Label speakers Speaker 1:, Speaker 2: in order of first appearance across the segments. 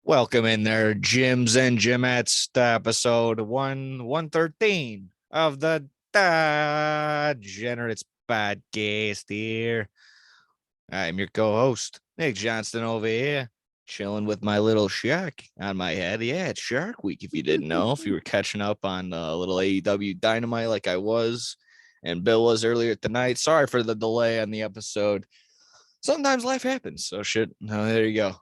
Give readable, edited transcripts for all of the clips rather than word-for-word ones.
Speaker 1: Welcome in there, Gyms and Gymettes, to episode 113 of the DAAAGenerates podcast here. I'm your co-host, Nick Johnston over here, chilling with my little shark on my head. Yeah, it's Shark Week, if you didn't know, if you were catching up on a little AEW Dynamite like I was, and Bill was earlier tonight. Sorry for the delay on the episode. Sometimes life happens, so shit. No, there you go.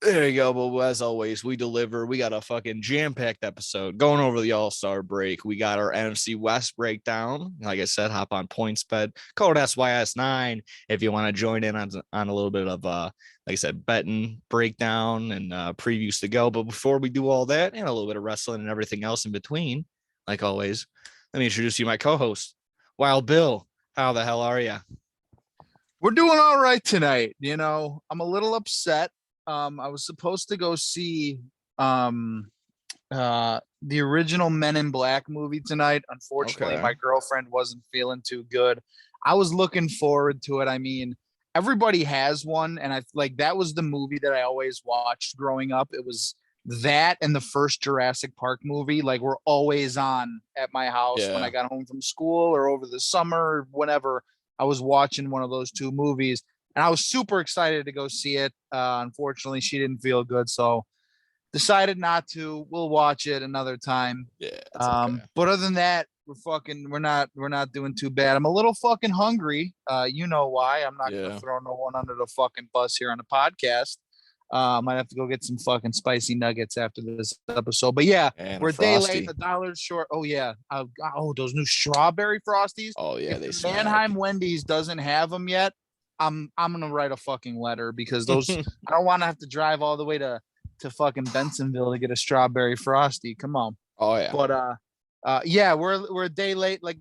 Speaker 1: There you go. But as always, we deliver. We got a fucking jam-packed episode going over the All Star break. We got our NFC West breakdown. Like I said, hop on PointsBet, code SYS9 if you want to join in on a little bit of like I said, betting breakdown and previews to go. But before we do all that and a little bit of wrestling and everything else in between, like always, let me introduce you my co-host, Wild Bill. How the hell are you?
Speaker 2: We're doing all right tonight. You know, I'm a little upset. I was supposed to go see the original Men in Black movie tonight. Unfortunately, my girlfriend wasn't feeling too good. I was looking forward to it. I mean, everybody has one, and I like that was the movie that I always watched growing up. It was that and the first Jurassic Park movie, like were always on at my house when I got home from school or over the summer or whenever. I was watching one of those two movies, and I was super excited to go see it. Unfortunately, she didn't feel good, so decided not to. We'll watch it another time.
Speaker 1: Yeah. Okay.
Speaker 2: But other than that, we're not doing too bad. I'm a little fucking hungry. You know why? I'm not gonna throw no one under the fucking bus here on the podcast. Might have to go get some fucking spicy nuggets after this episode. But yeah,
Speaker 1: and
Speaker 2: we're a day late, $1 short. Oh yeah. Those new strawberry frosties.
Speaker 1: Oh yeah,
Speaker 2: if Mannheim Wendy's doesn't have them yet, I'm gonna write a fucking letter because those I don't want to have to drive all the way to fucking Bensonville to get a strawberry frosty. Come on.
Speaker 1: Oh yeah.
Speaker 2: But yeah, we're a day late, like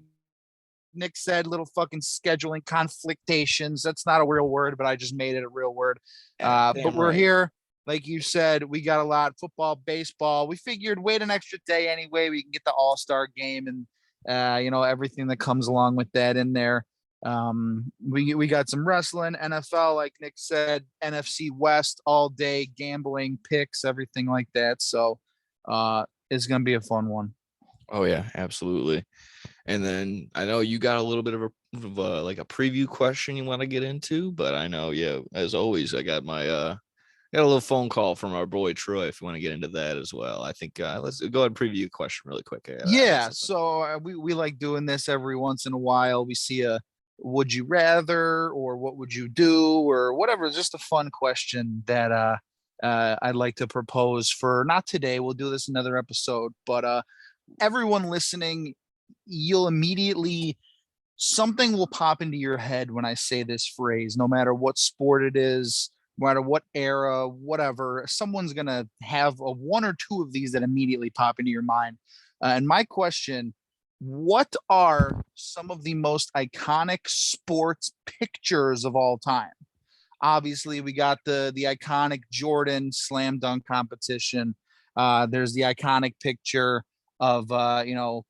Speaker 2: Nick said, little fucking scheduling conflictations. That's not a real word, but I just made it a real word. But we're here. Like you said, we got a lot football, baseball. We figured wait an extra day anyway. We can get the All Star game and everything that comes along with that in there. We got some wrestling, NFL, like Nick said, NFC West all day, gambling, picks, everything like that. So it's gonna be a fun one.
Speaker 1: Oh yeah, absolutely. And then I know you got a little bit of a like a preview question you want to get into, but I know, as always, I got my got a little phone call from our boy Troy if you want to get into that as well. I think let's go ahead and preview a question really quick.
Speaker 2: So we like doing this every once in a while. We see a would you rather or what would you do or whatever. Just a fun question that I'd like to propose for not today. We'll do this another episode, but everyone listening, you'll immediately something will pop into your head when I say this phrase, no matter what sport it is, no matter what era, whatever. Someone's gonna have a one or two of these that immediately pop into your mind. And my question: what are some of the most iconic sports pictures of all time? Obviously, we got the iconic Jordan slam dunk competition. There's the iconic picture of both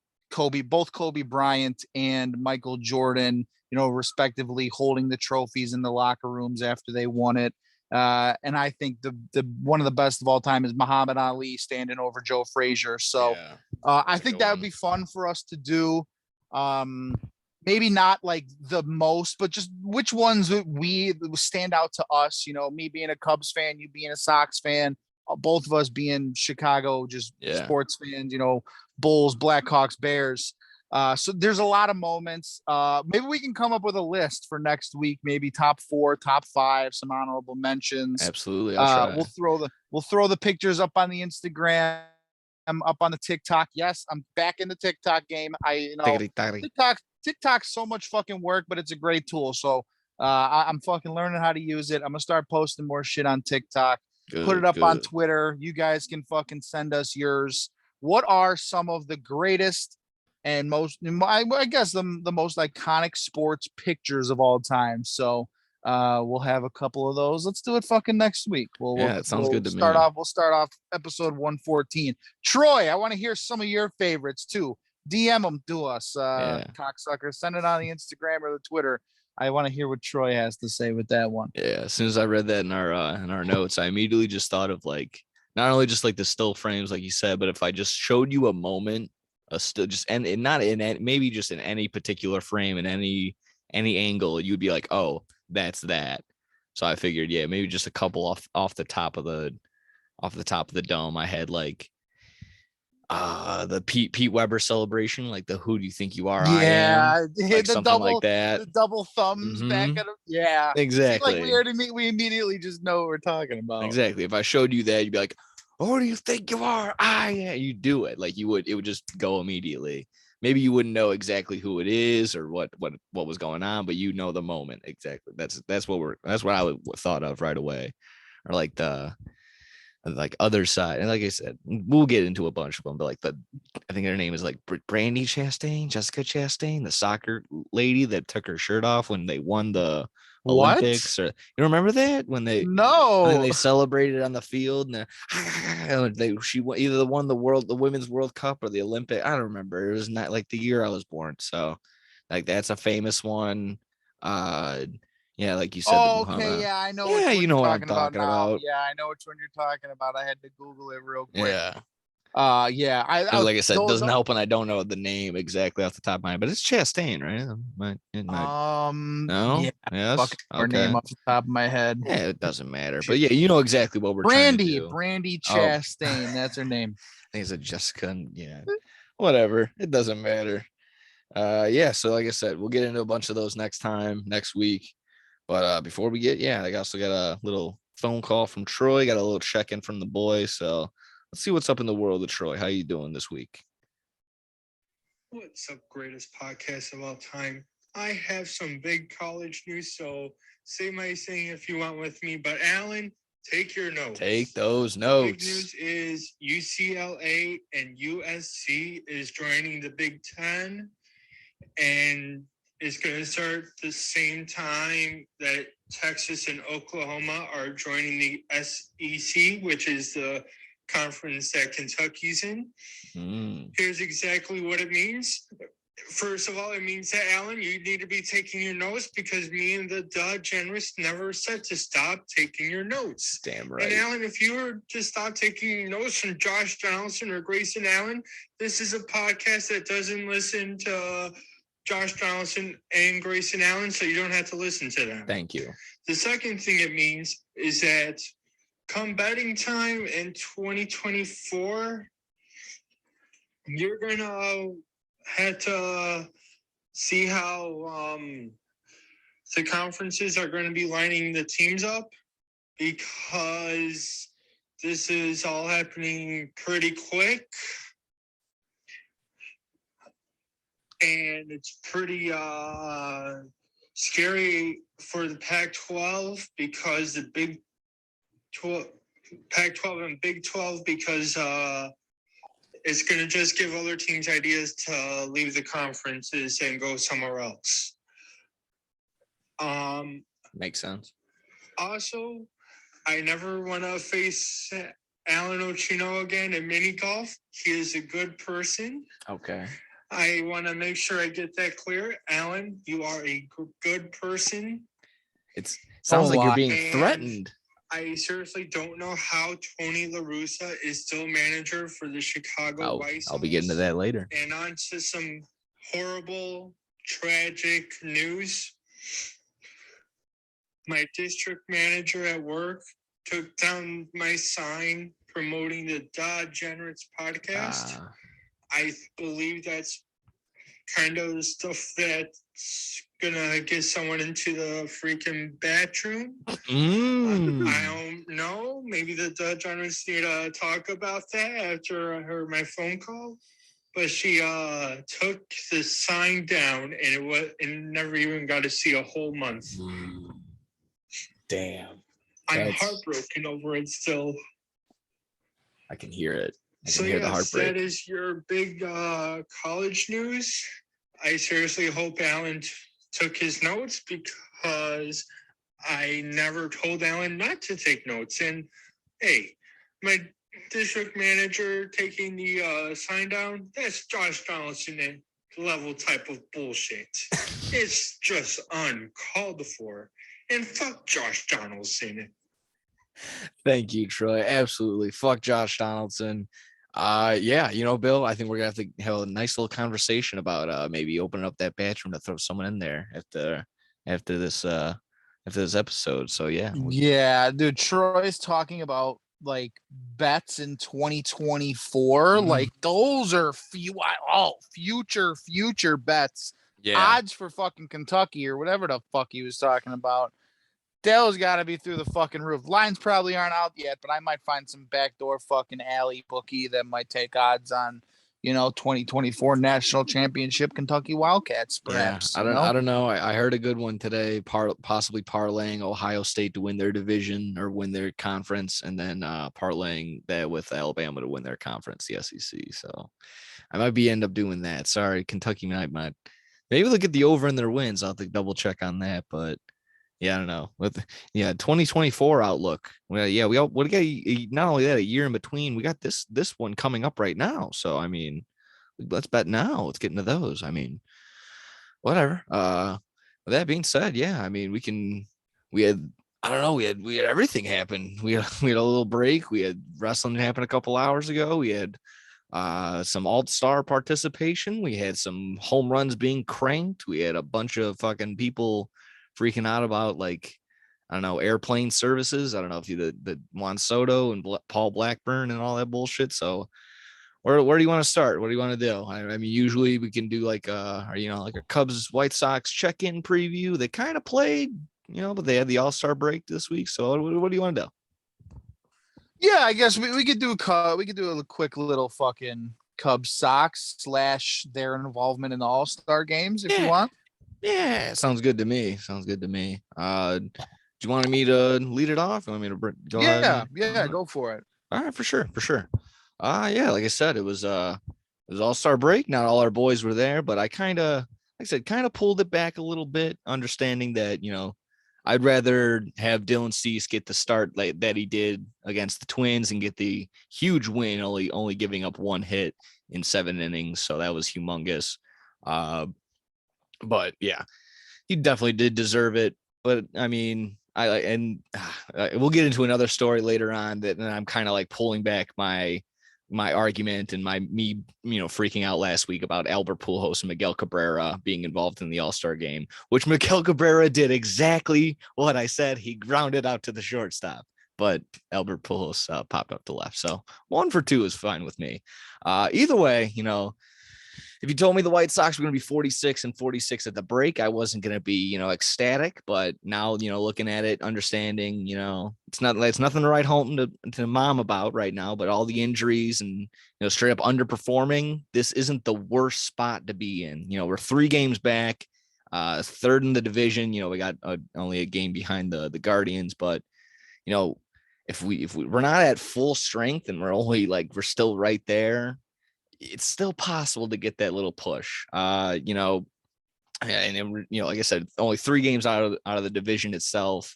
Speaker 2: Kobe Bryant and Michael Jordan, respectively holding the trophies in the locker rooms after they won it. And I think the one of the best of all time is Muhammad Ali standing over Joe Frazier. So I think that would be fun for us to do. Maybe not like the most, but just which ones we stand out to us. Me being a Cubs fan, you being a Sox fan, both of us being Chicago, sports fans, Bulls, Blackhawks, Bears. So there's a lot of moments. Maybe we can come up with a list for next week. Maybe top 4, top 5, some honorable mentions.
Speaker 1: Absolutely. I'll try.
Speaker 2: We'll throw the pictures up on the Instagram, up on the TikTok. Yes, I'm back in the TikTok game. TikTok's so much fucking work, but it's a great tool. So I'm fucking learning how to use it. I'm gonna start posting more shit on TikTok. Put it up on Twitter. You guys can fucking send us yours. What are some of the greatest and most, I guess, the most iconic sports pictures of all time? So we'll have a couple of those. Let's do it fucking next week.
Speaker 1: It sounds good to me.
Speaker 2: We'll start off episode 114. Troy, I want to hear some of your favorites too. DM them to us, cocksucker. Send it on the Instagram or the Twitter. I want to hear what Troy has to say with that one.
Speaker 1: Yeah, as soon as I read that in our notes, I immediately just thought of like not only just like the still frames, like you said, but if I just showed you a moment, a still just and not in maybe just in any particular frame in any angle, you'd be like, oh, that's that. So I figured, yeah, maybe just a couple off the top of the dome. I had like the Pete Weber celebration, like the "Who do you think you are? I am,"
Speaker 2: Yeah,
Speaker 1: like
Speaker 2: the
Speaker 1: something like
Speaker 2: double
Speaker 1: that.
Speaker 2: the double thumbs back
Speaker 1: Mm-hmm.
Speaker 2: at him. Yeah. See, like
Speaker 1: Exactly.
Speaker 2: we immediately just know what we're talking about.
Speaker 1: Exactly. If I showed you that, you'd be like, "Oh, who do you think you are? I am." You do it like you would. It would just go immediately. Maybe you wouldn't know exactly who it is or what was going on, but you know the moment exactly. That's what I would thought of right away, or like the like other side. And like I said, we'll get into a bunch of them, but like I think her name is like Brandy Chastain, Jessica Chastain, the soccer lady that took her shirt off when they won the
Speaker 2: What?
Speaker 1: Olympics. Or you remember that when
Speaker 2: No.
Speaker 1: they celebrated on the field and she either won the women's World Cup or the Olympic. I don't remember. It was not like the year I was born. So like that's a famous one. Uh yeah, like you said, the
Speaker 2: Oh, okay,
Speaker 1: Muhammad.
Speaker 2: yeah, I know which
Speaker 1: Yeah,
Speaker 2: one
Speaker 1: you
Speaker 2: you're
Speaker 1: know what I'm
Speaker 2: talking about
Speaker 1: talking
Speaker 2: now.
Speaker 1: about.
Speaker 2: Yeah, I know which one you're talking about. I had to Google it real quick.
Speaker 1: Yeah.
Speaker 2: Yeah,
Speaker 1: Because like I said, it
Speaker 2: those
Speaker 1: doesn't help when I don't know the name exactly off the top of my head, but it's Chastain, right?
Speaker 2: yeah,
Speaker 1: No? Yes.
Speaker 2: fucking her name
Speaker 1: Okay.
Speaker 2: off the top of my head.
Speaker 1: Yeah, it doesn't matter. But yeah, you know exactly what we're trying to do.
Speaker 2: Brandy
Speaker 1: Oh,
Speaker 2: Chastain, that's her name.
Speaker 1: I think it's a Jessica. Yeah. Whatever. It doesn't matter. Yeah, so like I said, we'll get into a bunch of those next week. But before we I also got a little phone call from Troy, got a little check-in from the boys. So let's see what's up in the world of Troy. How you doing this week?
Speaker 3: What's up, greatest podcast of all time? I have some big college news, so say my thing if you want with me. But Alan, take your notes.
Speaker 1: Take those
Speaker 3: The
Speaker 1: notes.
Speaker 3: big news is UCLA and USC is joining the Big Ten, and it's going to start the same time that Texas and Oklahoma are joining the SEC, which is the conference that Kentucky's in. Here's exactly what it means. First of all, it means that, Alan, you need to be taking your notes because me and the DAAAGenerates never said to stop taking your notes.
Speaker 1: Damn right.
Speaker 3: And, Alan, if you were to stop taking notes from Josh Donaldson or Grayson Allen, this is a podcast that doesn't listen to Josh Donaldson and Grayson Allen, so you don't have to listen to them.
Speaker 1: Thank you.
Speaker 3: The second thing it means is that come betting time in 2024, you're going to have to see how the conferences are going to be lining the teams up, because this is all happening pretty quick. And it's pretty scary for the Pac-12 because the Pac-12 and Big 12, because it's going to just give other teams ideas to leave the conferences and go somewhere else.
Speaker 1: Makes sense.
Speaker 3: Also, I never want to face Alan Ochino again in mini golf. He is a good person.
Speaker 1: Okay.
Speaker 3: I want to make sure I get that clear. Alan, you are a good person.
Speaker 1: It sounds like you're being threatened.
Speaker 3: I seriously don't know how Tony La Russa is still manager for the Chicago White Sox.
Speaker 1: I'll be getting to that later.
Speaker 3: And on to some horrible, tragic news. My district manager at work took down my sign promoting the DAAAGenerates podcast. I believe that's kind of the stuff that's gonna get someone into the freaking bathroom. I don't know. Maybe the DAAAGenerates need to talk about that after I heard my phone call. But she took the sign down, and it never even got to see a whole month.
Speaker 1: Damn.
Speaker 3: I'm heartbroken over it still.
Speaker 1: I can hear it.
Speaker 3: So yes, that is your big college news. I seriously hope Alan took his notes, because I never told Alan not to take notes. And hey, my district manager taking the sign down, that's Josh Donaldson level type of bullshit. It's just uncalled for. And fuck Josh Donaldson.
Speaker 1: Thank you, Troy. Absolutely. Fuck Josh Donaldson. Yeah, Bill, I think we're gonna have to have a nice little conversation about maybe opening up that bathroom to throw someone in there after this episode. So yeah.
Speaker 2: Yeah, dude, Troy's talking about like bets in 2024. Like those are future bets.
Speaker 1: Yeah.
Speaker 2: Odds for fucking Kentucky or whatever the fuck he was talking about. Dale's got to be through the fucking roof. Lines probably aren't out yet, but I might find some backdoor fucking alley bookie that might take odds on, 2024 national championship Kentucky Wildcats. Perhaps.
Speaker 1: Yeah, I don't know. I heard a good one today. Possibly parlaying Ohio State to win their division or win their conference, and then parlaying that with Alabama to win their conference, the SEC. So I might end up doing that. Sorry, Kentucky might maybe look at the over in their wins. I'll have to double check on that, but. Yeah, I don't know. 2024 outlook. Well, yeah, we got not only that, a year in between. We got this one coming up right now. So I mean, let's bet now. Let's get into those. I mean, whatever. With that being said, yeah, I mean, we had I don't know, we had everything happen. We had a little break. We had wrestling happen a couple hours ago. We had some all-star participation. We had some home runs being cranked. We had a bunch of fucking people freaking out about, like, I don't know, airplane services. I don't know if you the Juan Soto and Paul Blackburn and all that bullshit. So where do you want to start? What do you want to do? I mean, usually we can do like like a Cubs White Sox check-in preview. They kind of played, but they had the All-Star break this week. So what do you want to do?
Speaker 2: Yeah, I guess we could do a quick little fucking Cubs Sox / their involvement in the All-Star games if you want.
Speaker 1: Yeah, sounds good to me. Do you want me to lead it off? You want me to go ahead?
Speaker 2: Yeah, go for it.
Speaker 1: All right, for sure. Yeah, like I said, it was All-Star break. Not all our boys were there, but I kind of pulled it back a little bit, understanding that, I'd rather have Dylan Cease get the start like that he did against the Twins and get the huge win, only giving up one hit in 7 innings. So that was humongous. But yeah, he definitely did deserve it. But I mean, we'll get into another story later on that I'm kind of like pulling back my argument and me freaking out last week about Albert Pujols and Miguel Cabrera being involved in the All-Star game, which Miguel Cabrera did exactly what I said. He grounded out to the shortstop, but Albert Pujols popped up to left. So 1 for 2 is fine with me. Either way, if you told me the White Sox were going to be 46 and 46 at the break, I wasn't going to be, ecstatic. But now, looking at it, understanding, it's nothing to write home to mom about right now. But all the injuries and, straight up underperforming, this isn't the worst spot to be in. We're 3 games back, 3rd in the division. We got only a game behind the Guardians. But, if we're not at full strength and we're still right there, it's still possible to get that little push, and like I said, only 3 games out of the division itself,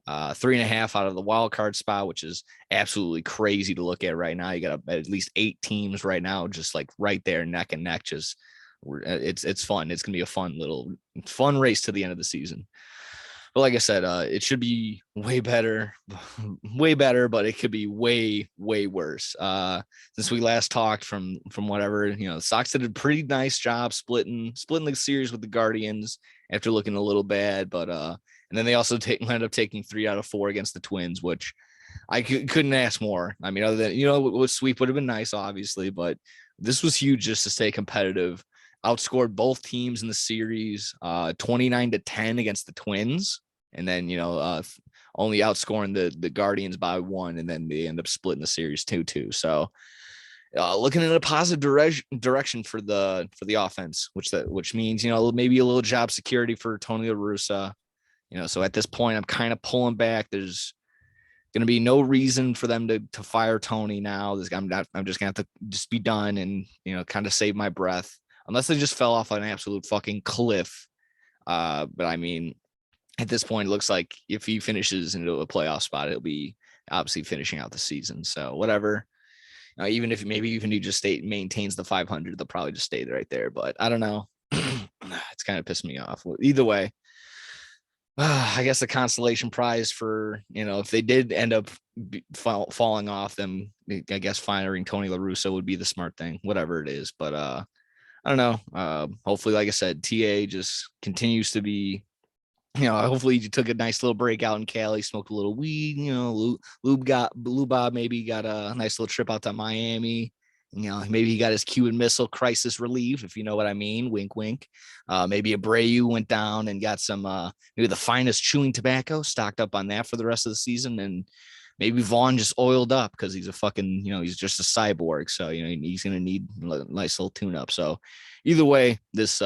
Speaker 1: 3.5 out of the wild card spot, which is absolutely crazy to look at right now. You got at least 8 teams right now, just like right there, neck and neck. Just it's fun. It's gonna be a fun race to the end of the season. But like I said, it should be way better, but it could be way, way worse. Since we last talked from whatever, the Sox did a pretty nice job splitting the series with the Guardians after looking a little bad. But and then they also ended up taking 3 out of 4 against the Twins, which I couldn't ask more. I mean, other than, what sweep would have been nice, obviously, but this was huge just to stay competitive. Outscored both teams in the series, 29-10 against the Twins, and then only outscoring the Guardians by 1, and then they end up splitting the series 2-2. So looking in a positive direction for the offense, which means maybe a little job security for Tony La Russa. So at this point, I'm kind of pulling back. There's going to be no reason for them to fire Tony now. I'm just going to have to just be done and kind of save my breath. Unless they just fell off an absolute fucking cliff. But I mean, at this point, it looks like if he finishes into a playoff spot, it'll be obviously finishing out the season. So whatever. Even if he just maintains the 500, they'll probably just stay right there. But I don't know. It's kind of pissed me off. Either way, I guess the consolation prize for, if they did end up falling off, them, I guess firing Tony La Russa would be the smart thing, whatever it is. But I don't know. Hopefully, like I said, TA just continues to be, hopefully he took a nice little break out in Cali, smoked a little weed, Lube Bob maybe got a nice little trip out to Miami. Maybe he got his Cuban Missile Crisis relief, if you know what I mean. Wink, wink. Maybe Abreu went down and got some, maybe the finest chewing tobacco, stocked up on that for the rest of the season. And maybe Vaughn just oiled up because he's a fucking, he's just a cyborg. So, he's going to need a nice little tune up. So either way, this,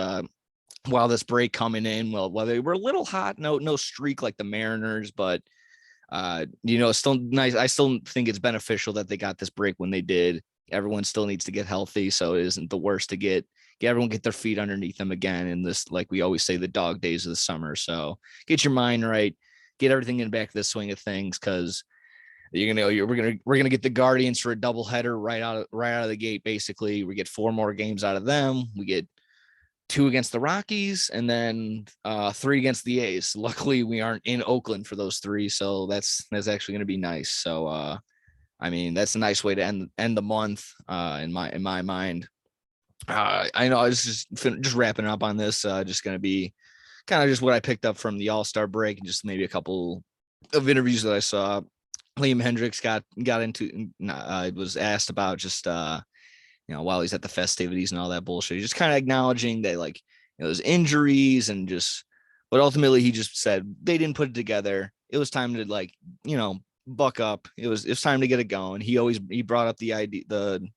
Speaker 1: while this break coming in, well, they were a little hot, no streak like the Mariners, but it's still nice. I still think it's beneficial that they got this break when they did. Everyone still needs to get healthy, so it isn't the worst to get everyone get their feet underneath them again in this, like we always say, the dog days of the summer. So get your mind right, get everything in back of the swing of things, because we're gonna get the Guardians for a doubleheader right out of the gate. Basically, we get 4 more games out of them. We get 2 against the Rockies, and then 3 against the A's. Luckily, we aren't in Oakland for those 3, so that's actually going to be nice. So, that's a nice way to end the month in my mind. I know I was just wrapping up on this. Just going to be kind of just what I picked up from the All Star break, and just maybe a couple of interviews that I saw. Liam Hendricks got into. Was asked about just while he's at the festivities and all that bullshit. He's just kind of acknowledging that, like, there's injuries and just, but ultimately he just said they didn't put it together. It was time to, like, buck up. It's time to get it going. He brought up the idea, the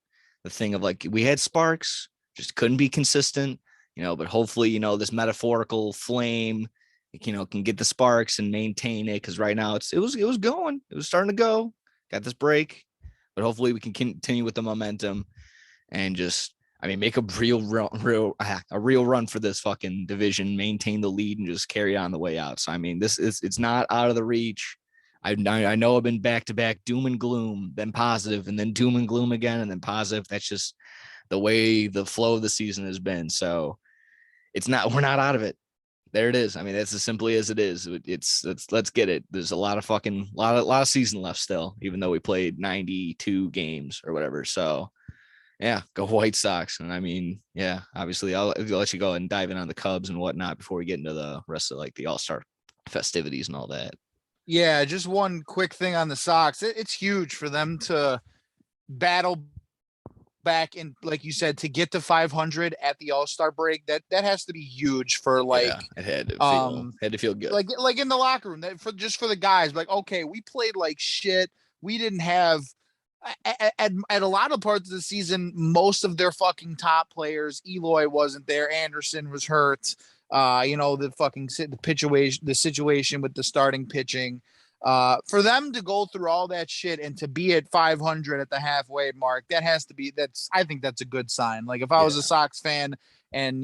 Speaker 1: thing of, like, we had sparks, just couldn't be consistent, but hopefully, this metaphorical flame, can get the sparks and maintain it. Cause right now it was going, it was starting to go, got this break, but hopefully we can continue with the momentum and just, make a real run for this fucking division, maintain the lead, and just carry on the way out. So, it's not out of the reach. I know I've been back-to-back doom and gloom, then positive, and then doom and gloom again, and then positive. That's just the way the flow of the season has been. So we're not out of it. There it is. That's as simply as it is. Let's get it. There's a lot of season left still, even though we played 92 games or whatever. So yeah, go White Sox. And yeah, obviously I'll let you go and dive in on the Cubs and whatnot before we get into the rest of, like, the All-Star festivities and all that.
Speaker 2: Yeah, just one quick thing on the Sox. It's huge for them to battle back and, like you said, to get to 500 at the All-Star break. That has to be huge for, like,
Speaker 1: yeah, it had to feel good.
Speaker 2: Like in the locker room, for the guys, like, okay, we played like shit. We didn't have at a lot of parts of the season, most of their fucking top players. Eloy wasn't there. Anderson was hurt. The situation with the starting pitching. For them to go through all that shit and to be at 500 at the halfway mark, I think that's a good sign. Like, if I was a Sox fan and,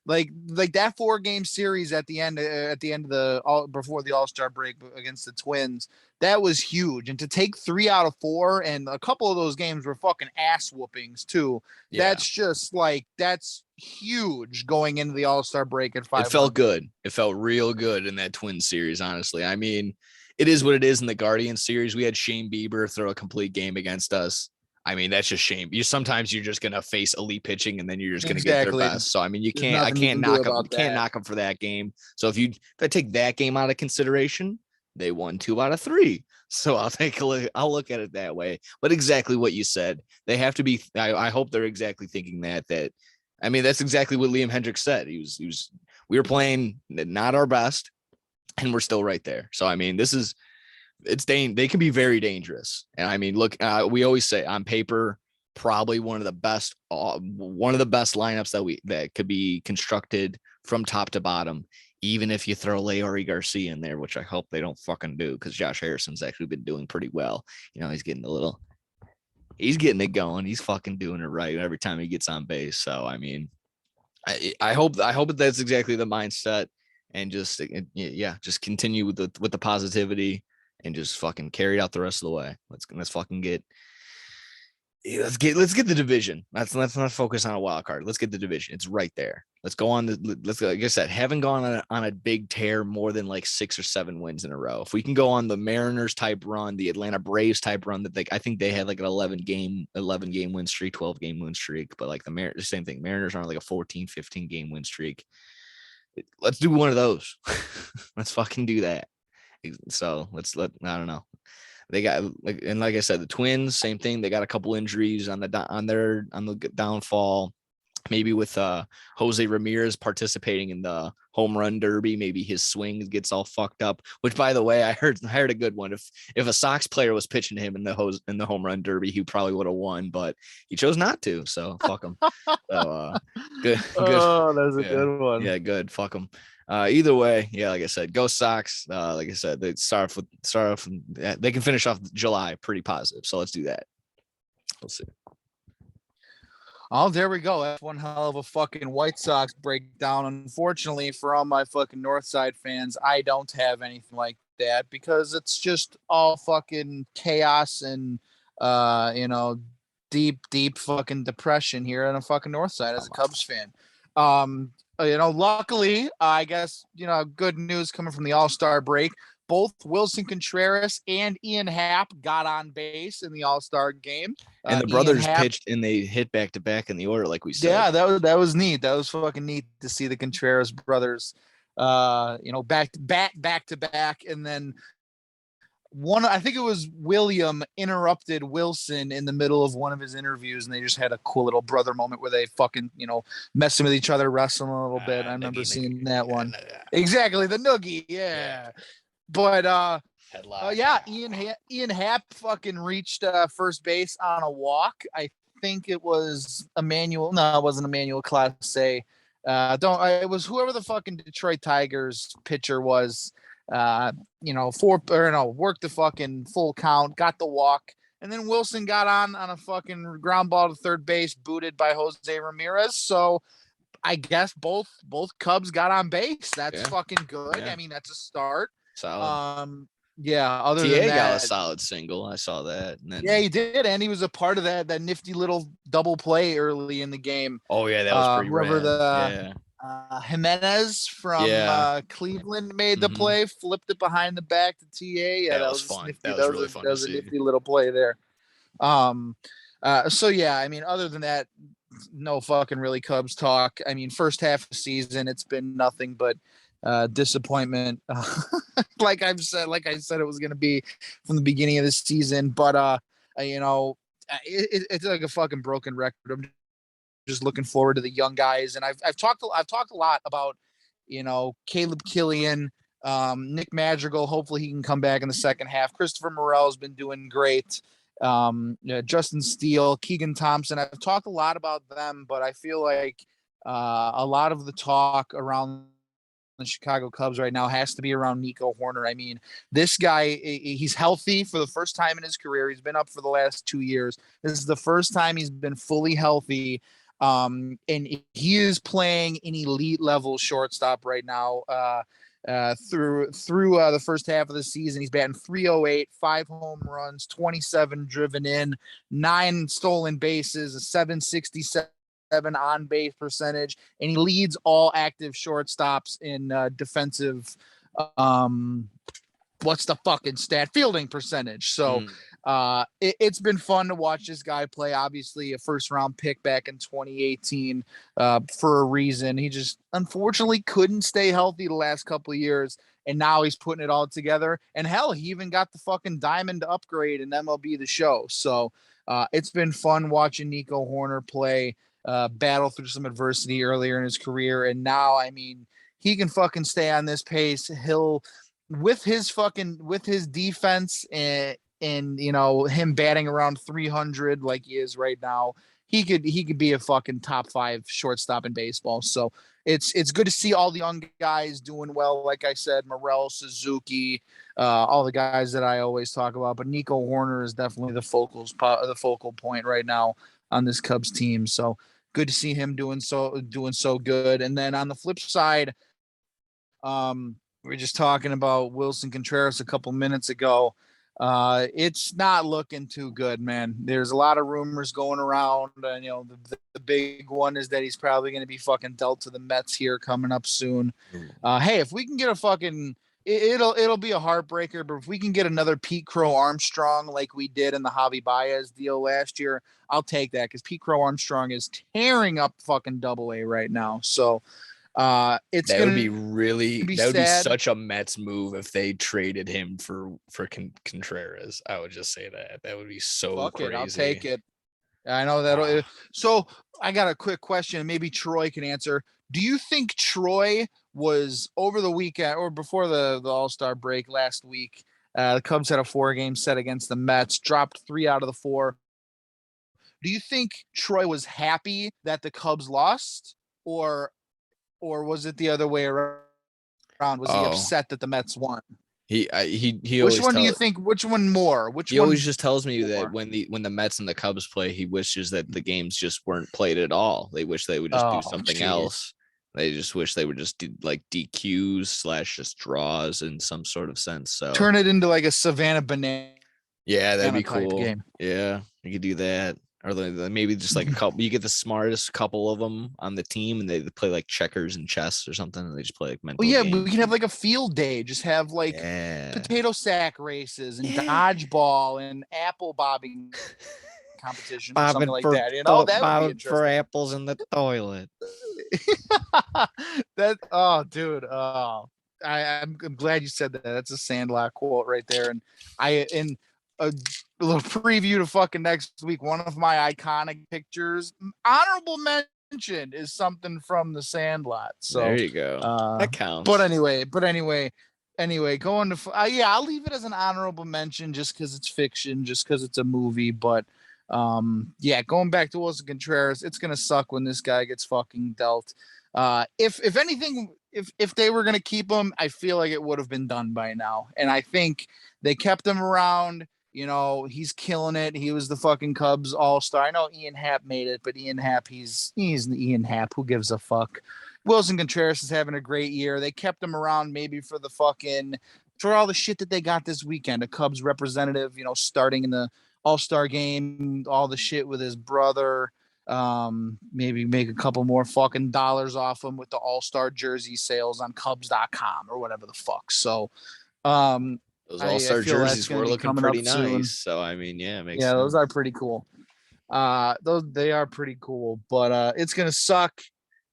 Speaker 2: like that 4-game series at the end of before the All-Star break against the Twins, that was huge. And to take 3 out of 4, and a couple of those games were fucking ass whoopings too. Yeah. That's just that's huge going into the All-Star break at 5.
Speaker 1: It felt good. It felt real good in that Twins series, honestly. It is what it is in the Guardians series. We had Shane Bieber throw a complete game against us. That's just shame. Sometimes you're just gonna face elite pitching, and then you're just gonna get their best. So I can't knock them for that game. So if I take that game out of consideration, they won 2 out of 3. So I'll look at it that way. But exactly what you said, they have to be. I hope they're exactly thinking that. That's exactly what Liam Hendricks said. We were playing not our best, and we're still right there. So they can be very dangerous. And look, we always say on paper, probably one of the best lineups that could be constructed from top to bottom, even if you throw Leori Garcia in there, which I hope they don't fucking do, because Josh Harrison's actually been doing pretty well. He's getting it going. He's fucking doing it right every time he gets on base. So, I hope that's exactly the mindset, and just continue with the positivity and just fucking carry it out the rest of the way. Let's fucking get Yeah, let's get the division. Let's not focus on a wild card. Let's get the division. It's right there. Let's go on. Let's like I said, haven't gone on a big tear more than like 6 or 7 wins in a row. If we can go on the Mariners type run, the Atlanta Braves type run that I think they had like an 11 game win streak, 12 game win streak, but like the same thing. Mariners are on like a 14, 15 game win streak. Let's do one of those. Let's fucking do that. So I don't know. They got like I said, the Twins, same thing. They got a couple injuries on the downfall. Maybe with Jose Ramirez participating in the home run derby, maybe his swing gets all fucked up. Which, by the way, I heard a good one. If a Sox player was pitching to him in the home run derby, he probably would have won, but he chose not to. So fuck him. So good.
Speaker 2: Oh, that's a good one.
Speaker 1: Yeah, good. Fuck him. Either way, yeah, like I said, go Sox. Like I said, they start off. They can finish off July pretty positive. So let's do that. We'll see.
Speaker 2: Oh, there we go. That's one hell of a fucking White Sox breakdown. Unfortunately, for all my fucking Northside fans, I don't have anything like that because it's just all fucking chaos and deep fucking depression here on a fucking Northside as a Cubs fan. Luckily, I guess, good news coming from the All Star break. Both Wilson Contreras and Ian Happ got on base in the All Star game.
Speaker 1: And the brothers pitched and they hit back to back in the order, like we said.
Speaker 2: Yeah, that was neat. That was fucking neat to see the Contreras brothers, back to back. And then I think it was William interrupted Wilson in the middle of one of his interviews, and they just had a cool little brother moment where they fucking, messing with each other, wrestling a little bit. I remember seeing that one. Exactly, the noogie, yeah. But Ian Happ fucking reached first base on a walk. I think it was Emmanuel. No, it wasn't Emmanuel Clase. It was whoever the fucking Detroit Tigers pitcher was. Worked the fucking full count, got the walk, and then Wilson got on a fucking ground ball to third base, booted by Jose Ramirez. So I guess both Cubs got on base. That's fucking good.
Speaker 1: Yeah.
Speaker 2: I mean, that's a start.
Speaker 1: Solid.
Speaker 2: Other
Speaker 1: TA
Speaker 2: than that,
Speaker 1: got a solid single. I saw that. And then,
Speaker 2: yeah, he did, and he was a part of that nifty little double play early in the game.
Speaker 1: Oh yeah, that was pretty
Speaker 2: rad. Jimenez from Cleveland made the play, flipped it behind the back to TA. Yeah, that was fun. Nifty. That was really fun. That was a nifty little play there. So yeah, I mean, other than that, no fucking really Cubs talk. I mean, first half of the season, it's been nothing but disappointment. like I said it was going to be from the beginning of the season, but it's like a fucking broken record. I'm just looking forward to the young guys, and I've talked a lot about Caleb Killian, Nick Madrigal. Hopefully he can come back in the second half. Christopher Morel has been doing great. Justin Steele, Keegan Thompson. I've talked a lot about them, but I feel like a lot of the talk around the Chicago Cubs right now has to be around Nico Horner. I mean, this guy, he's healthy for the first time in his career. He's been up for the last 2 years. This is the first time he's been fully healthy. And he is playing an elite level shortstop right now. Through the first half of the season, he's batting .308, 5 home runs, 27 driven in, 9 stolen bases, a .767 on base percentage, and he leads all active shortstops in defensive what's the fucking stat, fielding percentage. So it's been fun to watch this guy play. Obviously a first round pick back in 2018 for a reason. He just unfortunately couldn't stay healthy the last couple of years, and now he's putting it all together. And hell, he even got the fucking diamond upgrade in MLB The Show. So it's been fun watching Nico Horner play, battle through some adversity earlier in his career, and now, I mean, he can fucking stay on this pace. He'll, with his defense and him batting around 300 like he is right now, he could be a fucking top 5 shortstop in baseball. So it's good to see all the young guys doing well. Like I said, Morel, Suzuki, all the guys that I always talk about, but Nico Horner is definitely the focal point right now on this Cubs team. So good to see him doing so good. And then on the flip side, we were just talking about Wilson Contreras a couple minutes ago. It's not looking too good, man. There's a lot of rumors going around, and the big one is that he's probably going to be fucking dealt to the Mets here coming up soon. Hey, if we can get a fucking it'll be a heartbreaker, but if we can get another Pete Crow Armstrong like we did in the Javi Baez deal last year, I'll take that, because Pete Crow Armstrong is tearing up fucking AA right now. So it's
Speaker 1: that
Speaker 2: gonna
Speaker 1: would be really
Speaker 2: be
Speaker 1: that would be
Speaker 2: sad.
Speaker 1: such a Mets move if they traded him for Contreras. I would just say that would be so
Speaker 2: Fuck
Speaker 1: crazy.
Speaker 2: it, I'll take it. I know that. So I got a quick question. Maybe Troy can answer. Do you think Troy was over the weekend or before the All Star break last week? The Cubs had a 4-game set against the Mets, dropped 3 out of the 4. Do you think Troy was happy that the Cubs lost, or was it the other way around? Was he upset that the Mets won?
Speaker 1: He
Speaker 2: Which one do you think? Which one more?
Speaker 1: He always just tells me that when the Mets and the Cubs play, he wishes that the games just weren't played at all. They wish they would just do something else. They just wish they would just do like DQs / just draws in some sort of sense. So
Speaker 2: turn it into like a Savannah Banana.
Speaker 1: Yeah, that'd be cool.
Speaker 2: Game.
Speaker 1: Yeah, you could do that. Or maybe just like a couple. You get the smartest couple of them on the team, and they play like checkers and chess or something. And they just play like mental.
Speaker 2: Well, yeah,
Speaker 1: games.
Speaker 2: We can have like a field day. Just have like potato sack races and dodgeball and apple bobbing competition or something like that. That would be interesting.
Speaker 1: For apples in the toilet.
Speaker 2: I'm glad you said that. That's a Sandlot quote right there. And a little preview to fucking next week. One of my iconic pictures, honorable mention, is something from the Sandlot. So
Speaker 1: there you go. That counts.
Speaker 2: But anyway, going to I'll leave it as an honorable mention just because it's fiction, just because it's a movie. But going back to Willson Contreras, it's gonna suck when this guy gets fucking dealt. If anything, if they were gonna keep him, I feel like it would have been done by now. And I think they kept him around. He's killing it. He was the fucking Cubs All Star. I know Ian Happ made it, but Ian Happ, he's Ian Happ. Who gives a fuck? Willson Contreras is having a great year. They kept him around maybe for all the shit that they got this weekend. A Cubs representative, starting in the All Star game, all the shit with his brother. Maybe make a couple more fucking dollars off him with the All Star jersey sales on Cubs.com or whatever the fuck. So,
Speaker 1: those All Star jerseys were looking pretty nice. Soon. So it makes sense.
Speaker 2: Those are pretty cool. They are pretty cool, but it's gonna suck.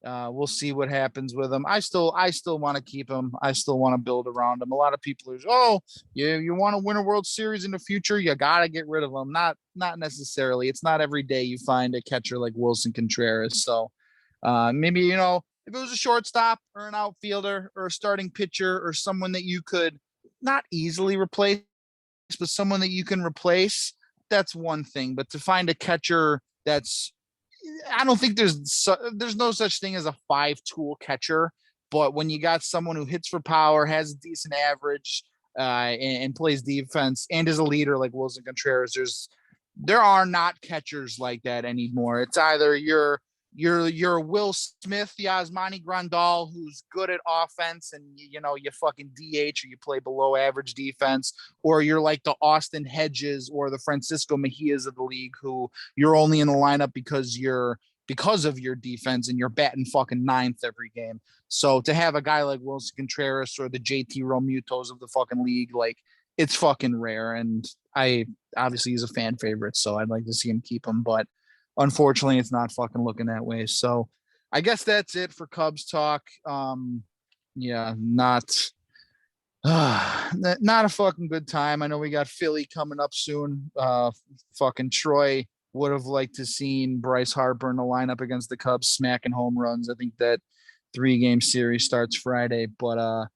Speaker 2: We'll see what happens with him. I still want to keep him. I still want to build around him. A lot of people are, you want to win a World Series in the future, you gotta get rid of him. Not necessarily. It's not every day you find a catcher like Willson Contreras. So maybe if it was a shortstop or an outfielder or a starting pitcher or someone that you could not easily replace, but someone that you can replace, that's one thing. But to find a catcher I don't think there's no such thing as a 5-tool catcher, but when you got someone who hits for power, has a decent average, and plays defense and is a leader like Willson Contreras, there are not catchers like that anymore. It's either you're Will Smith, Yasmani Grandal, who's good at offense and you fucking DH or you play below average defense, or you're like the Austin Hedges or the Francisco Mejias of the league, who you're only in the lineup because of your defense and you're batting fucking 9th every game. So to have a guy like Willson Contreras or the JT Realmutos of the fucking league, like, it's fucking rare. And obviously he's a fan favorite, so I'd like to see him keep him, but unfortunately, it's not fucking looking that way. So I guess that's it for Cubs talk. Not a fucking good time. I know we got Philly coming up soon. Fucking Troy would have liked to seen Bryce Harper in the lineup against the Cubs smacking home runs. I think that 3-game series starts Friday. But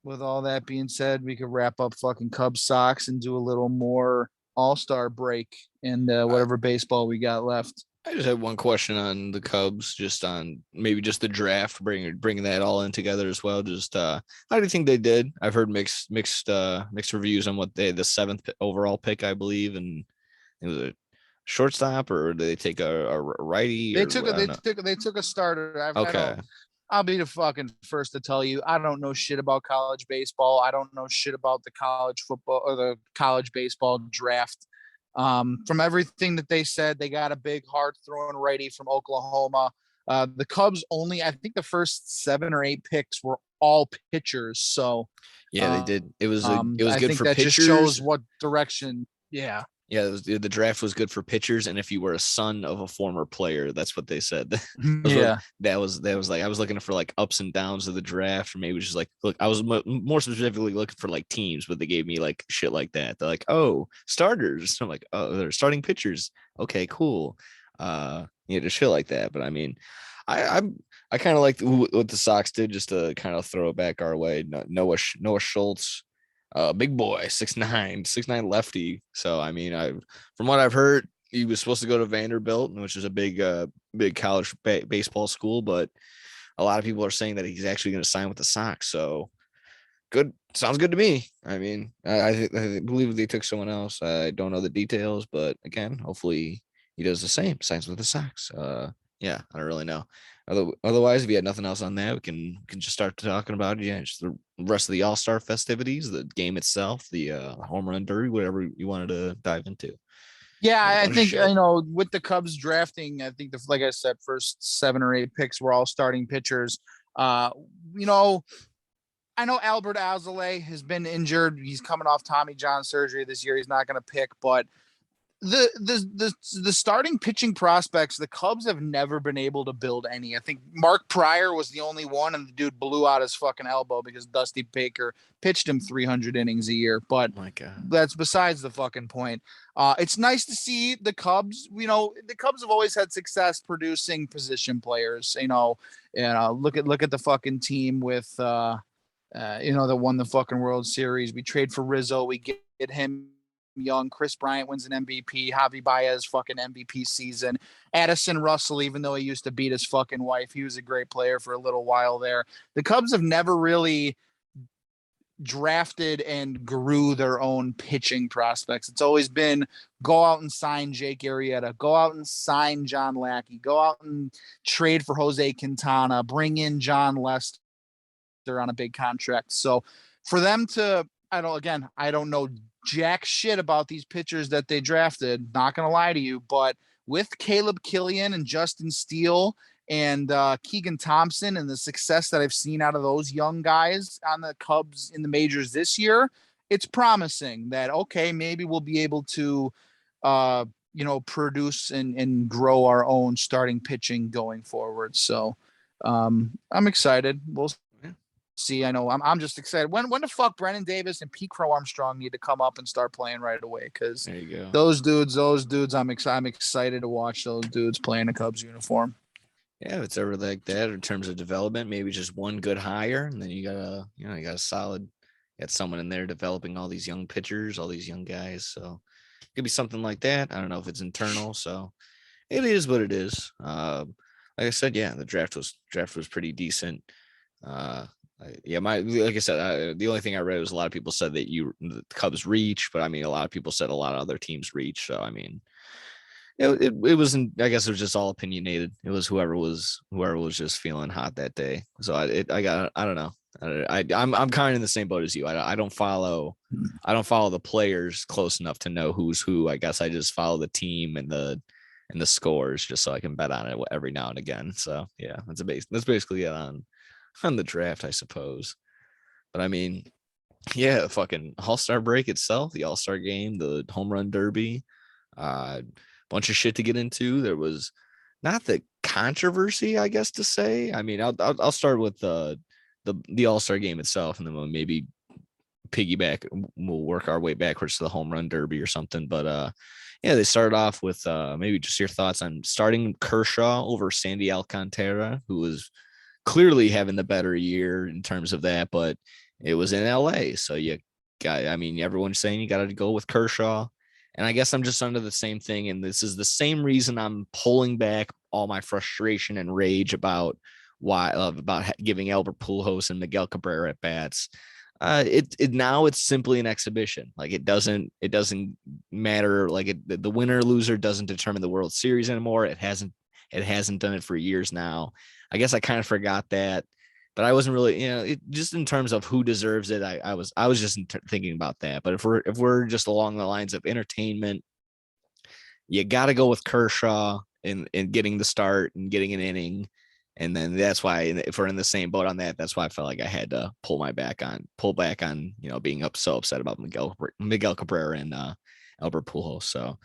Speaker 2: with all that being said, we could wrap up fucking Cubs Sox and do a little more All-Star break and whatever baseball we got left.
Speaker 1: I just have one question on the Cubs, just on maybe just the draft, bringing that all in together as well. Just how do you think they did? I've heard mixed reviews on what the 7th overall pick, I believe, and it was a shortstop, or did they take a righty?
Speaker 2: They took a starter. I'll be the fucking first to tell you, I don't know shit about college baseball. I don't know shit about the college football or the college baseball draft. From everything that they said, they got a big hard throwing righty from Oklahoma. The Cubs only, I think the first 7 or 8 picks were all pitchers. So
Speaker 1: Yeah, they did. It was good
Speaker 2: I think
Speaker 1: for
Speaker 2: that
Speaker 1: pitchers.
Speaker 2: just shows what direction. Yeah.
Speaker 1: Yeah, the draft was good for pitchers, and if you were a son of a former player, that's what they said. That was like I was looking for like ups and downs of the draft, or maybe just like look. I was more specifically looking for like teams, but they gave me like shit like that. They're like, oh, starters. I'm like, oh, they're starting pitchers. Okay, cool. Just shit like that. But I mean, I kind of like what the Sox did, just to kind of throw it back our way. Noah Schultz. Big boy, 6'9" lefty. So I mean, from what I've heard, he was supposed to go to Vanderbilt, which is a big college baseball school, but a lot of people are saying that he's actually going to sign with the Sox. So good, sounds good to me. I mean, I believe they took someone else. I don't know the details, but again, hopefully he does the same, signs with the Sox. Yeah, I don't really know. Otherwise, if you had nothing else on that, we can just start talking about just the rest of the All Star festivities, the game itself, the home run derby, whatever you wanted to dive into.
Speaker 2: Yeah, I think with the Cubs drafting, I think like I said, first 7 or 8 picks were all starting pitchers. I know Albert Alzolay has been injured. He's coming off Tommy John surgery this year. He's not going to pick, but the starting pitching prospects, the Cubs have never been able to build any. I think Mark Pryor was the only one, and the dude blew out his fucking elbow because Dusty Baker pitched him 300 innings a year. But
Speaker 1: my God,
Speaker 2: that's besides the fucking point. It's nice to see the Cubs. The Cubs have always had success producing position players. Look at the fucking team with that won the fucking World Series. We trade for Rizzo. We get him young. Chris Bryant wins an MVP. Javi Baez fucking MVP season. Addison Russell, even though he used to beat his fucking wife, he was a great player for a little while there. The Cubs have never really drafted and grew their own pitching prospects. It's always been go out and sign Jake Arrieta, go out and sign John Lackey, go out and trade for Jose Quintana, bring in John Lester on a big contract. So for them to, I don't know jack shit about these pitchers that they drafted, not gonna lie to you, but with Caleb Killian and Justin Steele and Keegan Thompson and the success that I've seen out of those young guys on the Cubs in the majors this year, it's promising that okay, maybe we'll be able to produce and grow our own starting pitching going forward. So I'm excited. We'll see. I know I'm just excited. When the fuck Brennan Davis and Pete Crow Armstrong need to come up and start playing right away, because those dudes, I'm excited to watch those dudes play in a Cubs uniform.
Speaker 1: Yeah, if it's ever like that in terms of development, maybe just one good hire, and then you got a solid, got someone in there developing all these young pitchers, all these young guys. So it could be something like that. I don't know if it's internal, so it is what it is. Like I said, yeah, the draft was pretty decent. Like I said, the only thing I read was a lot of people said that the Cubs reach, but I mean, a lot of people said a lot of other teams reach. So I mean, it wasn't. I guess it was just all opinionated. It was whoever was just feeling hot that day. So I don't know. I'm kind of in the same boat as you. I don't follow the players close enough to know who's who. I guess I just follow the team and the scores just so I can bet on it every now and again. So yeah, that's basically it on the draft, I suppose. But I mean, yeah, fucking All-Star break itself, the All-Star game, the home run derby, bunch of shit to get into. There was not the controversy, I guess to say. I mean, I'll start with the All-Star game itself, and then we'll maybe we'll work our way backwards to the home run derby or something. But yeah, they started off with maybe just your thoughts on starting Kershaw over Sandy Alcantara, who was clearly having the better year in terms of that, but it was in LA. So everyone's saying you got to go with Kershaw. And I guess I'm just under the same thing. And this is the same reason I'm pulling back all my frustration and rage about giving Albert Pujols and Miguel Cabrera at bats. Now it's simply an exhibition. Like it doesn't matter. Like the winner or loser doesn't determine the World Series anymore. It hasn't It hasn't done it for years now. I guess I kind of forgot that, but I wasn't really, just in terms of who deserves it. I was just thinking about that. But if we're just along the lines of entertainment, you got to go with Kershaw in getting the start and getting an inning. And then that's why, if we're in the same boat on that, that's why I felt like I had to pull back on, being so upset about Miguel Cabrera and Albert Pujols. So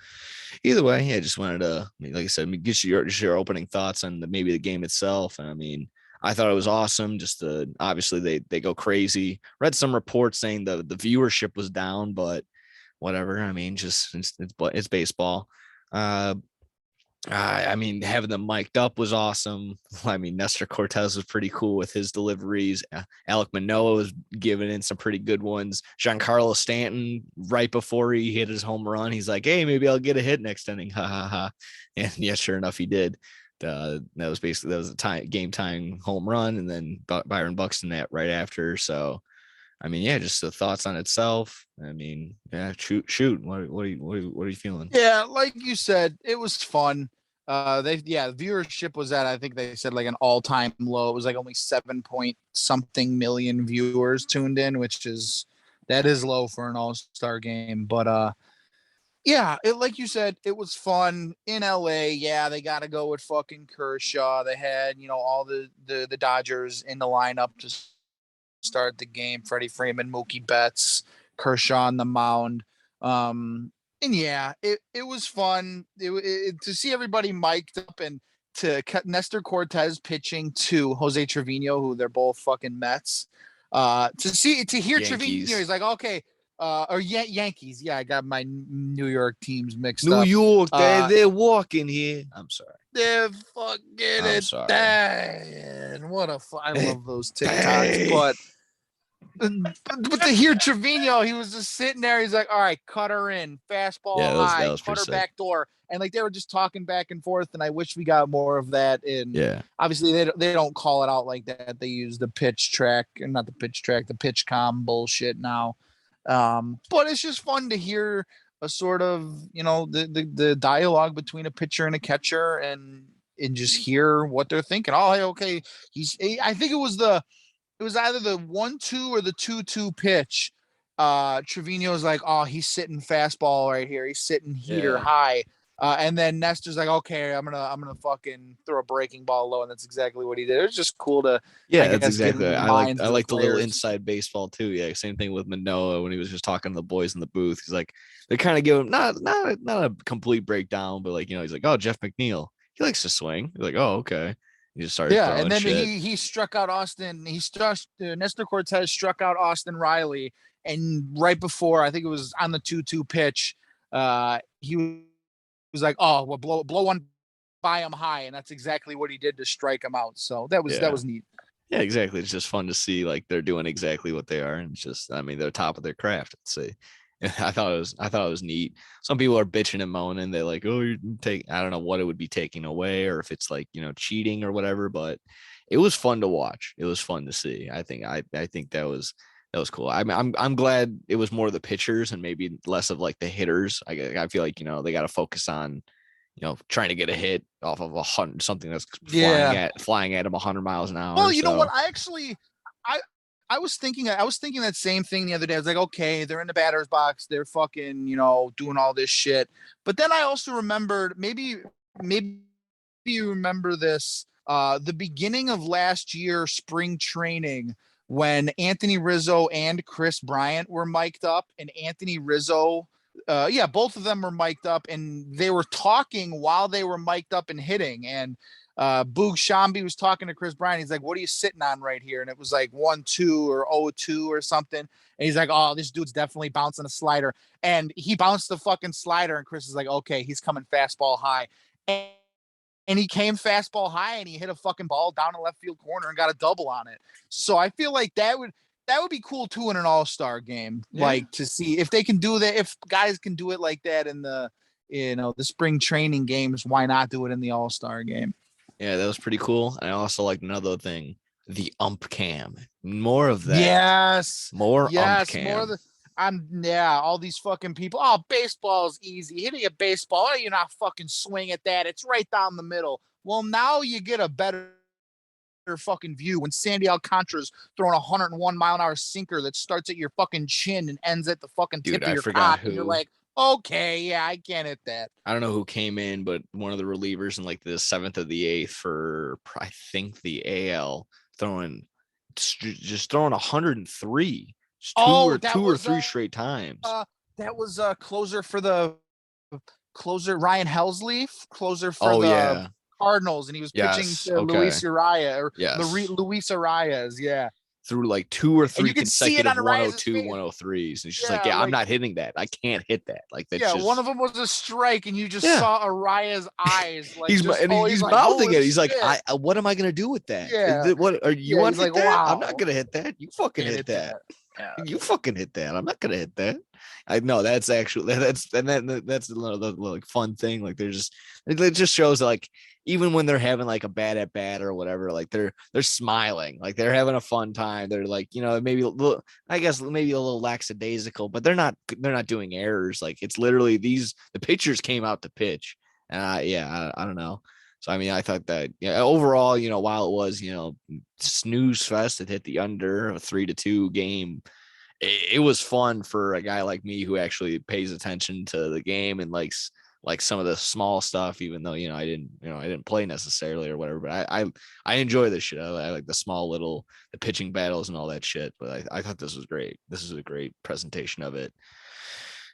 Speaker 1: either way, I just wanted to, like I said, get your opening thoughts on maybe the game itself. And I mean, I thought it was awesome. Just obviously they go crazy. Read some reports saying the viewership was down, but whatever. I mean, just it's baseball. I mean, having them mic'd up was awesome. I mean, Nestor Cortez was pretty cool with his deliveries. Alek Manoah was giving in some pretty good ones. Giancarlo Stanton, right before he hit his home run, he's like, "Hey, maybe I'll get a hit next inning." Ha ha ha! And yeah, sure enough, he did. That was a game tying home run, and then Byron Buxton that right after. So, I mean, yeah, just the thoughts on itself. I mean, yeah, shoot. What are you feeling?
Speaker 2: Yeah, like you said, it was fun. The viewership was at, I think they said like an all-time low. It was like only 7-point-something million viewers tuned in, that is low for an all-star game. But yeah, like you said, it was fun in LA. Yeah, they got to go with fucking Kershaw. They had, all the Dodgers in the lineup to start the game. Freddie Freeman, Mookie Betts, Kershaw on the mound. And yeah, it was fun to see everybody mic'd up and to cut Nestor Cortez pitching to Jose Trevino, who they're both fucking Mets. To hear
Speaker 1: Yankees.
Speaker 2: Trevino, he's like, okay, Yankees. Yeah, I got my New York teams mixed
Speaker 1: New
Speaker 2: up.
Speaker 1: York, they're walking here. I'm sorry.
Speaker 2: They're fucking Italian. I love those TikToks, but to hear Trevino, he was just sitting there. He's like, all right, cut her in, fastball high, cut her back door. And like they were just talking back and forth. And I wish we got more of that. And obviously they don't call it out like that. They use the pitch track, and not the pitch track, the pitch com bullshit now. But it's just fun to hear a sort of, the dialogue between a pitcher and a catcher and just hear what they're thinking. Oh, okay. I think it was either the 1-2 or the 2-2 pitch. Trevino's like, oh, he's sitting fastball right here. He's sitting heater high. And then Nestor's like, okay, I'm gonna fucking throw a breaking ball low, and that's exactly what he did. It was just cool to
Speaker 1: that's exactly. I like the little inside baseball too. Yeah, same thing with Manoah when he was just talking to the boys in the booth. He's like, they kind of give him not a complete breakdown, but like, he's like, oh, Jeff McNeil, he likes to swing. He's like, oh, okay. He just started.
Speaker 2: Yeah, and then he struck out Austin. Nestor Cortez struck out Austin Riley, and right before, I think it was on the 2-2 pitch, he was like, oh, well, blow one by him high, and that's exactly what he did to strike him out. So that was neat.
Speaker 1: Yeah, exactly. It's just fun to see like they're doing exactly what they are, and it's just, I mean, they're top of their craft. Let's see. I thought it was neat. Some people are bitching and moaning. They're like, oh, I don't know what it would be taking away, or if it's like, cheating or whatever, but it was fun to watch. It was fun to see. I think that was cool. I'm glad it was more of the pitchers and maybe less of like the hitters. I feel like, they got to focus on, trying to get a hit off of something that's flying at him 100 miles an hour.
Speaker 2: Well, you know what? I was thinking that same thing the other day. I was like, okay, they're in the batter's box. They're fucking, doing all this shit. But then I also remembered, maybe you remember this, the beginning of last year, spring training, when Anthony Rizzo and Chris Bryant were mic'd up, and Anthony Rizzo, both of them were mic'd up, and they were talking while they were mic'd up and hitting. And Boog Shambi was talking to Chris Bryant. He's like, what are you sitting on right here? And it was like 1-2 or 0-2 or something. And he's like, oh, this dude's definitely bouncing a slider. And he bounced the fucking slider. And Chris is like, okay, he's coming fastball high. And he came fastball high, and he hit a fucking ball down the left field corner and got a double on it. So I feel like that would be cool too in an all-star game. Yeah. Like to see if they can do that, if guys can do it like that in the, the spring training games, why not do it in the all-star game?
Speaker 1: Yeah, that was pretty cool. I also like another thing, the ump cam. More of that.
Speaker 2: Yes.
Speaker 1: More ump cam.
Speaker 2: More of the, all these fucking people. Oh, baseball's easy. Hitting a baseball, you're not fucking swing at that. It's right down the middle. Well, now you get a better fucking view when Sandy Alcantara's throwing a 101-mile-an-hour sinker that starts at your fucking chin and ends at the fucking tip of your cock, and you're like, okay, yeah, I can't hit that.
Speaker 1: I don't know who came in, but one of the relievers in like the 7th of the 8th for I think the AL just throwing 103, just two or three straight times.
Speaker 2: That was a closer for the Ryan Helsley, closer for the Cardinals, and he was pitching to Luis Urias Luis Arias,
Speaker 1: through like 2 or 3 consecutive 102, 103s. And she's like, I'm not hitting that. I can't hit that. Like that's just...
Speaker 2: one of them was a strike, and you just saw Arias' eyes. Like
Speaker 1: he's mouthing it. He's like, what am I gonna do with that?
Speaker 2: Yeah.
Speaker 1: What are you want to hit that?
Speaker 2: Wow.
Speaker 1: I'm not gonna hit that. You fucking hit that. You fucking hit that. I'm not gonna hit that. I know that's actually that's the like fun thing. Like it just shows that, like, even when they're having like a bad at bat or whatever, like they're smiling, like they're having a fun time. They're like, maybe a little, I guess maybe a little lackadaisical, but they're not doing errors. Like it's literally the pitchers came out to pitch. I don't know. So, I mean, I thought that overall, while it was, snooze fest, it hit the under, a 3-2 game. It was fun for a guy like me who actually pays attention to the game and likes like some of the small stuff, even though, I didn't play necessarily or whatever, but I enjoy this shit. I like the small little, the pitching battles and all that shit. But I thought this was great. This is a great presentation of it.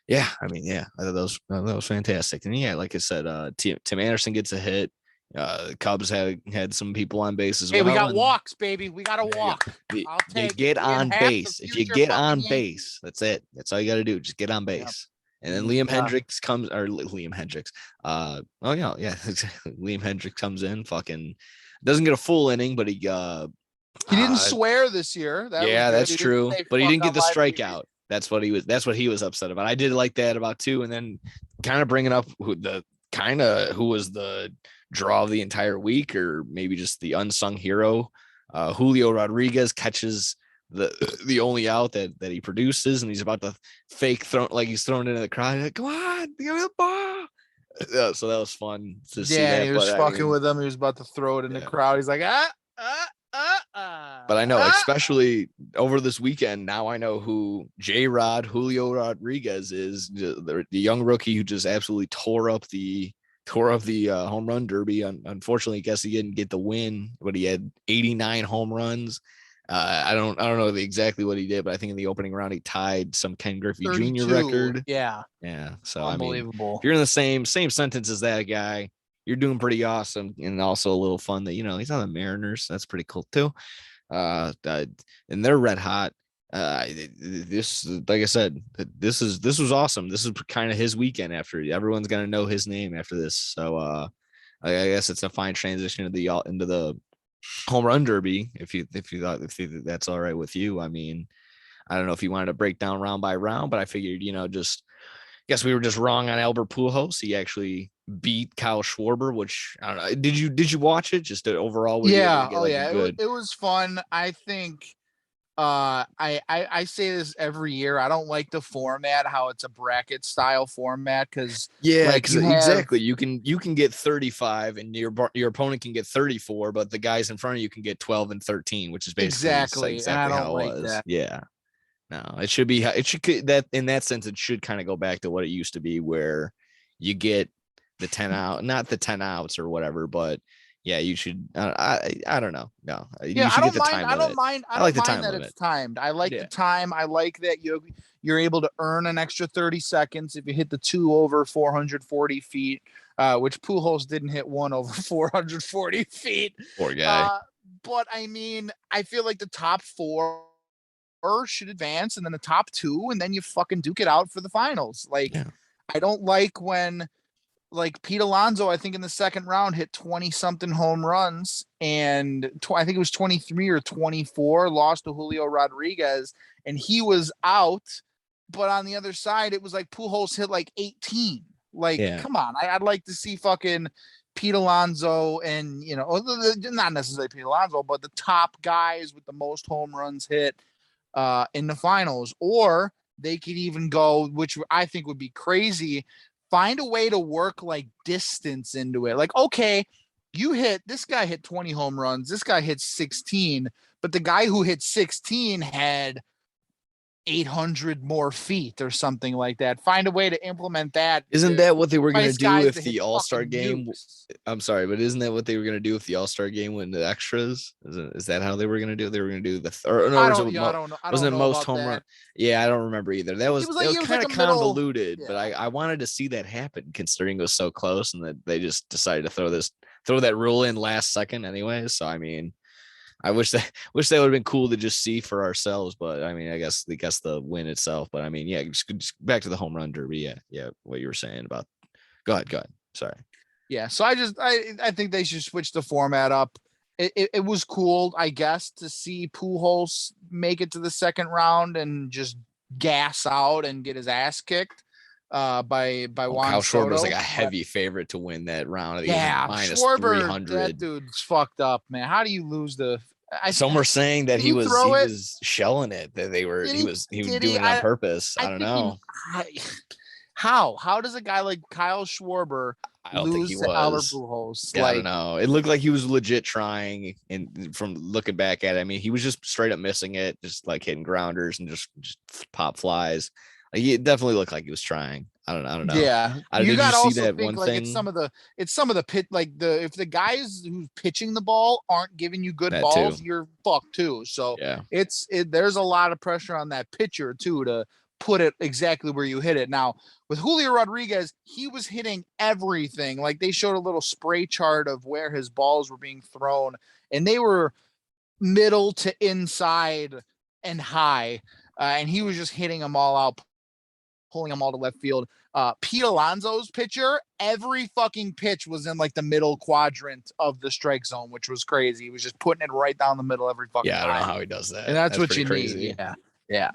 Speaker 1: Yeah. I mean, I thought that was fantastic. And like I said, Tim Anderson gets a hit. The Cubs had some people on base as well.
Speaker 2: Hey, we got walks, baby. We got to walk.
Speaker 1: You get on base. If you get on base, that's it. That's all you got to do. Just get on base. And then Liam Hendricks comes, or Liam Hendricks. Liam Hendricks comes in, fucking doesn't get a full inning, but he
Speaker 2: didn't swear this year.
Speaker 1: That's true. But he didn't get the strikeout. That's what he was upset about. I did like that about too. And then kind of bringing up who was the draw of the entire week, or maybe just the unsung hero. Julio Rodriguez catches the only out that he produces, and he's about to fake throw, like he's thrown into the crowd. Like, come on, give me the ball. So that was fun to see.
Speaker 2: Yeah, he was fucking with them. He was about to throw it in the crowd. He's like,
Speaker 1: But I know, especially over this weekend, now I know who Julio Rodriguez is, the young rookie who just absolutely tore up the home run derby. Unfortunately, I guess he didn't get the win, but he had 89 home runs. I don't know exactly what he did, but I think in the opening round he tied some Ken Griffey
Speaker 2: 32.
Speaker 1: Jr. record.
Speaker 2: Yeah.
Speaker 1: So
Speaker 2: unbelievable.
Speaker 1: I mean, if you're in the same sentence as that guy, you're doing pretty awesome, and also a little fun that he's on the Mariners. That's pretty cool too. And they're red hot. This, like I said, this was awesome. This is kind of his weekend. After everyone's gonna know his name after this, so I guess it's a fine transition into the home run derby. If you thought that's all right with you. I mean, I don't know if you wanted to break down round by round, but I figured just guess we were just wrong on Albert Pujols. He actually beat Kyle Schwarber, which I don't know. Did you watch it? Just overall?
Speaker 2: It was fun. I think. I say this every year. I don't like the format, how it's a bracket style format, because
Speaker 1: exactly you can get 35 and your opponent can get 34, but the guys in front of you can get 12 and 13, which is basically exactly how it was. That. Yeah, no, it should that in that sense it should kind of go back to what it used to be, where you get the 10 out, not the 10 outs or whatever, but. Yeah, you should. I don't know. No, you should get the time limit. I don't mind
Speaker 2: that it's timed. I like the time. I like that you're able to earn an extra 30 seconds if you hit the 2 over 440 feet, which Pujols didn't hit 1 over 440 feet.
Speaker 1: Poor guy.
Speaker 2: But I mean, I feel like the top 4 should advance, and then the top 2, and then you fucking duke it out for the finals. I don't like when. Like Pete Alonso, I think in the second round hit 20-something home runs, and I think it was 23 or 24, lost to Julio Rodriguez, and he was out. But on the other side, it was like Pujols hit like 18. Come on, I'd like to see fucking Pete Alonso and not necessarily Pete Alonso, but the top guys with the most home runs hit in the finals, or they could even go, which I think would be crazy. Find a way to work like distance into it. Like, okay, This guy hit 20 home runs. This guy hit 16, but the guy who hit 16 had 800 more feet or something like that. Find a way to implement that.
Speaker 1: Isn't that what they were going to do
Speaker 2: guys
Speaker 1: if
Speaker 2: to
Speaker 1: the
Speaker 2: hit
Speaker 1: All-Star
Speaker 2: fucking
Speaker 1: game?
Speaker 2: nukes.
Speaker 1: I'm sorry, but isn't that what they were going to do if the All-Star game went into extras? Is that how they were going to do it? They were going to do
Speaker 2: I don't know. I
Speaker 1: wasn't
Speaker 2: don't
Speaker 1: it
Speaker 2: know
Speaker 1: most
Speaker 2: about
Speaker 1: home
Speaker 2: that.
Speaker 1: run? Yeah, I don't remember either. That was
Speaker 2: it was
Speaker 1: kind
Speaker 2: like
Speaker 1: of
Speaker 2: a middle-
Speaker 1: convoluted, but
Speaker 2: yeah.
Speaker 1: I wanted to see that happen considering it was so close and that they just decided to throw that rule in last second anyway. So I mean, I wish that would have been cool to just see for ourselves, but I mean, I guess the win itself. But I mean, yeah, just back to the home run derby. Yeah, what you were saying about. Go ahead. Sorry.
Speaker 2: Yeah, so I think they should switch the format up. It was cool, I guess, to see Pujols make it to the second round and just gas out and get his ass kicked by Juan
Speaker 1: Kyle
Speaker 2: Soto.
Speaker 1: Schwarber was like a heavy favorite to win that round.
Speaker 2: Yeah,
Speaker 1: minus
Speaker 2: Schwarber,
Speaker 1: 300.
Speaker 2: that dude's fucked up, man. How do you lose the?
Speaker 1: Some were saying that he was shelling it. That he was doing it on purpose. I don't know.
Speaker 2: How does a guy like Kyle Schwarber
Speaker 1: I don't think he
Speaker 2: lose to Albert
Speaker 1: was.
Speaker 2: Pujols?
Speaker 1: I don't know. It looked like he was legit trying, and from looking back at it, I mean, he was just straight up missing it, just like hitting grounders and just pop flies. Like, he definitely looked like he was trying. I don't know.
Speaker 2: Yeah,
Speaker 1: you got to
Speaker 2: also
Speaker 1: that
Speaker 2: think
Speaker 1: one
Speaker 2: like
Speaker 1: thing.
Speaker 2: it's some of the pit, like if the guys who's pitching the ball aren't giving you good balls, you're fucked too. So
Speaker 1: yeah,
Speaker 2: there's a lot of pressure on that pitcher too to put it exactly where you hit it. Now with Julio Rodriguez, he was hitting everything. Like they showed a little spray chart of where his balls were being thrown, and they were middle to inside and high, and he was just hitting them all out, pulling them all to left field. Pete Alonso's pitcher, every fucking pitch was in like the middle quadrant of the strike zone, which was crazy. He was just putting it right down the middle every fucking time.
Speaker 1: I don't know how he does that.
Speaker 2: And that's what you
Speaker 1: crazy.
Speaker 2: need. Yeah.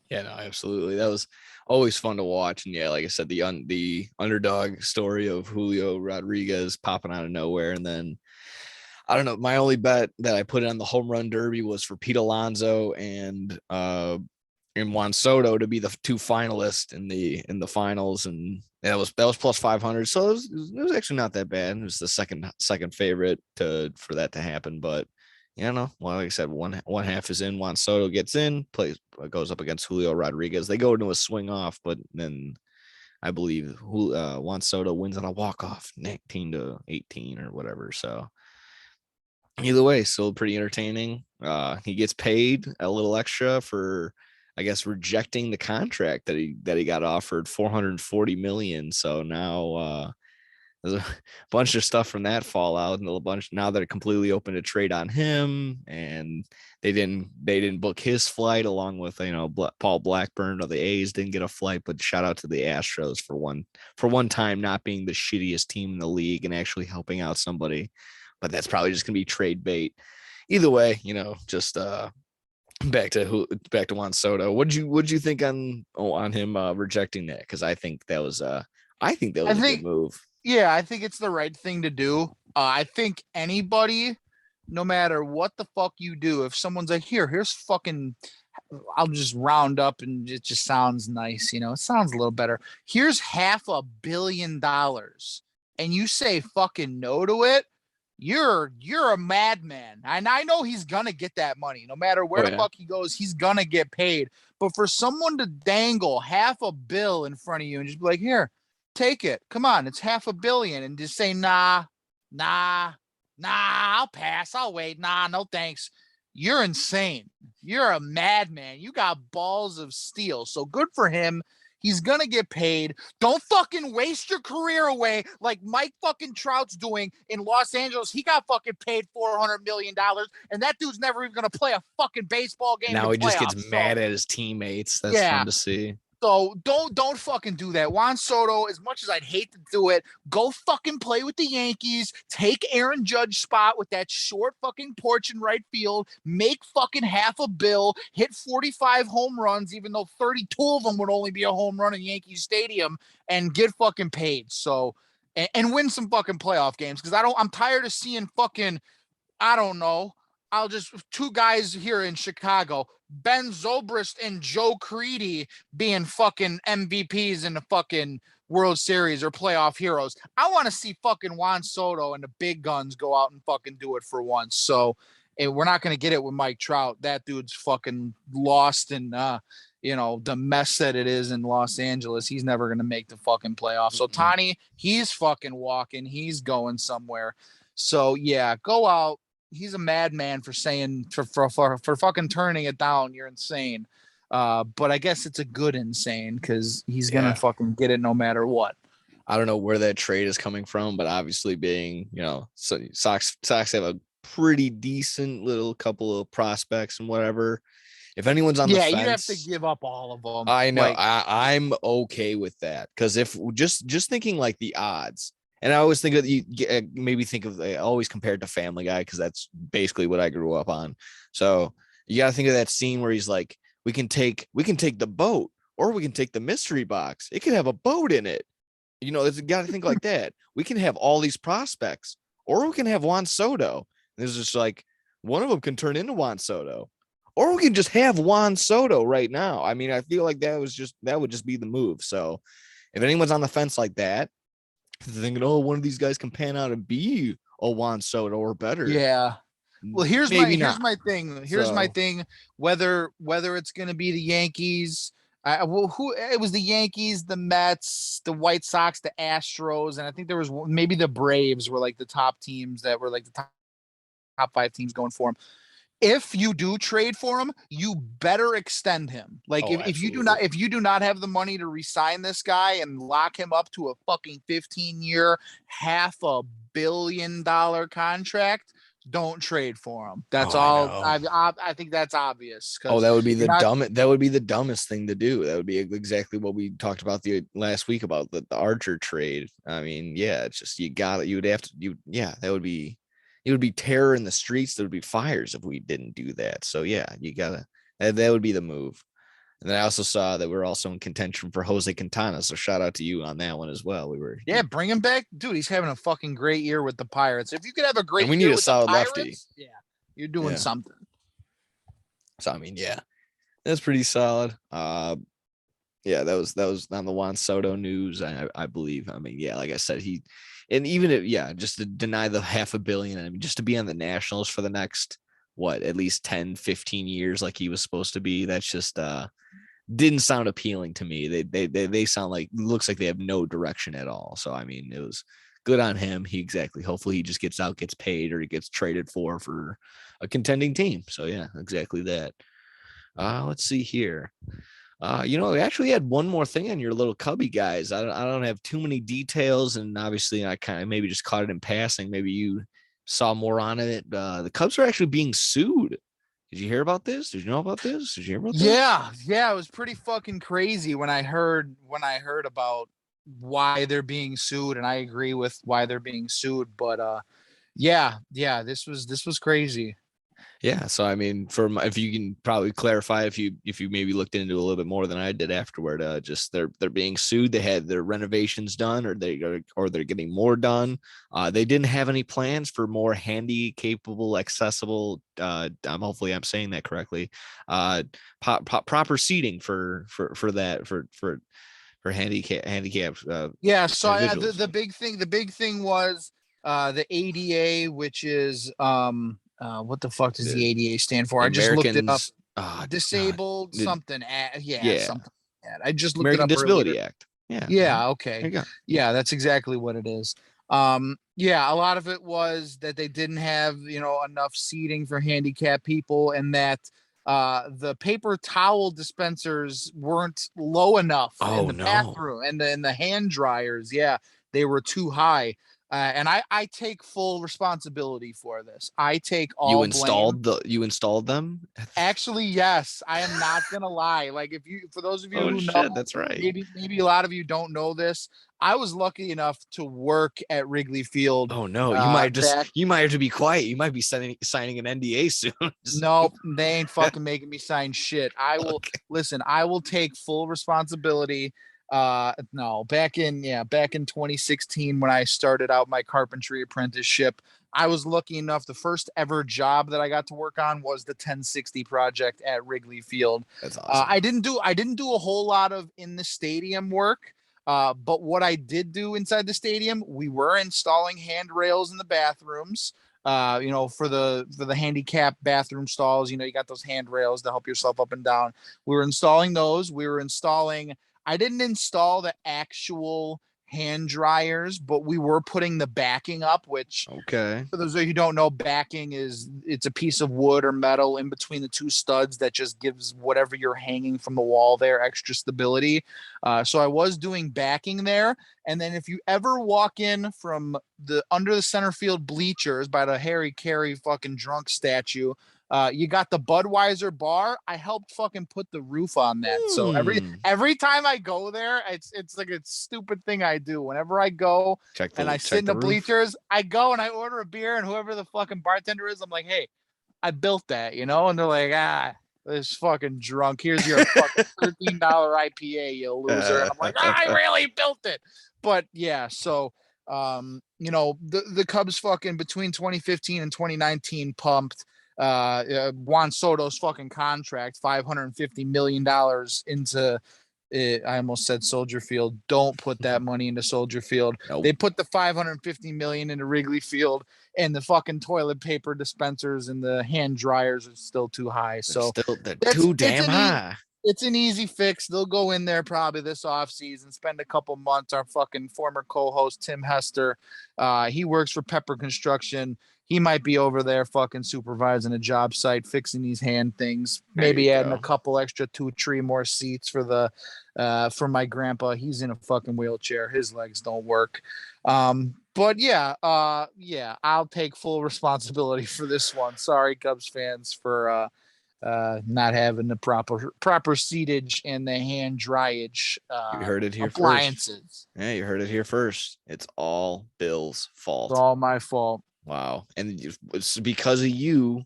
Speaker 1: Yeah, no, absolutely. That was always fun to watch. And yeah, like I said, the underdog story of Julio Rodriguez popping out of nowhere. And then I don't know, my only bet that I put on the home run derby was for Pete Alonso and Juan Soto to be the two finalists in the finals, and that was plus 500. So it was actually not that bad. It was the second favorite for that to happen, but you know, well, like I said, one half is in. Juan Soto gets in, goes up against Julio Rodriguez. They go into a swing off, but then I believe Juan Soto wins on a walk off, 19-18 or whatever. So either way, still pretty entertaining. He gets paid a little extra for, I guess, rejecting the contract that he got offered, $440 million. So now there's a bunch of stuff from that fallout, and a bunch now they're completely open to trade on him, and they didn't book his flight along with Paul Blackburn, or the A's didn't get a flight. But shout out to the Astros for one time not being the shittiest team in the league and actually helping out somebody. But that's probably just gonna be trade bait. Either way, just back to Juan Soto. What'd you think on him rejecting that? Because I think that was a good move.
Speaker 2: Yeah, I think it's the right thing to do. I think anybody, no matter what the fuck you do, if someone's like, here's fucking, I'll just round up and it just sounds nice, it sounds a little better. Here's $500 million, and you say fucking no to it, you're a madman. And I know he's gonna get that money. No matter where the fuck he goes, he's gonna get paid. But for someone to dangle $500 million in front of you and just be like, here, take it. Come on, it's $500 million, and just say, nah, I'll pass. I'll wait. Nah, no thanks. You're insane. You're a madman. You got balls of steel. So good for him. He's going to get paid. Don't fucking waste your career away like Mike fucking Trout's doing in Los Angeles. He got fucking paid $400 million, and that dude's never even going to play a fucking baseball game.
Speaker 1: Now he just gets mad at his teammates. That's fun to see.
Speaker 2: So don't fucking do that. Juan Soto, as much as I'd hate to do it, go fucking play with the Yankees. Take Aaron Judge's spot with that short fucking porch in right field. Make fucking $500 million. Hit 45 home runs, even though 32 of them would only be a home run in Yankee Stadium, and get fucking paid. So and win some fucking playoff games, because I'm tired of seeing fucking, I don't know. Two guys here in Chicago, Ben Zobrist and Joe Creedy, being fucking MVPs in the fucking World Series or playoff heroes. I want to see fucking Juan Soto and the big guns go out and fucking do it for once. So we're not going to get it with Mike Trout. That dude's fucking lost in, the mess that it is in Los Angeles. He's never going to make the fucking playoffs. So Tani, he's fucking walking. He's going somewhere. So yeah, go out. He's a madman for saying for fucking turning it down. You're insane. But I guess it's a good insane because he's gonna fucking get it no matter what.
Speaker 1: I don't know where that trade is coming from, but obviously being, so Sox have a pretty decent little couple of prospects and whatever. If anyone's on the fence,
Speaker 2: you have to give up all of them.
Speaker 1: I know. I'm okay with that because if just thinking like the odds. And I always think of always compared to Family Guy because that's basically what I grew up on. So you got to think of that scene where he's like, we can take the boat or we can take the mystery box. It could have a boat in it. You got to think like that. We can have all these prospects or we can have Juan Soto. There's just like one of them can turn into Juan Soto or we can just have Juan Soto right now. I mean, I feel like that would just be the move. So if anyone's on the fence like that, thinking, one of these guys can pan out and be a Juan Soto or better.
Speaker 2: Yeah. Well, here's my thing. Here's my thing. Whether it's going to be the Yankees, it was the Yankees, the Mets, the White Sox, the Astros, and I think there was maybe the Braves were like the top teams that were like the top 5 teams going for him. If you do trade for him, you better extend him. Like if you do not have the money to re-sign this guy and lock him up to a fucking 15-year, $500 million contract, don't trade for him. That's all. I think that's obvious.
Speaker 1: That would be the dumbest thing to do. That would be exactly what we talked about the last week about the Archer trade. I mean, yeah, it's just that would be. It would be terror in the streets. There would be fires if we didn't do that. So yeah, that would be the move. And then I also saw that we're also in contention for Jose Quintana. So shout out to you on that one as well.
Speaker 2: Bring him back, dude. He's having a fucking great year with the Pirates. If you could have a great,
Speaker 1: we need a solid lefty.
Speaker 2: Yeah, you're doing something.
Speaker 1: So I mean, yeah, that's pretty solid. That was on the Juan Soto news. I believe. I mean, yeah, like I said, and even if, just to deny the $500 million, I mean, just to be on the Nationals for the next, at least 10, 15 years, like he was supposed to be, that's just, didn't sound appealing to me. They sound like, looks like they have no direction at all. So, I mean, it was good on him. Hopefully he just gets out, gets paid, or he gets traded for a contending team. So yeah, exactly that. Let's see here. We actually had one more thing on your little Cubby guys. I don't have too many details, and obviously I kind of maybe just caught it in passing. Maybe you saw more on it. The Cubs are actually being sued. Did you hear about this? Did you know about this? Did you hear about this?
Speaker 2: Yeah, it was pretty fucking crazy when I heard about why they're being sued, and I agree with why they're being sued. But this was crazy.
Speaker 1: Yeah, so I mean, if you can probably clarify if you maybe looked into it a little bit more than I did afterward, just they're being sued. They had their renovations done, or they're getting more done. They didn't have any plans for more handy, capable, accessible. Hopefully I'm saying that correctly. Proper seating for handicap.
Speaker 2: So the big thing was the ADA, which is what the fuck does the ADA stand for? I just looked it up. Disabled something. Something. I just looked
Speaker 1: American
Speaker 2: it up.
Speaker 1: Disability
Speaker 2: earlier.
Speaker 1: Act. Yeah.
Speaker 2: Yeah. Okay. Yeah, that's exactly what it is. A lot of it was that they didn't have enough seating for handicapped people, and that the paper towel dispensers weren't low enough in the bathroom, and in the hand dryers. Yeah, they were too high. And I take full responsibility for this. I take all blame.
Speaker 1: You installed them?
Speaker 2: Actually, yes. I am not gonna lie. Like, for those of you who know,
Speaker 1: that's right.
Speaker 2: Maybe a lot of you don't know this. I was lucky enough to work at Wrigley Field.
Speaker 1: Oh no, you might have to be quiet. You might be signing an NDA soon.
Speaker 2: Nope, they ain't fucking making me sign shit. I will listen. I will take full responsibility. Back in 2016 when I started out my carpentry apprenticeship, I was lucky enough. The first ever job that I got to work on was the 1060 project at Wrigley Field.
Speaker 1: That's awesome.
Speaker 2: I didn't do a whole lot of in the stadium work. But what I did do inside the stadium, we were installing handrails in the bathrooms. For the handicap bathroom stalls, you got those handrails to help yourself up and down. We were installing those. I didn't install the actual hand dryers, but we were putting the backing up, which
Speaker 1: Okay.
Speaker 2: for those of you who don't know, backing it's a piece of wood or metal in between the two studs that just gives whatever you're hanging from the wall there extra stability. So I was doing backing there. And then if you ever walk in from the under the center field bleachers by the Harry Carey fucking drunk statue, you got the Budweiser bar. I helped fucking put the roof on that. So every time I go there, it's like a stupid thing I do. Whenever I go I sit in the bleachers, I go and I order a beer, and whoever the fucking bartender is, I'm like, hey, I built that, and they're like, this fucking drunk. Here's your fucking $13 IPA, you loser. And I'm like, I really built it. But yeah, so the Cubs fucking between 2015 and 2019 pumped Juan Soto's fucking contract, $550 million into it. I almost said Soldier Field. Don't put that money into Soldier Field.
Speaker 1: Nope.
Speaker 2: They put the $550 million into Wrigley Field, and the fucking toilet paper dispensers and the hand dryers are still too high. So
Speaker 1: they're too damn high.
Speaker 2: It's an easy fix. They'll go in there probably this offseason, spend a couple months. Our fucking former co-host, Tim Hester, he works for Pepper Construction. He might be over there fucking supervising a job site, fixing these hand things, maybe adding a couple extra 2-3 more seats for my grandpa. He's in a fucking wheelchair. His legs don't work. But yeah, I'll take full responsibility for this one. Sorry, Cubs fans, for not having the proper seatage and the hand dryage
Speaker 1: you heard it here
Speaker 2: appliances.
Speaker 1: First. Yeah, you heard it here first. It's all Bill's fault.
Speaker 2: It's all my fault.
Speaker 1: Wow. And it's because of you,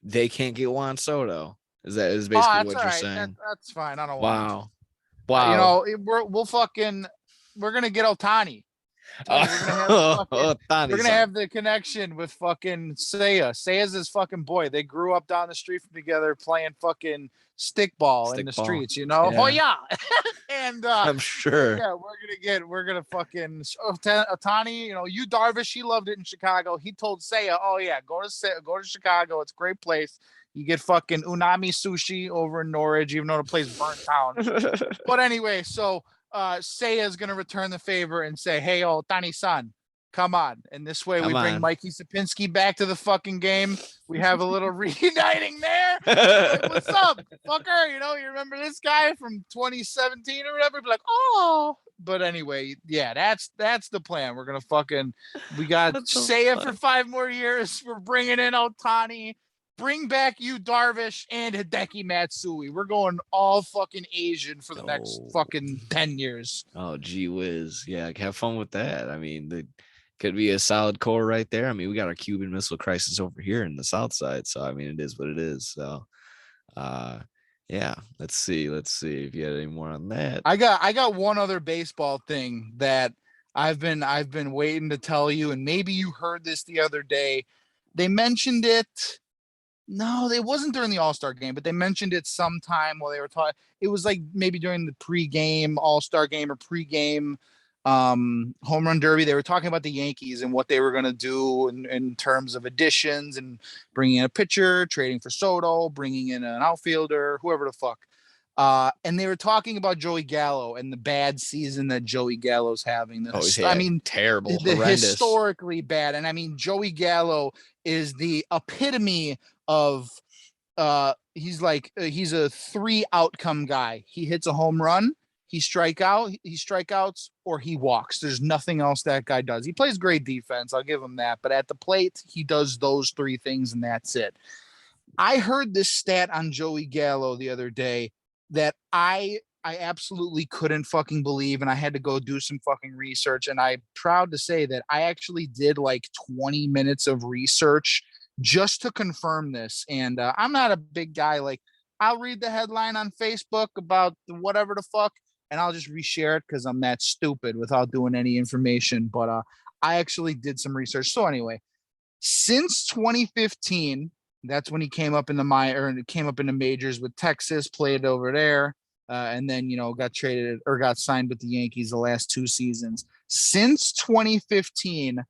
Speaker 1: they can't get Juan Soto. Is basically what you're saying?
Speaker 2: That's fine. I don't want to.
Speaker 1: Wow.
Speaker 2: We're gonna get Ohtani. We're gonna have the connection with fucking Seiya. Seiya's his fucking boy. They grew up down the street from together playing fucking stickball in the streets,
Speaker 1: Yeah.
Speaker 2: Oh yeah. And
Speaker 1: I'm sure.
Speaker 2: Yeah, we're gonna fucking Ohtani, you Darvish, he loved it in Chicago. He told Seiya, oh yeah, go to Chicago. It's a great place. You get fucking unami sushi over in Norwich, even though the place burnt down. But anyway, so Seiya is going to return the favor and say, hey, Ohtani-san, come on. And this way we bring Mikey Sapinski back to the fucking game. We have a little reuniting there. Like, what's up, fucker? You remember this guy from 2017 or whatever? Be like, oh. But anyway, yeah, that's the plan. We're going to we got Seiya for 5 more years. We're bringing in Ohtani. Bring back you, Darvish, and Hideki Matsui. We're going all fucking Asian for the next fucking 10 years.
Speaker 1: Oh, gee whiz. Yeah, have fun with that. I mean, it could be a solid core right there. I mean, we got our Cuban Missile Crisis over here in the South Side. So, I mean, it is what it is. So, yeah, let's see if you had any more on that.
Speaker 2: I got one other baseball thing that I've been waiting to tell you, and maybe you heard this the other day. They mentioned it. No, it wasn't during the All Star game, but they mentioned it sometime while they were talking. It was like maybe during the pregame All Star game or pregame home run derby. They were talking about the Yankees and what they were going to do in terms of additions and bringing in a pitcher, trading for Soto, bringing in an outfielder, whoever the fuck. And they were talking about Joey Gallo and the bad season that Joey Gallo's having.
Speaker 1: Terrible,
Speaker 2: historically bad. And I mean, Joey Gallo is the epitome of he's a 3 outcome guy. He hits a home run, he strikeouts, or he walks. There's nothing else that guy does. He plays great defense, I'll give him that, but at the plate he does those 3 things and that's it. I heard this stat on Joey Gallo the other day that I absolutely couldn't fucking believe, and I had to go do some fucking research, and I'm proud to say that I actually did like 20 minutes of research just to confirm this. And I'm not a big guy. Like, I'll read the headline on Facebook about whatever the fuck, and I'll just reshare it because I'm that stupid without doing any information. But I actually did some research. So anyway, since 2015, that's when he came up in the majors with Texas, played over there. and then got traded or got signed with the Yankees the last 2 seasons. Since 2015,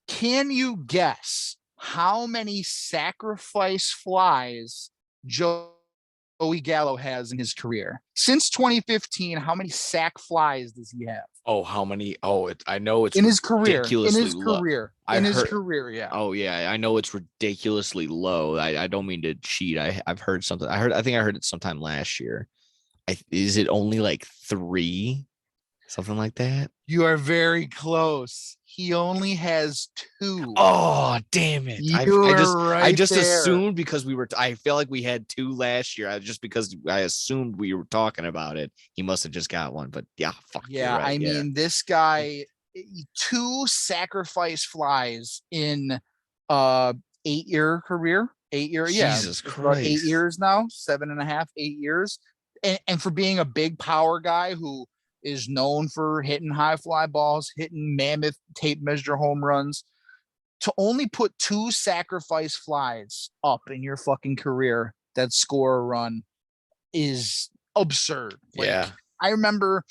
Speaker 2: can you guess how many sacrifice flies Joey Gallo has in his career? Since 2015, how many sack flies does he have?
Speaker 1: Oh, how many? Oh, I know it's
Speaker 2: in his career.
Speaker 1: ridiculously
Speaker 2: In his
Speaker 1: low.
Speaker 2: career. Yeah.
Speaker 1: Oh yeah, I know it's ridiculously low. I don't mean to cheat. I've heard something. I think I heard it sometime last year. Is it only like 3? Something like that?
Speaker 2: You are very close. He only has 2.
Speaker 1: Oh, damn it. I just
Speaker 2: there.
Speaker 1: assumed because I feel like we had 2 last year. Because I assumed we were talking about it. He must have just got 1, but yeah, fuck.
Speaker 2: Yeah,
Speaker 1: right.
Speaker 2: I mean, this guy, 2 sacrifice flies in 8-year career. 8-year,
Speaker 1: Jesus
Speaker 2: Christ.
Speaker 1: About
Speaker 2: 8 years now, 7.5, 8 years. And for being a big power guy who is known for hitting high fly balls, hitting mammoth tape measure home runs, to only put 2 sacrifice flies up in your fucking career that score a run is absurd.
Speaker 1: Yeah.
Speaker 2: I remember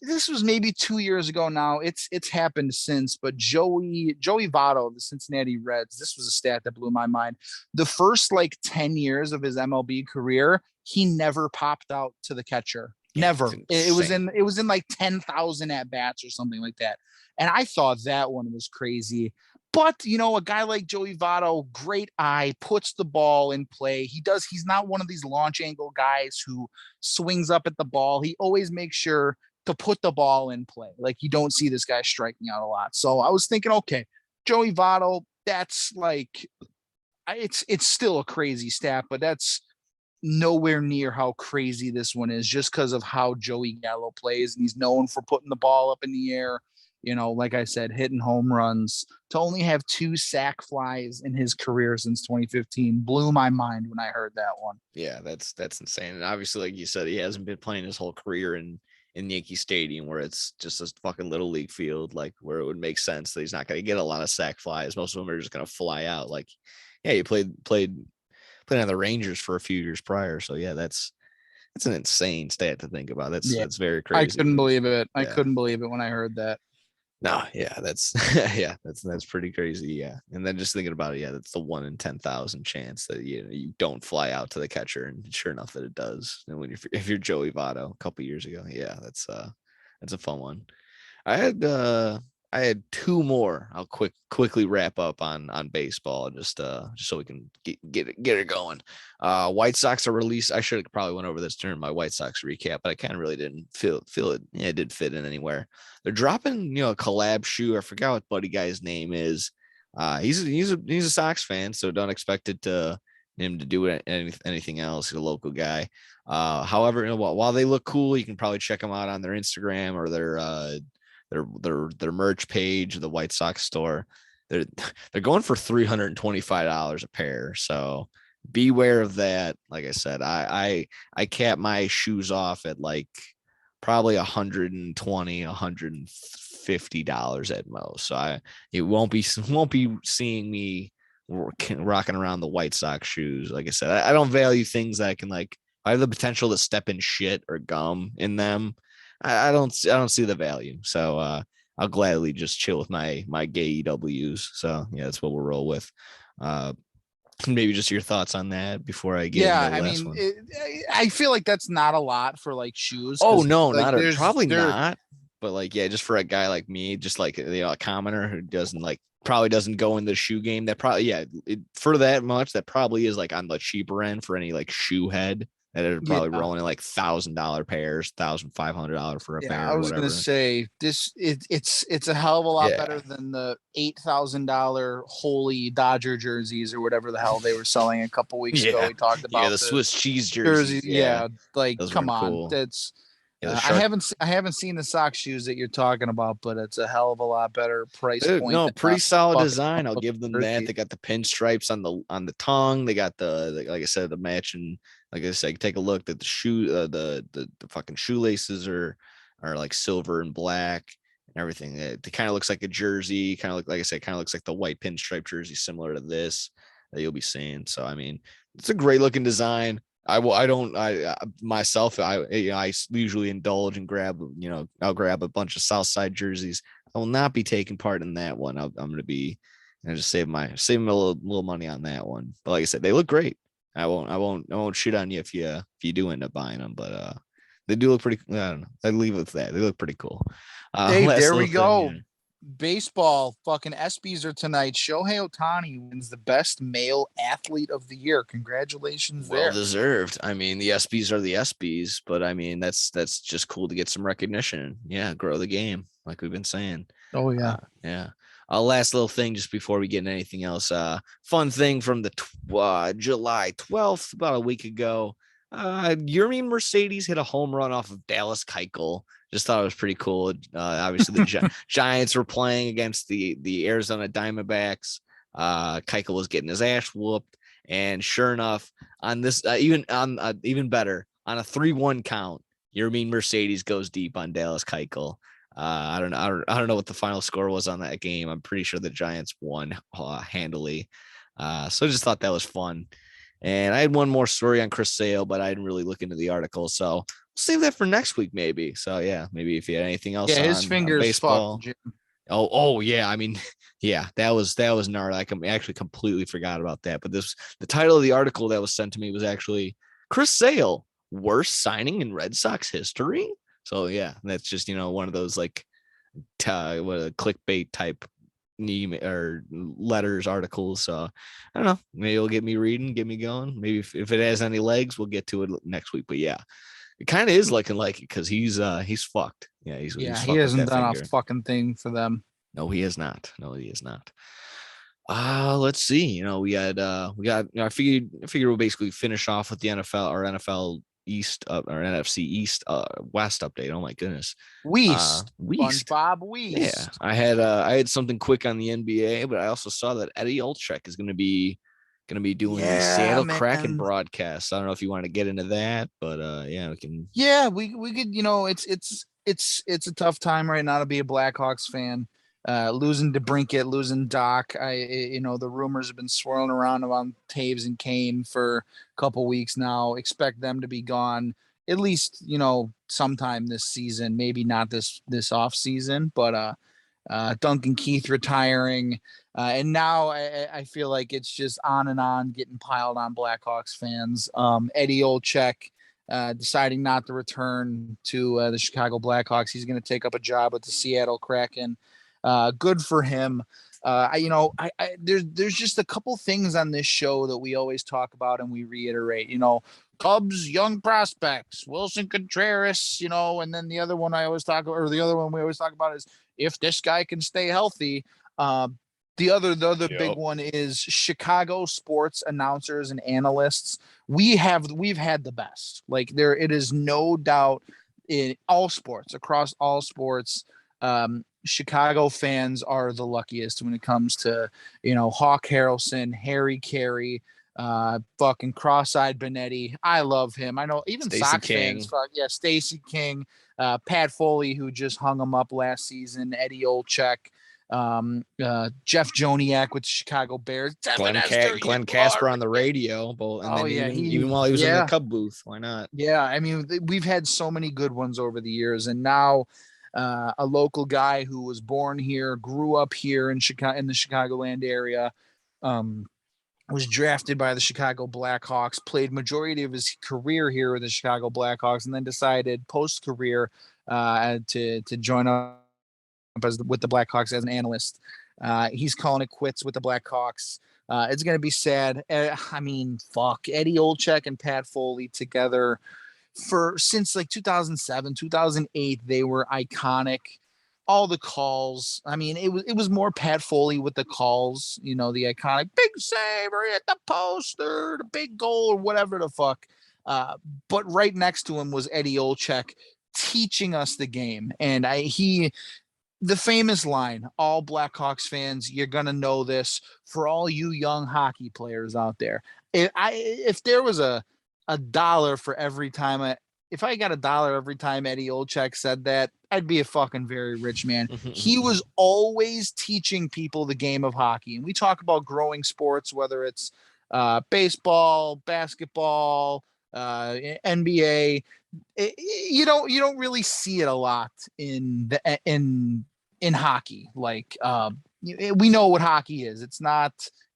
Speaker 2: this was maybe 2 years ago now. It's happened since, but Joey Votto of the Cincinnati Reds, this was a stat that blew my mind. The first 10 years of his MLB career, he never popped out to the catcher. Never. It was in like 10,000 at bats or something like that. And I thought that one was crazy. But, a guy like Joey Votto, great eye, puts the ball in play. He's not one of these launch angle guys who swings up at the ball. He always makes sure to put the ball in play. Like, you don't see this guy striking out a lot. So I was thinking, okay, Joey Votto, that's it's still a crazy stat, but that's nowhere near how crazy this one is, just because of how Joey Gallo plays. And he's known for putting the ball up in the air, like I said, hitting home runs. To only have 2 sack flies in his career since 2015 blew my mind when I heard that one.
Speaker 1: Yeah, that's insane. And obviously, like you said, he hasn't been playing his whole career in Yankee Stadium, where it's just a fucking little league field, like where it would make sense that he's not going to get a lot of sack flies. Most of them are just going to fly out. Like, yeah, he played on the Rangers for a few years prior. So yeah, that's an insane stat to think about. That's very crazy.
Speaker 2: I couldn't believe it. I couldn't believe it when I heard that.
Speaker 1: No, yeah, that's that's pretty crazy. Yeah. And then just thinking about it, that's the 1 in 10,000 chance that you don't fly out to the catcher, and sure enough that it does. And if you're Joey Votto a couple years ago, yeah, that's a fun one. I had 2 more. I'll quickly wrap up on baseball, just so we can get it going. White Sox are released. I should have probably went over this during my White Sox recap, but I kind of really didn't feel it. Yeah, it did fit in anywhere. They're dropping a collab shoe. I forgot what buddy guy's name is. He's a Sox fan, so don't expect him to do anything else. He's a local guy. However, while they look cool, you can probably check them out on their Instagram or their merch page, the White Sox store. They're going for $325 a pair. So beware of that. Like I said, I cap my shoes off at probably $120, $150 at most. So it won't be seeing me rocking around the White Sox shoes. Like I said, I don't value things that can I have the potential to step in shit or gum in them. I don't see the value. So I'll gladly just chill with my gay EWs. So yeah, that's what we'll roll with. Maybe just your thoughts on that before I get into the last one.
Speaker 2: I feel like that's not a lot for shoes.
Speaker 1: Oh no, probably not. But just for a guy like me, just a commoner who probably doesn't go in the shoe game, that probably for that much, that probably is on the cheaper end for any shoe head. That are probably rolling in $1,000 pairs, $1,500 for a pair.
Speaker 2: I was gonna say it's a hell of a lot better than the $8,000 holy Dodger jerseys or whatever the hell they were selling a couple weeks ago. We talked about
Speaker 1: the Swiss cheese jerseys.
Speaker 2: Come on, cool. That's. I haven't seen the sock shoes that you're talking about, but it's a hell of a lot better price point.
Speaker 1: No, pretty solid design. I'll give them that. They got the pinstripes on the tongue. They got the like I said, the matching. Like I said, take a look at the shoe. The fucking shoelaces are silver and black and everything. It kind of looks like a jersey. Kind of like I said, kind of looks like the white pinstripe jersey, similar to this that you'll be seeing. So I mean, it's a great looking design. I don't myself I usually indulge and grab, I'll grab a bunch of Southside jerseys. I will not be taking part in that one. I'm going to be, just save a little money on that one. But like I said, they look great. I won't shit on you if you do end up buying them, but they do look pretty. I don't know. I leave it with that. They look pretty cool.
Speaker 2: Hey, there we go.
Speaker 1: Thing,
Speaker 2: Baseball, fucking ESPYs are tonight. Shohei Ohtani wins the best male athlete of the year. Congratulations there.
Speaker 1: Well deserved. I mean, the ESPYs are the ESPYs, but I mean, that's just cool to get some recognition. Yeah, grow the game, like we've been saying.
Speaker 2: Oh, yeah.
Speaker 1: Yeah. Last little thing just before we get into anything else. Fun thing from the July 12th, about a week ago. Yermin Mercedes hit a home run off of Dallas Keuchel. Just thought it was pretty cool. Obviously, the Giants were playing against the Arizona Diamondbacks. Keuchel was getting his ass whooped, and sure enough, on this even better on a 3-1 count, Yermin Mercedes goes deep on Dallas Keuchel. I don't know what the final score was on that game. I'm pretty sure the Giants won handily. So I just thought that was fun. And I had one more story on Chris Sale, but I didn't really look into the article. So we'll save that for next week, maybe. So yeah, maybe if you had anything else on
Speaker 2: his fingers
Speaker 1: baseball.
Speaker 2: fucked, Jim.
Speaker 1: Oh yeah. I mean, yeah, that was gnarly. I actually completely forgot about that. But the title of the article that was sent to me was actually Chris Sale, worst signing in Red Sox history. So yeah, that's just, one of those like clickbait type or letters, articles. So I don't know, maybe it'll get me reading, get me going. Maybe if it has any legs, we'll get to it next week. But yeah, it kind of is looking like it because he's fucked. Yeah, he's
Speaker 2: he
Speaker 1: fucked
Speaker 2: hasn't done a fucking thing for them.
Speaker 1: No, he has not. Let's see. We got I figured we'll basically finish off with the NFL East or NFC East West update. Oh my goodness.
Speaker 2: West.
Speaker 1: SpongeBob West. Yeah. I had something quick on the NBA, but I also saw that Eddie Olczyk is going to be doing the Seattle Kraken broadcast. I don't know if you want to get into that, but yeah, we can.
Speaker 2: Yeah, we could, it's a tough time right now to be a Blackhawks fan. Losing DeBrincat, losing Doc. The rumors have been swirling around about Taves and Kane for a couple weeks now. Expect them to be gone at least, sometime this season. Maybe not this off season, but Duncan Keith retiring, and now I feel like it's just on and on getting piled on Blackhawks fans. Eddie Olczyk deciding not to return to the Chicago Blackhawks. He's going to take up a job with the Seattle Kraken. Good for him. There's just a couple things on this show that we always talk about and we reiterate, Cubs, young prospects, Wilson Contreras, and then the other one we always talk about is if this guy can stay healthy. The other big one is Chicago sports announcers and analysts. We've had the best. Like it is no doubt in all sports, across all sports. Chicago fans are the luckiest when it comes to, Hawk Harrelson, Harry Carey, fucking cross-eyed Benetti. I love him. I know even
Speaker 1: Stacey
Speaker 2: Sox
Speaker 1: King.
Speaker 2: fans. Stacey King, Pat Foley, who just hung him up last season, Eddie Olczyk, Jeff Joniak with the Chicago Bears,
Speaker 1: Glenn Casper on the radio, even while he was in the Cub booth. Why not?
Speaker 2: Yeah, I mean, we've had so many good ones over the years, and now a local guy who was born here, grew up here in Chicago, in the Chicagoland area, was drafted by the Chicago Blackhawks, played majority of his career here with the Chicago Blackhawks, and then decided post-career to join up with the Blackhawks as an analyst. He's calling it quits with the Blackhawks. It's going to be sad. I mean, fuck. Eddie Olczyk and Pat Foley together since like 2007, 2008, they were iconic. All the calls. I mean, it was more Pat Foley with the calls, the iconic big save or hit the post or the big goal or whatever the fuck. But right next to him was Eddie Olczyk teaching us the game. And the famous line, all Blackhawks fans, you're going to know this for all you young hockey players out there. If there was a dollar for every time if I got $1 every time Eddie Olczyk said that, I'd be a fucking very rich man. He was always teaching people the game of hockey. And we talk about growing sports, whether it's baseball, basketball, NBA. You don't really see it a lot in hockey. Like we know what hockey is.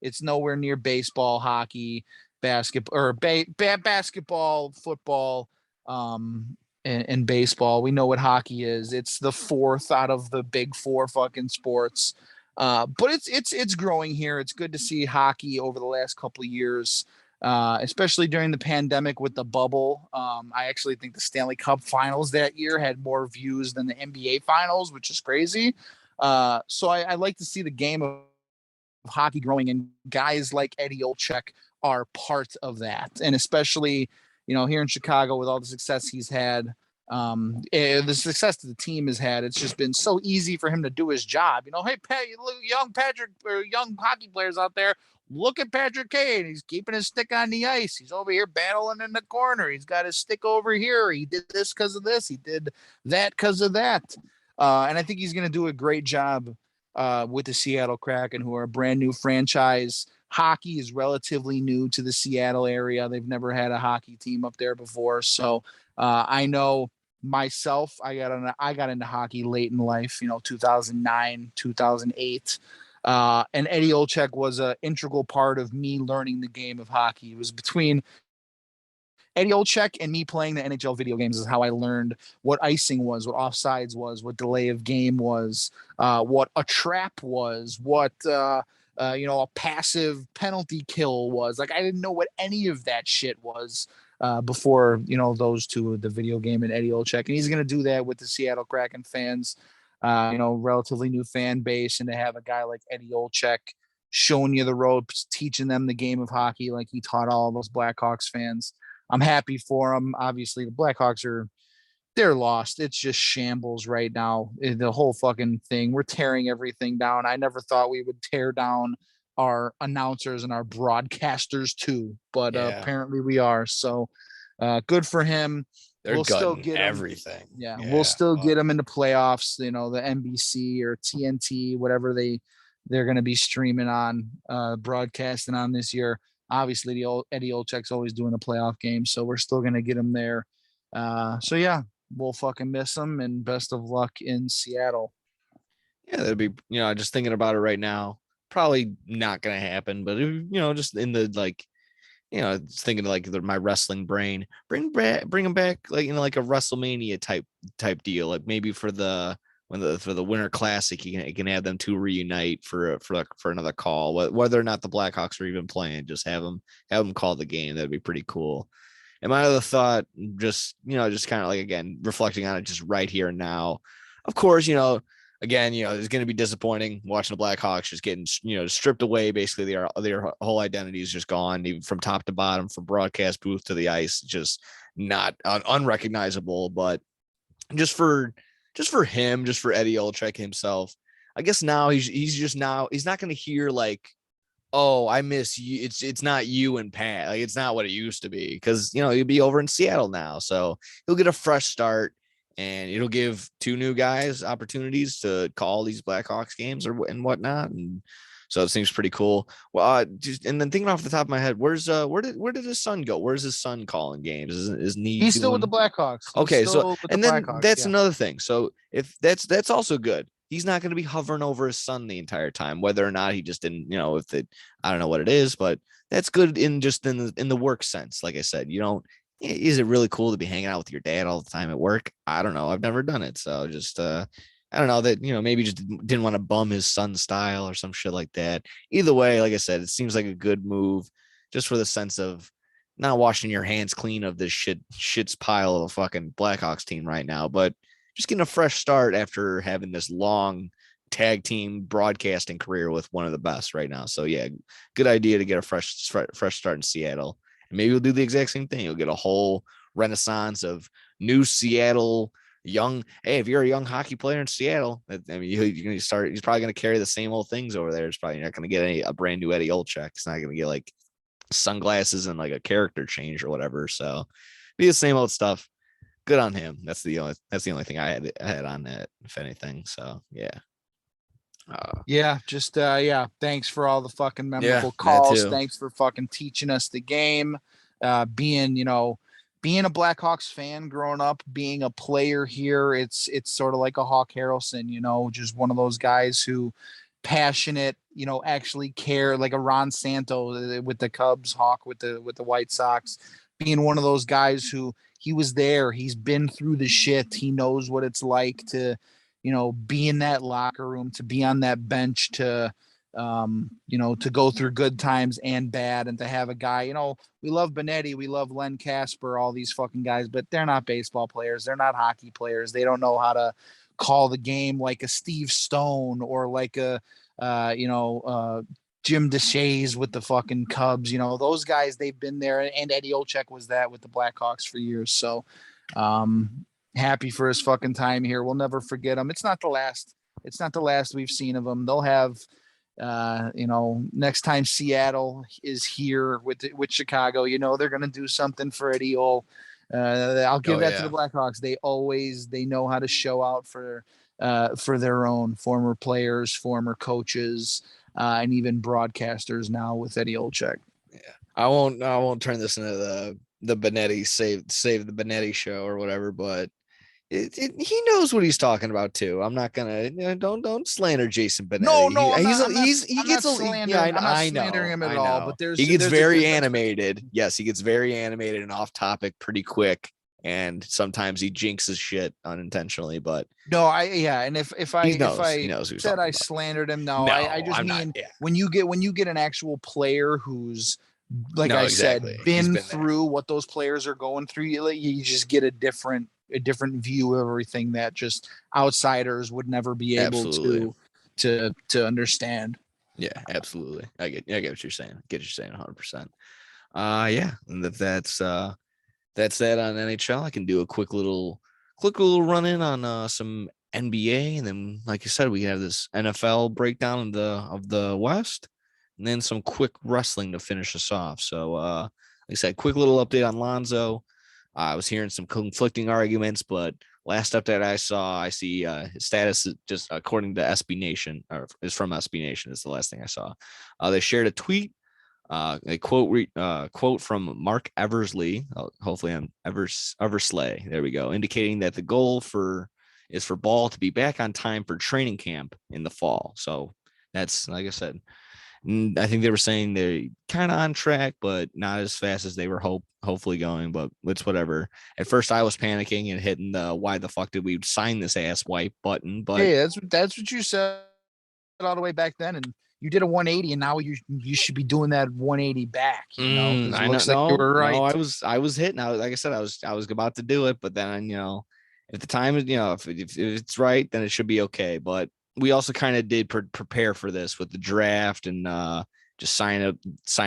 Speaker 2: It's nowhere near baseball, hockey, basketball, or basketball, football, and baseball. We know what hockey is. It's the fourth out of the big four fucking sports. But it's growing here. It's good to see hockey over the last couple of years, especially during the pandemic with the bubble. I actually think the Stanley Cup Finals that year had more views than the NBA Finals, which is crazy. So I like to see the game of hockey growing, and guys like Eddie Olczyk are part of that. And especially, here in Chicago with all the success he's had, the success that the team has had, it's just been so easy for him to do his job. Hey, young Patrick, or young hockey players out there, look at Patrick Kane. He's keeping his stick on the ice. He's over here battling in the corner. He's got his stick over here. He did this because of this. He did that because of that. And I think he's going to do a great job with the Seattle Kraken, who are a brand new franchise. Hockey is relatively new to the Seattle area. They've never had a hockey team up there before. So I know myself, I got into hockey late in life, 2009, 2008. And Eddie Olczyk was an integral part of me learning the game of hockey. It was between Eddie Olczyk and me playing the NHL video games is how I learned what icing was, what offsides was, what delay of game was, what a trap was, what a passive penalty kill was. Like, I didn't know what any of that shit was before those two, the video game and Eddie Olczyk. And he's going to do that with the Seattle Kraken fans, relatively new fan base, and to have a guy like Eddie Olczyk showing you the ropes, teaching them the game of hockey like he taught all those Blackhawks fans. I'm happy for them. Obviously, the Blackhawks they're lost. It's just shambles right now. The whole fucking thing. We're tearing everything down. I never thought we would tear down our announcers and our broadcasters too, but apparently we are. So good for him.
Speaker 1: We'll still get everything.
Speaker 2: Yeah, we'll still get them in the playoffs. The NBC or TNT, whatever they're going to be streaming on, broadcasting on this year. Obviously, Eddie Olczyk's always doing a playoff game, so we're still going to get him there. So yeah, we'll fucking miss him, and best of luck in Seattle.
Speaker 1: Yeah, that'd be, just thinking about it right now, probably not going to happen, but just in the thinking like my wrestling brain, bring him back like like a WrestleMania type deal, like maybe for the Winter Classic, you can have them two reunite for another call, whether or not the Blackhawks are even playing. Just have them call the game. That'd be pretty cool. And my other thought, just kind of like, again, reflecting on it just right here and now, of course, again, it's going to be disappointing watching the Blackhawks just getting, stripped away. Basically, their whole identity is just gone, even from top to bottom, from broadcast booth to the ice, just not unrecognizable. But just for him, just for Eddie Olczyk himself, I guess now he's not going to hear like, oh, I miss you. It's not you and Pat. Like, it's not what it used to be, because he'll be over in Seattle now, so he'll get a fresh start, and it'll give two new guys opportunities to call these Blackhawks games and whatnot. And so it seems pretty cool. Well, and then thinking off the top of my head, where did his son go? Where's his son calling games?
Speaker 2: He's still with the Blackhawks.
Speaker 1: Okay, so and then that's another thing. So if that's also good. He's not going to be hovering over his son the entire time, whether or not he just didn't, I don't know what it is, but that's good in the work sense. Like I said, is it really cool to be hanging out with your dad all the time at work? I don't know. I've never done it. So just, I don't know that, maybe just didn't want to bum his son's style or some shit like that. Either way, like I said, it seems like a good move just for the sense of not washing your hands clean of this shit's pile of a fucking Blackhawks team right now, but just getting a fresh start after having this long tag team broadcasting career with one of the best right now. So yeah, good idea to get a fresh start in Seattle. And maybe we'll do the exact same thing. You'll get a whole renaissance of new Seattle young. Hey, if you're a young hockey player in Seattle, you're going to start. He's probably going to carry the same old things over there. It's probably not going to get a brand new Eddie Olczyk. It's not going to get like sunglasses and like a character change or whatever. So be the same old stuff. Good on him. That's the only thing I had on that, if anything. So yeah.
Speaker 2: Thanks for all the fucking memorable calls. Thanks for fucking teaching us the game. Being, being a Blackhawks fan growing up, being a player here, it's sort of like a Hawk Harrelson, just one of those guys who passionate, actually care, like a Ron Santo with the Cubs, Hawk with the White Sox, being one of those guys who he was there, he's been through the shit, he knows what it's like to, be in that locker room, to be on that bench, to to go through good times and bad, and to have a guy, we love Benetti, we love Len Casper, all these fucking guys, but they're not baseball players. They're not hockey players. They don't know how to call the game like a Steve Stone or like a, Jim DeShays with the fucking Cubs. Those guys, they've been there, and Eddie Olczyk was that with the Blackhawks for years. So, happy for his fucking time here. We'll never forget him. It's not the last. It's not the last we've seen of him. They'll have, next time Seattle is here with Chicago, they're going to do something for Eddie Ol. I'll give that to the Blackhawks. They know how to show out for their own former players, former coaches, and even broadcasters now with Eddie Olczyk.
Speaker 1: Yeah, I won't turn this into the Benetti save the Benetti show or whatever, but he knows what he's talking about too. I'm not gonna don't slander Jason Benetti.
Speaker 2: No,
Speaker 1: I'm
Speaker 2: not slandering him at all. But
Speaker 1: he gets very animated. Yes, he gets very animated and off topic pretty quick, and sometimes he jinxes shit unintentionally. But
Speaker 2: no, and if I said I slandered him, I just mean when you get an actual player who's, like I said, been through what those players are going through, you just get a different view of everything that just outsiders would never be able to understand.
Speaker 1: Yeah, absolutely. I get what you're saying. 100%. Yeah, and that's that on NHL. I can do a quick little run in on some NBA, and then, like you said, we have this NFL breakdown of the West, and then some quick wrestling to finish us off. So, like I said, quick little update on Lonzo. I was hearing some conflicting arguments, but last update I see his status is just according to SB Nation, or is from SB Nation, is the last thing I saw. They shared a tweet, a quote from Mark Eversley. Hopefully I'm Eversley. There we go. Indicating that the goal is for Ball to be back on time for training camp in the fall. So that's, like I said, I think they were saying they're kind of on track, but not as fast as they were hopefully going, but it's whatever. At first I was panicking and hitting the why the fuck did we sign this ass wipe button, but
Speaker 2: hey, that's what you said all the way back then, and you did a 180, and now you should be doing that 180 back.
Speaker 1: I know.
Speaker 2: Like you were right.
Speaker 1: No, I was hitting. Like I said, I was about to do it, but then if the time is, if it's right, then it should be okay. But we also kind of did prepare for this with the draft and just signing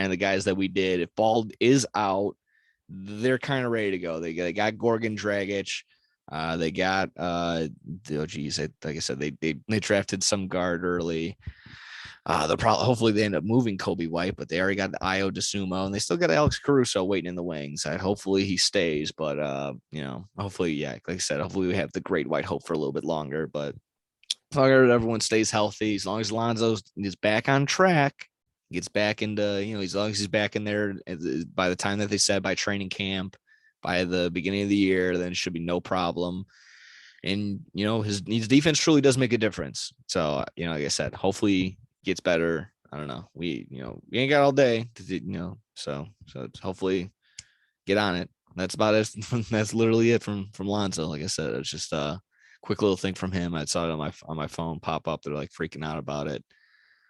Speaker 1: the guys that we did. If Ball is out, they're kind of ready to go. They got Gorgon Dragic. They got like I said, they drafted some guard early. Hopefully they end up moving Kobe White, but they already got the Io DeSumo, and they still got Alex Caruso waiting in the wings. Hopefully he stays, but hopefully, like I said, hopefully we have the great white hope for a little bit longer. But everyone stays healthy, as long as Lonzo is back on track, gets back into, as long as he's back in there by the time that they said by training camp, by the beginning of the year, then it should be no problem. And his defense truly does make a difference. So like I said, hopefully gets better. I don't know. We ain't got all day to so hopefully get on it. That's about it. That's literally it from Lonzo. Like I said, it's just quick little thing from him. I saw it on my phone pop up. They're like freaking out about it.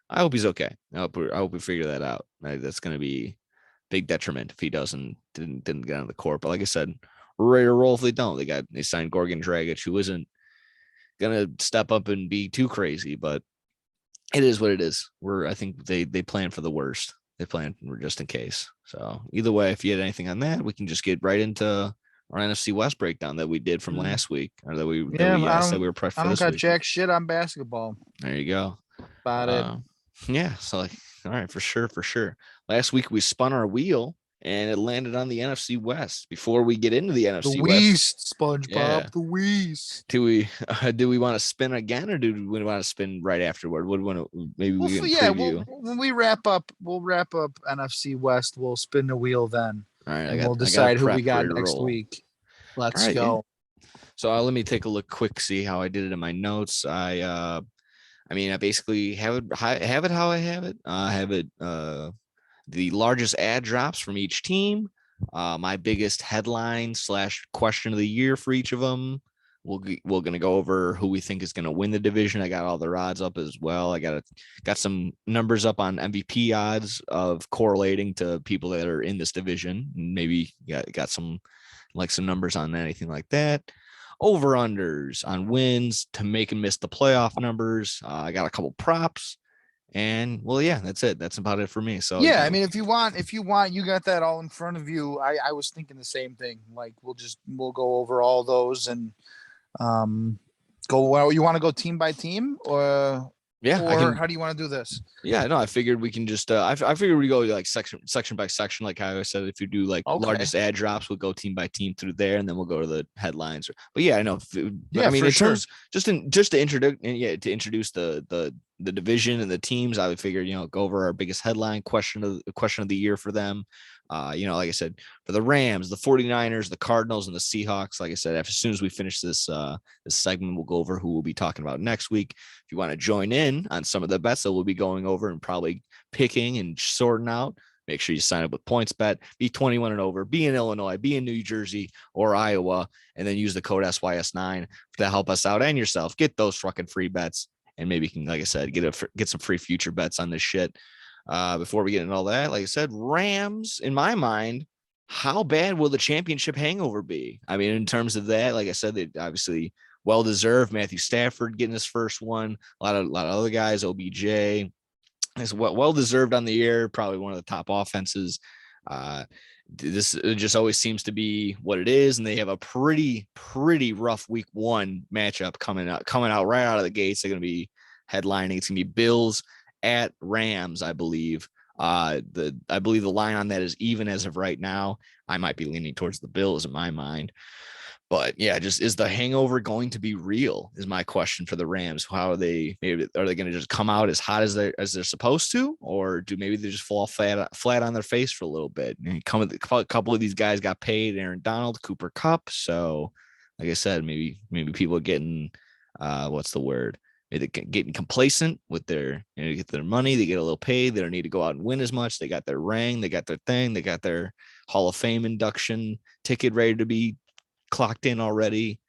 Speaker 1: I hope he's okay. I hope we figure that out. That's going to be big detriment if he didn't get on the court. But like I said, we're ready to roll if they don't. They signed Gorgon Dragic, who isn't going to step up and be too crazy, but it is what it is. I think they plan for the worst. They plan just in case. So either way, if you had anything on that, we can just get right into our NFC West breakdown that we did from last week, or that we said we were prepped for.
Speaker 2: I don't
Speaker 1: this
Speaker 2: got
Speaker 1: week.
Speaker 2: jack shit on basketball.
Speaker 1: There you go.
Speaker 2: About it.
Speaker 1: Yeah. So all right, for sure. Last week we spun our wheel and it landed on the NFC West. Before we get into the NFC
Speaker 2: West, SpongeBob, the West.
Speaker 1: Do we want to spin again, or do we want to spin right afterward? When we
Speaker 2: preview? When we wrap up, we'll wrap up NFC West. We'll spin the wheel then.
Speaker 1: All right,
Speaker 2: and we'll decide who we got next week. Let's go.
Speaker 1: Yeah. So let me take a look quick, see how I did it in my notes. I mean, I basically have it how I have it. I have it the largest ad drops from each team, my biggest headline / question of the year for each of them. We're gonna go over who we think is gonna win the division. I got all the odds up as well. I got some numbers up on MVP odds of correlating to people that are in this division. Maybe got some numbers on anything like that. Over unders on wins to make and miss the playoff numbers. I got a couple props. And well, yeah, that's it. That's about it for me. So
Speaker 2: yeah, I mean, if you want, you got that all in front of you. I was thinking the same thing. Like we'll go over all those and go. Well, you want to go team by team or how do you want to do this?
Speaker 1: Yeah, no, I figured we can just I figured we go like section by section, like how I said. If you do like largest ad drops, we'll go team by team through there, and then we'll go to the headlines. But yeah, I know. I mean, in terms just to introduce the division and the teams, I would figure go over our biggest headline question of the year for them. Like I said, for the Rams, the 49ers, the Cardinals, and the Seahawks, like I said, as soon as we finish this segment, we'll go over who we'll be talking about next week. If you want to join in on some of the bets that we'll be going over and probably picking and sorting out, make sure you sign up with PointsBet, be 21 and over, be in Illinois, be in New Jersey or Iowa, and then use the code SYS9 to help us out and yourself. Get those fucking free bets, and maybe you can, like I said, get some free future bets on this shit. Before we get into all that, like I said, Rams, in my mind, how bad will the championship hangover be? I mean, in terms of that, like I said, they obviously well-deserved. Matthew Stafford getting his first one. A lot of other guys, OBJ, is well-deserved on the year. Probably one of the top offenses. This just always seems to be what it is, and they have a pretty rough week one matchup coming out right out of the gates. They're going to be headlining. It's going to be Bills at Rams, I believe. I believe the line on that is even as of right now. I might be leaning towards the Bills in my mind. But yeah, just is the hangover going to be real? Is my question for the Rams. How are they going to just come out as hot as they're supposed to, or do maybe they just fall flat on their face for a little bit? And a couple of these guys got paid, Aaron Donald, Cooper Kupp. So, like I said, maybe people are getting what's the word? Maybe they're getting complacent with their get their money. They get a little paid. They don't need to go out and win as much. They got their ring. They got their thing. They got their Hall of Fame induction ticket ready to be clocked in already.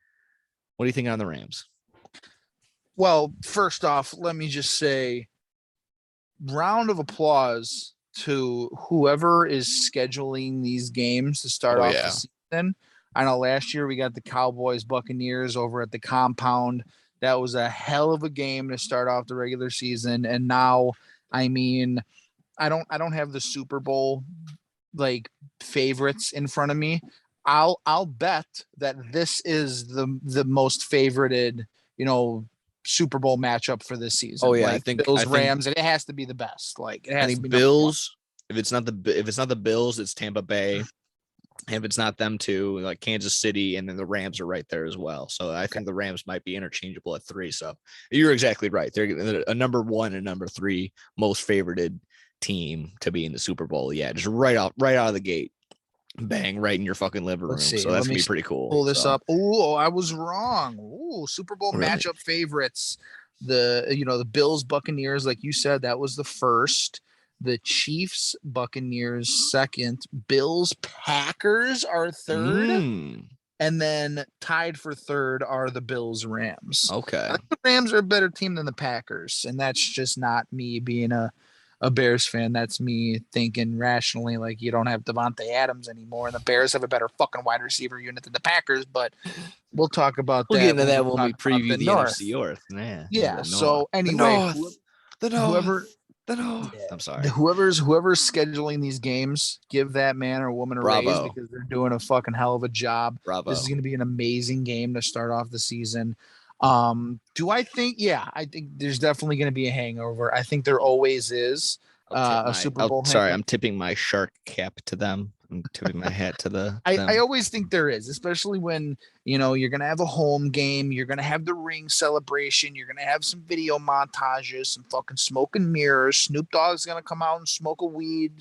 Speaker 1: What do you think on the Rams?
Speaker 2: Well, first off, let me just say, round of applause to whoever is scheduling these games to start off the season. I know last year we got the Cowboys Buccaneers over at the compound. That was a hell of a game to start off the regular season. And now, I mean, I don't have the Super Bowl like favorites in front of me. I'll bet that this is the most favorited, Super Bowl matchup for this season.
Speaker 1: Oh yeah,
Speaker 2: like, I think Rams, and it has to be the best. Like it has to be
Speaker 1: Bills. If it's not the Bills, it's Tampa Bay. If it's not them two, like Kansas City, and then the Rams are right there as well. So I think the Rams might be interchangeable at 3. So you're exactly right. They're a number 1 and number 3 most favorited team to be in the Super Bowl. Yeah, just right out of the gate. Bang, right in your fucking living room. So that's gonna be pretty cool.
Speaker 2: Pull this up. Oh, I was wrong. Oh, Super Bowl matchup favorites. The Bills Buccaneers, like you said, that was the first. The Chiefs Buccaneers second. Bills Packers are third. And then tied for third are the Bills Rams.
Speaker 1: Okay.
Speaker 2: I think the Rams are a better team than the Packers, and that's just not me being a Bears fan. That's me thinking rationally, like you don't have Devontae Adams anymore, and the Bears have a better fucking wide receiver unit than the Packers. But we'll talk about that.
Speaker 1: We'll get into that when we preview the NFC North.
Speaker 2: Yeah. So anyway,
Speaker 1: I'm sorry.
Speaker 2: Whoever's scheduling these games, give that man or woman a raise because they're doing a fucking hell of a job.
Speaker 1: Bravo.
Speaker 2: This is going to be an amazing game to start off the season. Do I think? Yeah, I think there's definitely going to be a hangover. I think there always is a Super Bowl.
Speaker 1: Sorry, I'm tipping my shark cap to them. I'm tipping my hat to them.
Speaker 2: I always think there is, especially when, you're going to have a home game. You're going to have the ring celebration. You're going to have some video montages, some fucking smoke and mirrors. Snoop Dogg's going to come out and smoke some weed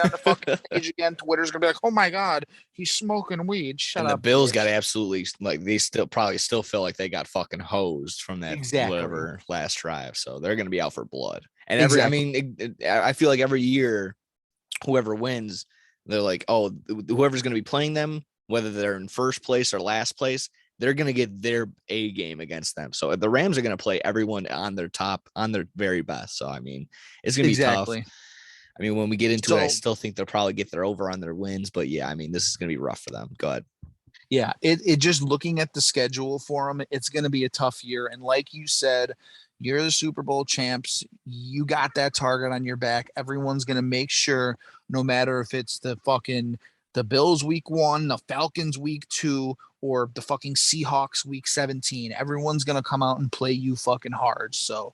Speaker 2: on the fucking stage again. Twitter's going to be like, oh my God, he's smoking weed. Shut
Speaker 1: and
Speaker 2: up.
Speaker 1: the Bills
Speaker 2: bitch.
Speaker 1: got absolutely, like, they probably still feel like they got fucking hosed from that
Speaker 2: Exactly.
Speaker 1: whatever last drive. So they're going to be out for blood. And I feel like every year, whoever wins, they're like, oh, whoever's going to be playing them, whether they're in first place or last place, they're going to get their A game against them. So the Rams are going to play everyone on their very best. So, I mean, it's going to be tough. I mean, when we get into it, I still think they'll probably get their over on their wins. But yeah, I mean, this is going to be rough for them. Go ahead.
Speaker 2: Yeah, it just looking at the schedule for them, it's going to be a tough year. And like you said, you're the Super Bowl champs. You got that target on your back. Everyone's going to make sure, no matter if it's the Bills week 1, the Falcons week 2, or the fucking Seahawks week 17, everyone's going to come out and play you fucking hard. So,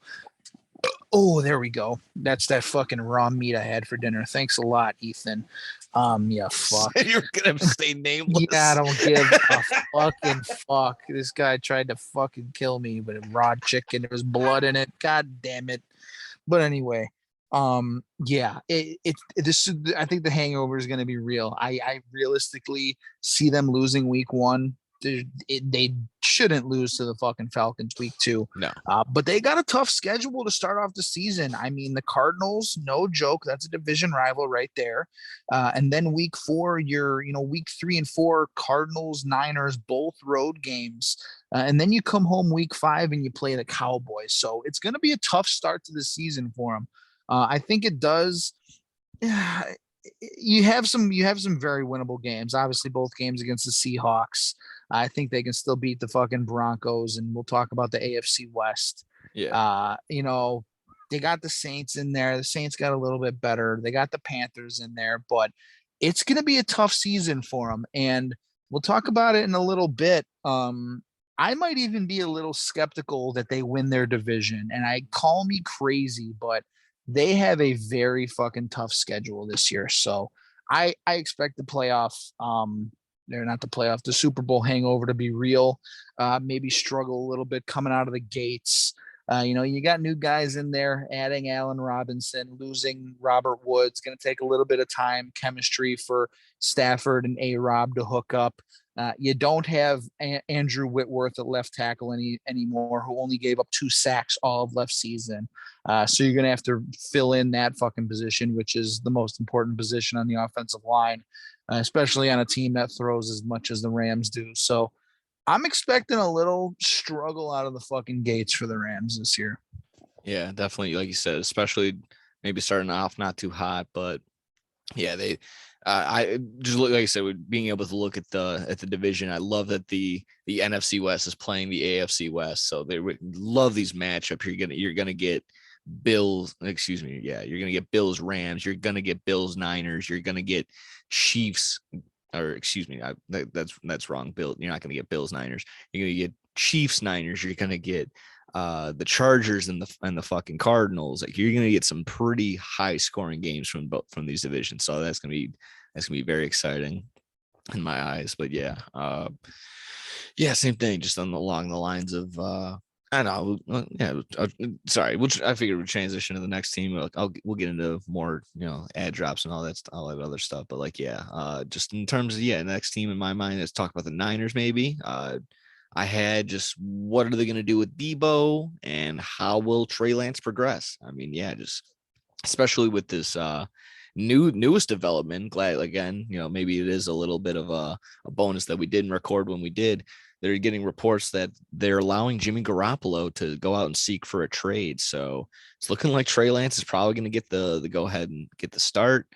Speaker 2: oh, there we go. That's that fucking raw meat I had for dinner. Thanks a lot, Ethan. Yeah, fuck.
Speaker 1: You're gonna stay nameless.
Speaker 2: Yeah, I don't give a fucking fuck. This guy tried to fucking kill me with a raw chicken. There was blood in it. God damn it. But anyway, yeah, I think the hangover is gonna be real. I realistically see them losing week 1. They shouldn't lose to the fucking Falcons week 2.
Speaker 1: No.
Speaker 2: But they got a tough schedule to start off the season. I mean, the Cardinals, no joke. That's a division rival right there. And then week 4, week 3 and 4, Cardinals, Niners, both road games. And then you come home week 5 and you play the Cowboys. So it's going to be a tough start to the season for them. I think it does. You have some very winnable games. Obviously, both games against the Seahawks. I think they can still beat the fucking Broncos, and we'll talk about the AFC West.
Speaker 1: Yeah.
Speaker 2: They got the Saints in there. The Saints got a little bit better. They got the Panthers in there, but it's going to be a tough season for them. And we'll talk about it in a little bit. I might even be a little skeptical that they win their division, and call me crazy, but they have a very fucking tough schedule this year. So I expect the playoff, the Super Bowl hangover to be real. Maybe struggle a little bit coming out of the gates. You got new guys in there, adding Allen Robinson, losing Robert Woods. Going to take a little bit of time, chemistry for Stafford and A-Rob to hook up. You don't have Andrew Whitworth at left tackle anymore, who only gave up 2 sacks all of last season. So you're going to have to fill in that fucking position, which is the most important position on the offensive line, especially on a team that throws as much as the Rams do. So I'm expecting a little struggle out of the fucking gates for the Rams this year.
Speaker 1: Yeah, definitely. Like you said, especially maybe starting off not too hot, but yeah, I just look, like I said, being able to look at the division. I love that the NFC West is playing the AFC West, so they would love these matchups. You're gonna get Bills. Excuse me. Yeah, you're gonna get Bills Rams. You're gonna get Bills Niners. You're gonna get Chiefs. Or excuse me, that's wrong. You're not gonna get Bills Niners. You're gonna get Chiefs Niners. You're gonna get the Chargers and the fucking Cardinals. Like, you're gonna get some pretty high scoring games from these divisions. So that's gonna be very exciting in my eyes. But yeah, same thing. Just along the lines of I know. Yeah, sorry. I figured we'd transition to the next team. We'll get into more, ad drops and all that other stuff. But just in terms of next team in my mind, let's talk about the Niners. Maybe I had just what are they going to do with Debo and how will Trey Lance progress? I mean, just especially with this newest development. Glad again, maybe it is a little bit of a bonus that we didn't record when we did. They're getting reports that they're allowing Jimmy Garoppolo to go out and seek for a trade. So it's looking like Trey Lance is probably going to get the go ahead and get the start.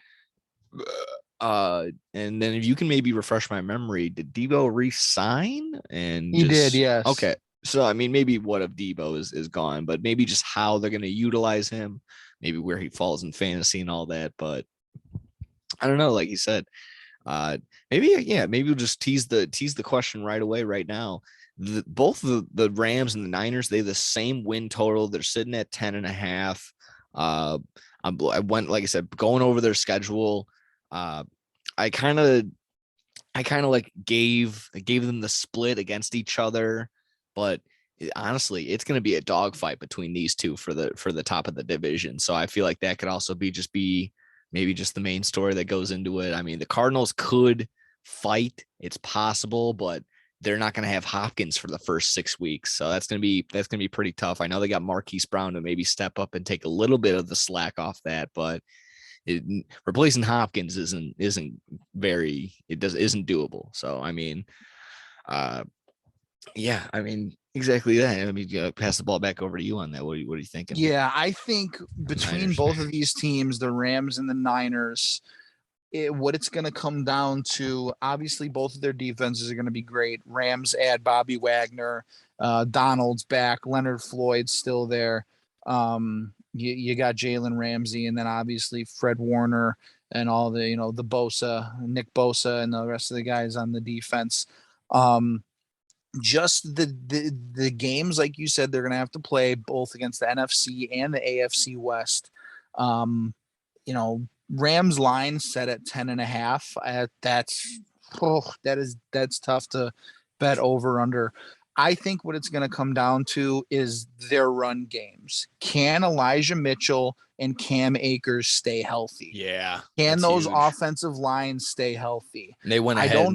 Speaker 1: And then if you can maybe refresh my memory, did Debo re-sign? And
Speaker 2: he did, yes.
Speaker 1: Okay. So, I mean, maybe what if Debo is gone, but maybe just how they're going to utilize him, maybe where he falls in fantasy and all that. But I don't know, like you said, maybe we'll just tease the question right away right now. Both the Rams and the Niners, they have the same win total. They're sitting at 10.5. I went, like I said, going over their schedule. I kind of like gave them the split against each other, but honestly, it's going to be a dogfight between these two for the top of the division. So I feel like that could also be maybe just the main story that goes into it. I mean, the Cardinals could fight. It's possible, but they're not going to have Hopkins for the first 6 weeks. So that's going to be pretty tough. I know they got Marquise Brown to maybe step up and take a little bit of the slack off that, but replacing Hopkins isn't doable. So, I mean, yeah, I mean, exactly that. I mean, pass the ball back over to you on that. What are you thinking?
Speaker 2: Yeah, I think between
Speaker 1: Niners.
Speaker 2: both of these teams, the Rams and the Niners, what it's going to come down to, obviously, both of their defenses are going to be great. Rams add Bobby Wagner, Donald's back, Leonard Floyd's still there. You got Jalen Ramsey, and then obviously Fred Warner and all the the Nick Bosa, and the rest of the guys on the defense. Just the games, like you said, they're going to have to play both against the NFC and the AFC West. Rams line set at 10.5. That's tough to bet over under. I think what it's going to come down to is their run games. Can Elijah Mitchell and Cam Akers stay healthy?
Speaker 1: Yeah.
Speaker 2: Can those offensive lines stay healthy?
Speaker 1: And they went ahead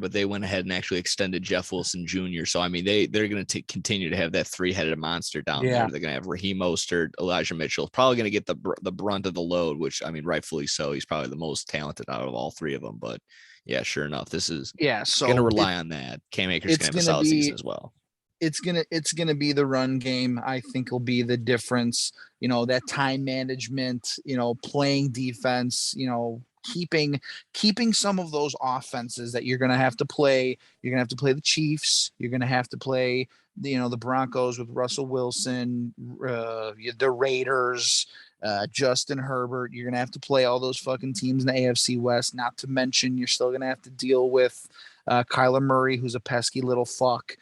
Speaker 1: but they went ahead and actually extended Jeff Wilson Jr. So, I mean, they're going to continue to have that three-headed monster down there. They're going to have Raheem Mostert, Elijah Mitchell, probably going to get the brunt of the load, which, I mean, rightfully so. He's probably the most talented out of all three of them. But, yeah, sure enough, this is going to rely on that. Cam Akers is going to have a solid season as well.
Speaker 2: It's gonna be the run game. I think will be the difference. That time management. Playing defense. Keeping some of those offenses that you're gonna have to play. You're gonna have to play the Chiefs. You're gonna have to play the Broncos with Russell Wilson, the Raiders, Justin Herbert. You're gonna have to play all those fucking teams in the AFC West. Not to mention you're still gonna have to deal with Kyler Murray, who's a pesky little fuck.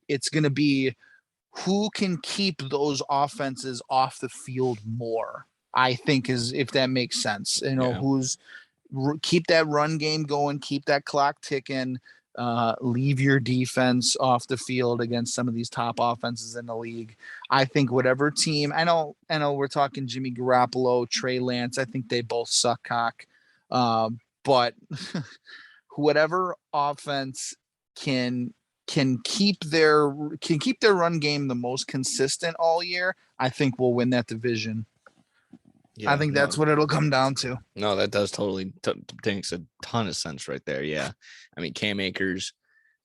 Speaker 2: It's going to be who can keep those offenses off the field more, I think, is, if that makes sense. Who's keep that run game going, keep that clock ticking, leave your defense off the field against some of these top offenses in the league. I think whatever team, I know we're talking Jimmy Garoppolo, Trey Lance. I think they both suck cock. But whatever offense can keep their run game the most consistent all year, I think we'll win that division. Yeah, I think that's what it'll come down to.
Speaker 1: No, that does totally makes a ton of sense right there. Yeah. I mean, Cam Akers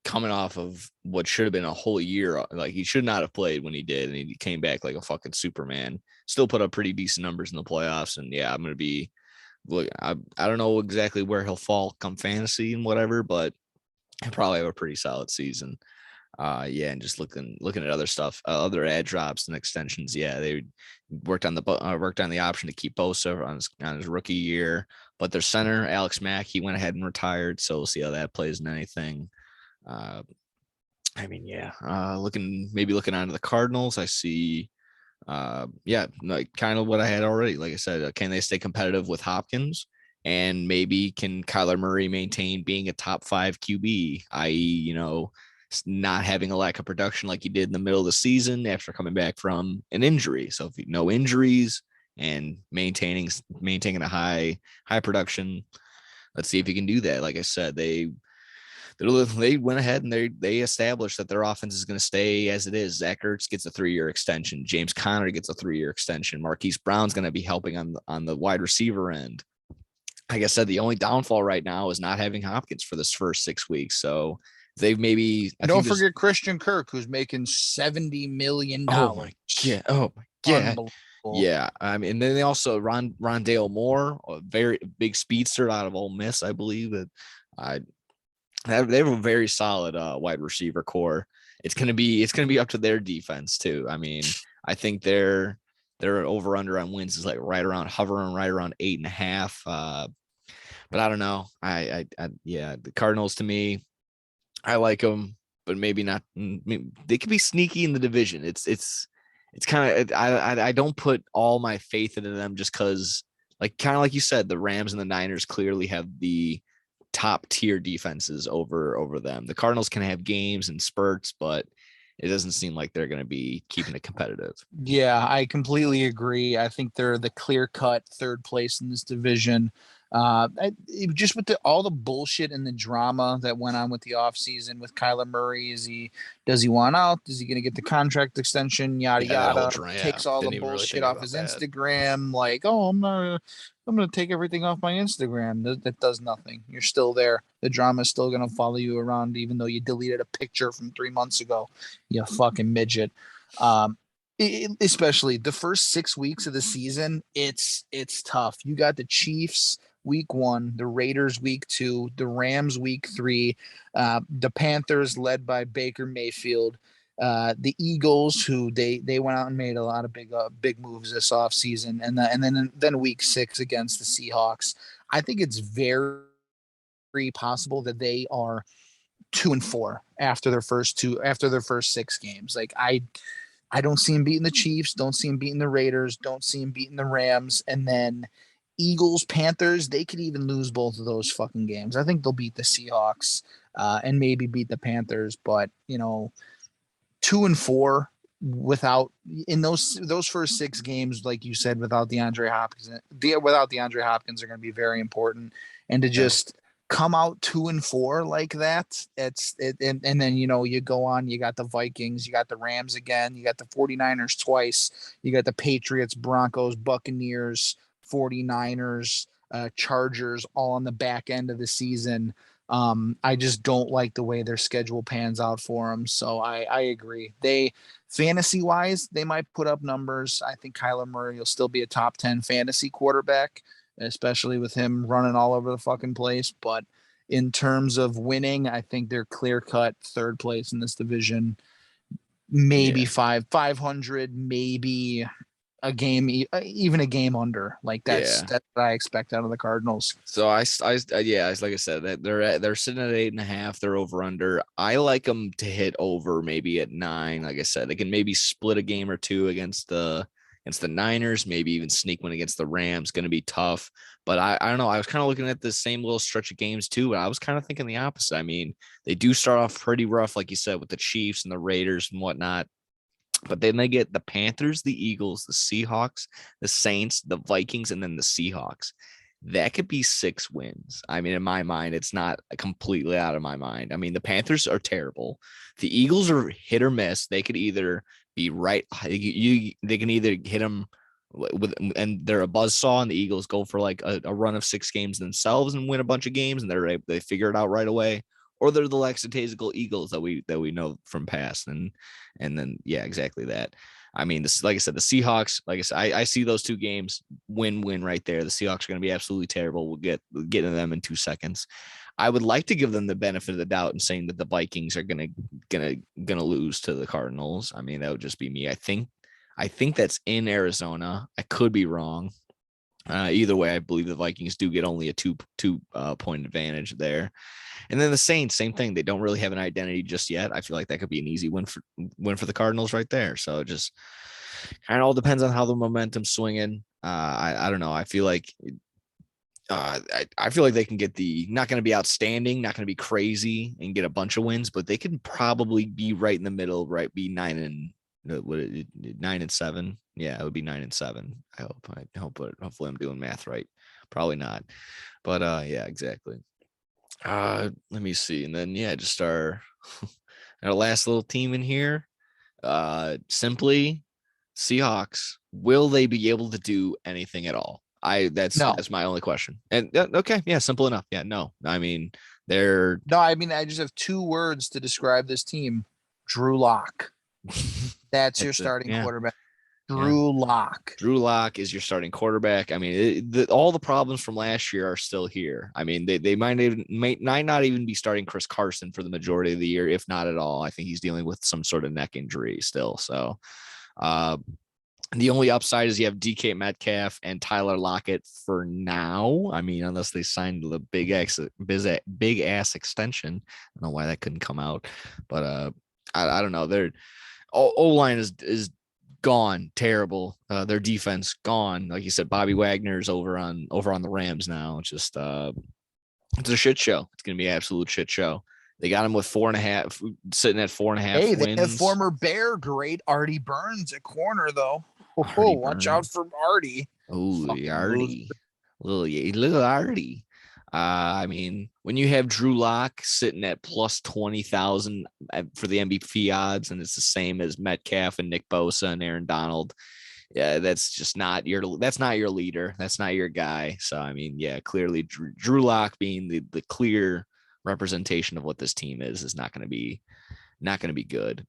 Speaker 1: coming off of what should have been a whole year, like he should not have played when he did, and he came back like a fucking Superman. Still put up pretty decent numbers in the playoffs, and yeah, I'm going to be I don't know exactly where he'll fall come fantasy and whatever, but he'll probably have a pretty solid season. And just looking at other stuff, other ad drops and extensions. Yeah, they worked on the option to keep Bosa on his rookie year, but their center Alex Mack, he went ahead and retired. So we'll see how that plays in anything. Looking onto the Cardinals, I see. Like kind of what I had already. Like I said, can they stay competitive with Hopkins? And maybe can Kyler Murray maintain being a top 5 QB, i.e., not having a lack of production like he did in the middle of the season after coming back from an injury. So if no injuries and maintaining a high production, let's see if he can do that. Like I said, they went ahead and they established that their offense is going to stay as it is. Zach Ertz gets a 3-year extension. James Conner gets a 3-year extension. Marquise Brown's going to be helping on the wide receiver end. Like I said, the only downfall right now is not having Hopkins for this first 6 weeks. So they've maybe
Speaker 2: don't forget Christian Kirk, who's making $70 million.
Speaker 1: Oh my god. Yeah. I mean, and then they also Rondale Moore, a very big speedster out of Ole Miss, I believe. They have a very solid wide receiver core. It's gonna be up to their defense too. I mean, I think their over under on wins is like hovering right around 8.5. But I don't know. The Cardinals, to me, I like them, but maybe not. They could be sneaky in the division. It's kind of I don't put all my faith into them just because like kind of like you said, the Rams and the Niners clearly have the top tier defenses over them. The Cardinals can have games and spurts, but it doesn't seem like they're going to be keeping it competitive.
Speaker 2: Yeah, I completely agree. I think they're the clear-cut third place in this division. Just with all the bullshit and the drama that went on with the offseason with Kyler Murray, does he want out? Is he going to get the contract extension? Yada yada. Takes all the bullshit off his Instagram. Like, oh, I'm going to take everything off my Instagram. That does nothing. You're still there. The drama is still going to follow you around, even though you deleted a picture from 3 months ago. You fucking midget. Especially the first 6 weeks of the season, it's tough. You got the Chiefs week 1, the Raiders week 2, the Rams week 3, the Panthers led by Baker Mayfield, the Eagles, who they went out and made a lot of big moves this offseason, and then week 6 against the Seahawks. I think it's very possible that they are 2-4 after their first 6 games. Like I don't see him beating the Chiefs, don't see him beating the Raiders, don't see him beating the Rams, and then Eagles, Panthers, they could even lose both of those fucking games. I think they'll beat the Seahawks and maybe beat the Panthers, but 2-4 without in those first 6 games, like you said, without DeAndre Hopkins, are going to be very important, and to just come out 2-4 like that, and then you go on, you got the Vikings, you got the Rams again, you got the 49ers twice, you got the Patriots, Broncos, Buccaneers, 49ers, Chargers, all on the back end of the season. I just don't like the way their schedule pans out for them. So I agree. They fantasy wise, they might put up numbers. I think Kyler Murray will still be a top 10 fantasy quarterback, especially with him running all over the fucking place. But in terms of winning, I think they're clear cut third place in this division. Maybe 500, maybe a game, even a game under. Like that's what I expect out of the Cardinals.
Speaker 1: So like I said, that they're sitting at 8.5. They're over under. I like them to hit over maybe at 9. Like I said, they can maybe split a game or two against the Niners, maybe even sneak one against the Rams. Going to be tough, but I don't know. I was kind of looking at the same little stretch of games too, and I was kind of thinking the opposite. I mean, they do start off pretty rough, like you said, with the Chiefs and the Raiders and whatnot. But then they get the Panthers, the Eagles, the Seahawks, the Saints, the Vikings, and then the Seahawks. That could be 6 wins. I mean, in my mind, it's not completely out of my mind. I mean, the Panthers are terrible. The Eagles are hit or miss. They could either be right. They can either hit them and they're a buzzsaw, and the Eagles go for like a run of 6 games themselves and win a bunch of games, and they figure it out right away. Or they're the lackadaisical Eagles that we know from past, and then exactly that. I mean, like I said, the Seahawks, like I said, I see those 2 games win right there. The Seahawks are going to be absolutely terrible. We'll get into them in 2 seconds. I would like to give them the benefit of the doubt in saying that the Vikings are gonna lose to the Cardinals. I mean, that would just be me. I think that's in Arizona. I could be wrong. Either way, I believe the Vikings do get only a two point advantage there. And then the Saints, same thing. They don't really have an identity just yet. I feel like that could be an easy win for the Cardinals right there. So it just kind of all depends on how the momentum's swinging. I don't know. I feel like I feel like they can get not going to be outstanding, not going to be crazy and get a bunch of wins, but they can probably be right in the middle, right? Be 9-7. Yeah, it would be 9-7. I hope. Hopefully, I'm doing math right. Probably not, but yeah, exactly. Let me see, and then just our last little team in here. Simply Seahawks. Will they be able to do anything at all? That's my only question. And okay, simple enough. Yeah, no. I mean,
Speaker 2: I just have 2 words to describe this team: Drew Lock. That's your starting quarterback. Drew Lock.
Speaker 1: Drew Lock is your starting quarterback. I mean, all the problems from last year are still here. I mean, they might not even be starting Chris Carson for the majority of the year, if not at all. I think he's dealing with some sort of neck injury still. So, the only upside is you have DK Metcalf and Tyler Lockett for now. I mean, unless they signed the big ass extension. I don't know why that couldn't come out, but I don't know. Their O-line is gone, terrible. Their defense gone. Like you said, Bobby Wagner's over on the Rams now. It's just it's a shit show. It's gonna be an absolute shit show. They got him with 4.5, sitting at 4.5
Speaker 2: Hey,
Speaker 1: wins.
Speaker 2: they have former Bear great Artie Burns at corner though.
Speaker 1: Artie
Speaker 2: Watch out
Speaker 1: Burns.
Speaker 2: for Artie.
Speaker 1: Oh,
Speaker 2: Fucking
Speaker 1: Artie. Little Artie. I mean, when you have Drew Lock sitting at plus 20,000 for the MVP odds, and it's the same as Metcalf and Nick Bosa and Aaron Donald, yeah, that's just not your leader. That's not your guy. So, I mean, yeah, clearly Drew Lock being the clear representation of what this team is not going to be good.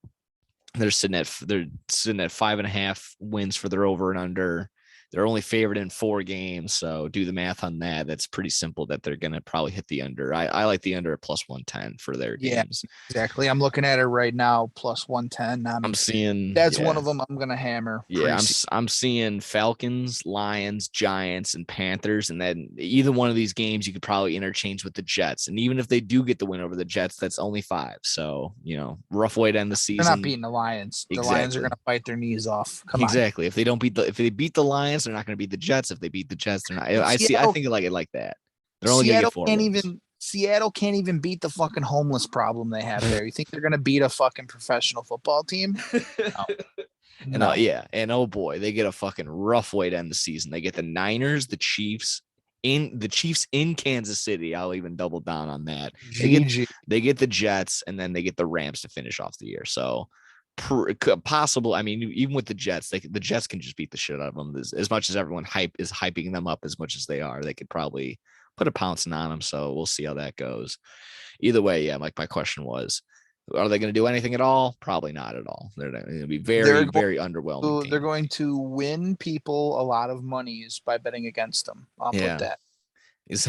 Speaker 1: They're sitting at 5.5 wins for their over and under. They're only favored in 4 games. So do the math on that. That's pretty simple that they're going to probably hit the under. I like the under at plus 110 for their games.
Speaker 2: Exactly. I'm looking at it right now, plus 110.
Speaker 1: I'm seeing
Speaker 2: that's one of them I'm going to hammer.
Speaker 1: Yeah, I'm seeing Falcons, Lions, Giants, and Panthers. And then either one of these games you could probably interchange with the Jets. And even if they do get the win over the Jets, that's only 5. So, rough way to end the season.
Speaker 2: They're not beating the Lions. The Lions are going to fight their knees off. Come on.
Speaker 1: If they beat the Lions, they're not going to beat the Jets. If they beat the Jets, they're not. I think like it like that. They're only going to get 4 wins.
Speaker 2: Seattle can't even beat the fucking homeless problem they have there. You think they're going to beat a fucking professional football team? No.
Speaker 1: And oh boy, they get a fucking rough way to end the season. They get the Niners, the Chiefs in Kansas City. I'll even double down on that. They get the Jets, and then they get the Rams to finish off the year. So possible. I mean, even with the Jets, the Jets can just beat the shit out of them. As much as everyone is hyping them up as much as they are, they could probably put a pouncing on them. So we'll see how that goes. Either way, yeah, like my question was, are they going to do anything at all? Probably not at all. They're going to be very underwhelming.
Speaker 2: They're going to win people a lot of monies by betting against them. I'll put that.
Speaker 1: Is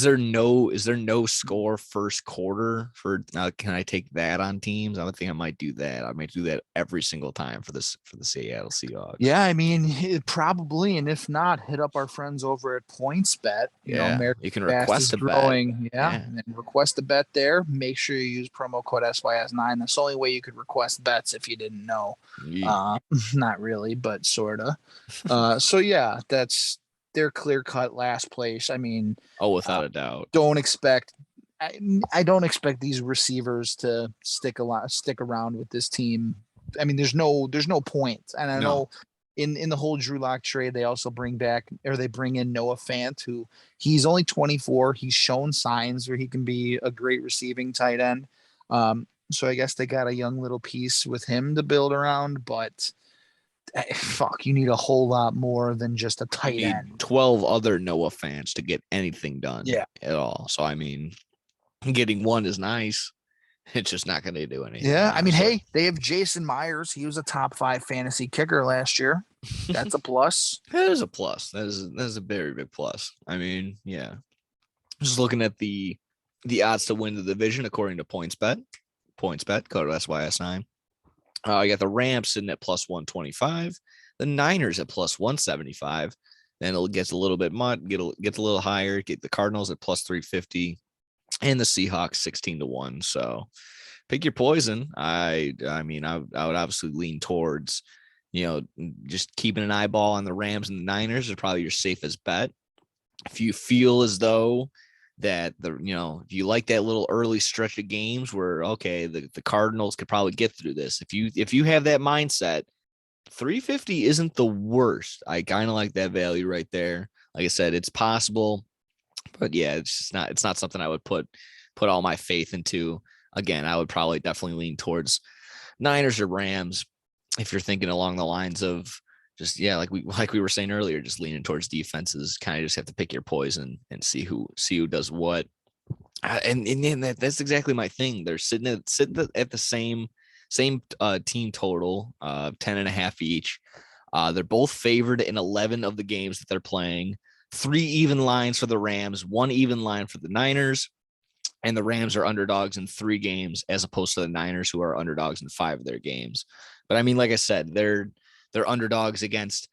Speaker 1: there no score first quarter for can I take that on teams? I would think I might do that. I might do that every single time for the Seattle Seahawks.
Speaker 2: Yeah, I mean, probably, and if not, hit up our friends over at PointsBet. You
Speaker 1: can request a bet.
Speaker 2: And then request a bet there. Make sure you use promo code SYS9. That's the only way you could request bets if you didn't know.
Speaker 1: Yeah.
Speaker 2: Not really, but sorta. So yeah, that's their clear-cut last place. I mean,
Speaker 1: without a doubt.
Speaker 2: I don't expect these receivers to stick around with this team. I mean, there's no point. And I know in the whole Drew Lock trade, they also bring in Noah Fant, who he's only 24. He's shown signs where he can be a great receiving tight end. So I guess they got a young little piece with him to build around, but you need a whole lot more than just a tight end.
Speaker 1: 12 other Noah Fants to get anything done at all. So, I mean, getting one is nice. It's just not going to do anything.
Speaker 2: Yeah, I mean, hey, they have Jason Myers. He was a top 5 fantasy kicker last year. That's a plus.
Speaker 1: That is a plus. That is a very big plus. I mean, yeah. Just looking at the odds to win the division according to PointsBet, code SYS9. I got the Rams sitting at plus 125, the Niners at plus 175. Then it gets a little bit gets a little higher. Get the Cardinals at plus 350, and the Seahawks 16-1. So pick your poison. I mean, I would obviously lean towards, just keeping an eyeball on the Rams and the Niners are probably your safest bet. If you feel as though that if you like that little early stretch of games where, okay, the Cardinals could probably get through this. If you have that mindset, 350 isn't the worst. I kind of like that value right there. Like I said, it's possible, but yeah, it's not something I would put all my faith into. Again, I would probably definitely lean towards Niners or Rams if you're thinking along the lines of just, like we were saying earlier, just leaning towards defenses. Kind of just have to pick your poison and see who does what. And that's exactly my thing. They're sitting at the same team total, 10.5 each. They're both favored in 11 of the games that they're playing. 3 even lines for the Rams, 1 even line for the Niners, and the Rams are underdogs in 3 games as opposed to the Niners, who are underdogs in 5 of their games. But I mean, like I said, they're underdogs against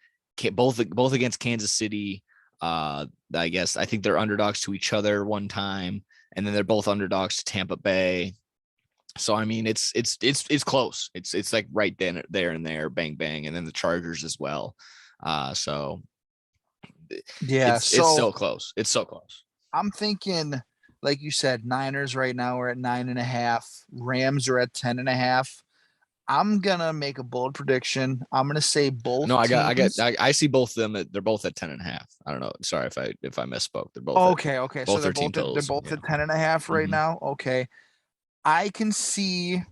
Speaker 1: both against Kansas City. I think they're underdogs to each other one time, and then they're both underdogs to Tampa Bay. So I mean, it's close. It's like right then there and there, bang bang, and then the Chargers as well. So
Speaker 2: Yeah.
Speaker 1: it's so close. It's so close.
Speaker 2: I'm thinking, like you said, Niners right now are at 9.5. Rams are at 10.5. I'm gonna make a bold prediction. I'm gonna say both.
Speaker 1: No,
Speaker 2: teams.
Speaker 1: I see both of them. They're both at 10.5. I don't know. Sorry if I misspoke. They're both
Speaker 2: Okay. So
Speaker 1: both
Speaker 2: they're
Speaker 1: their team
Speaker 2: both they're
Speaker 1: totals.
Speaker 2: both
Speaker 1: Yeah.
Speaker 2: at 10.5 right
Speaker 1: Mhm.
Speaker 2: now. Okay. I can see,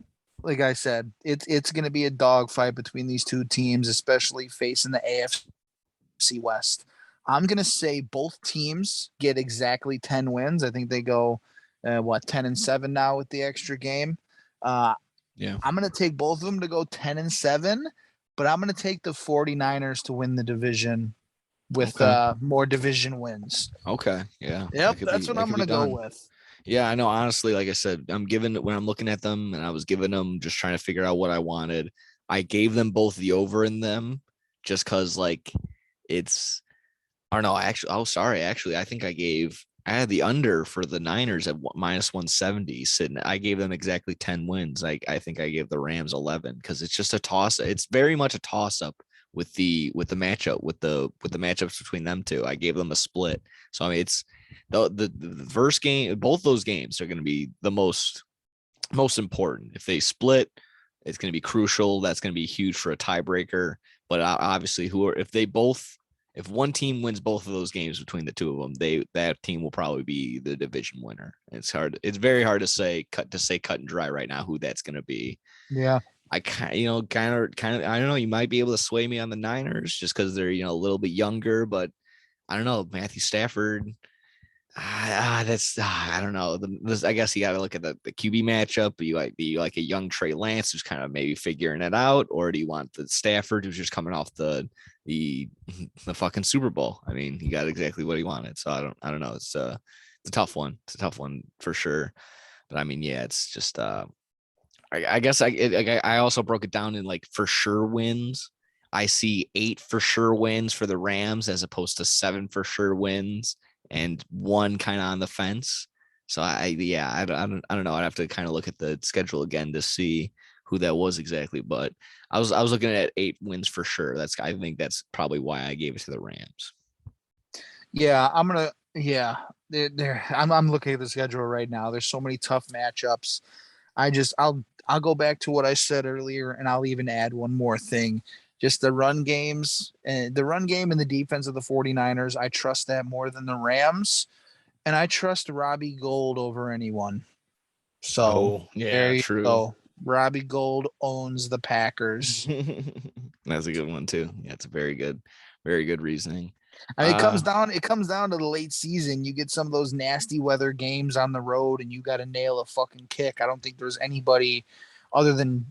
Speaker 2: like I said, it's gonna be a dogfight between these two teams, especially facing the AFC West. I'm gonna say both teams get exactly 10 wins. I think they go 10-7 now with the extra game.
Speaker 1: Yeah.
Speaker 2: I'm going to take both of them to go 10-7, but I'm going to take the 49ers to win the division with more division wins.
Speaker 1: Okay. Yeah.
Speaker 2: Yep, that's what I'm going to go with.
Speaker 1: Yeah, I know. Honestly, like I said, when I'm looking at them and I was giving them just trying to figure out what I wanted, I gave them both the over in them just because like it's I don't know. Actually, I think I had the under for the Niners at minus 170 sitting. I gave them exactly 10 wins. I think I gave the Rams 11 because it's just a toss. It's very much a toss up with the matchup with the matchups between them two. I gave them a split. So I mean, it's the first game. Both those games are going to be the most important. If they split, it's going to be crucial. That's going to be huge for a tiebreaker. But obviously, if one team wins both of those games between the two of them, that team will probably be the division winner. It's very hard to say cut and dry right now who that's going to be.
Speaker 2: Yeah.
Speaker 1: I kind of I don't know, you might be able to sway me on the Niners just because they're a little bit younger, but I don't know, Matthew Stafford. I don't know. I guess you got to look at the QB matchup. Do you like a young Trey Lance who's kind of maybe figuring it out, or do you want the Stafford who's just coming off the fucking Super Bowl? I mean, he got exactly what he wanted. So I don't know. It's a tough one. It's a tough one for sure. But I mean, yeah, it's just I guess I also broke it down in like for sure wins. I see 8 for sure wins for the Rams as opposed to 7 for sure wins and 1 kind of on the fence. So I don't know. I'd have to kind of look at the schedule again to see who that was exactly. But I was looking at 8 wins for sure. I think that's probably why I gave it to the Rams.
Speaker 2: Yeah, I'm looking at the schedule right now. There's so many tough matchups. I'll go back to what I said earlier, and I'll even add one more thing. Just the run game and the defense of the 49ers. I trust that more than the Rams, and I trust Robbie Gould over anyone. So there you go. Robbie Gould owns the Packers.
Speaker 1: That's a good one too. Yeah, it's a very good reasoning.
Speaker 2: I mean, it comes down to the late season. You get some of those nasty weather games on the road, and you got to nail a fucking kick. I don't think there's anybody other than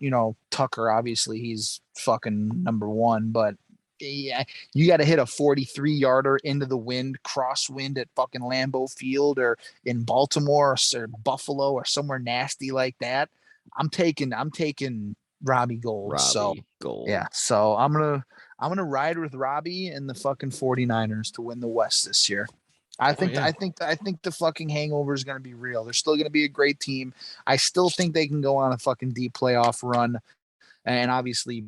Speaker 2: Tucker. Obviously, he's fucking number one, but yeah, you got to hit a 43-yarder into the wind, crosswind at fucking Lambeau Field or in Baltimore or Buffalo or somewhere nasty like that. I'm taking Robbie Gould. Yeah, so I'm gonna ride with Robbie and the fucking 49ers to win the West this year. I think the fucking hangover is gonna be real. They're still gonna be a great team. I still think they can go on a fucking deep playoff run, and obviously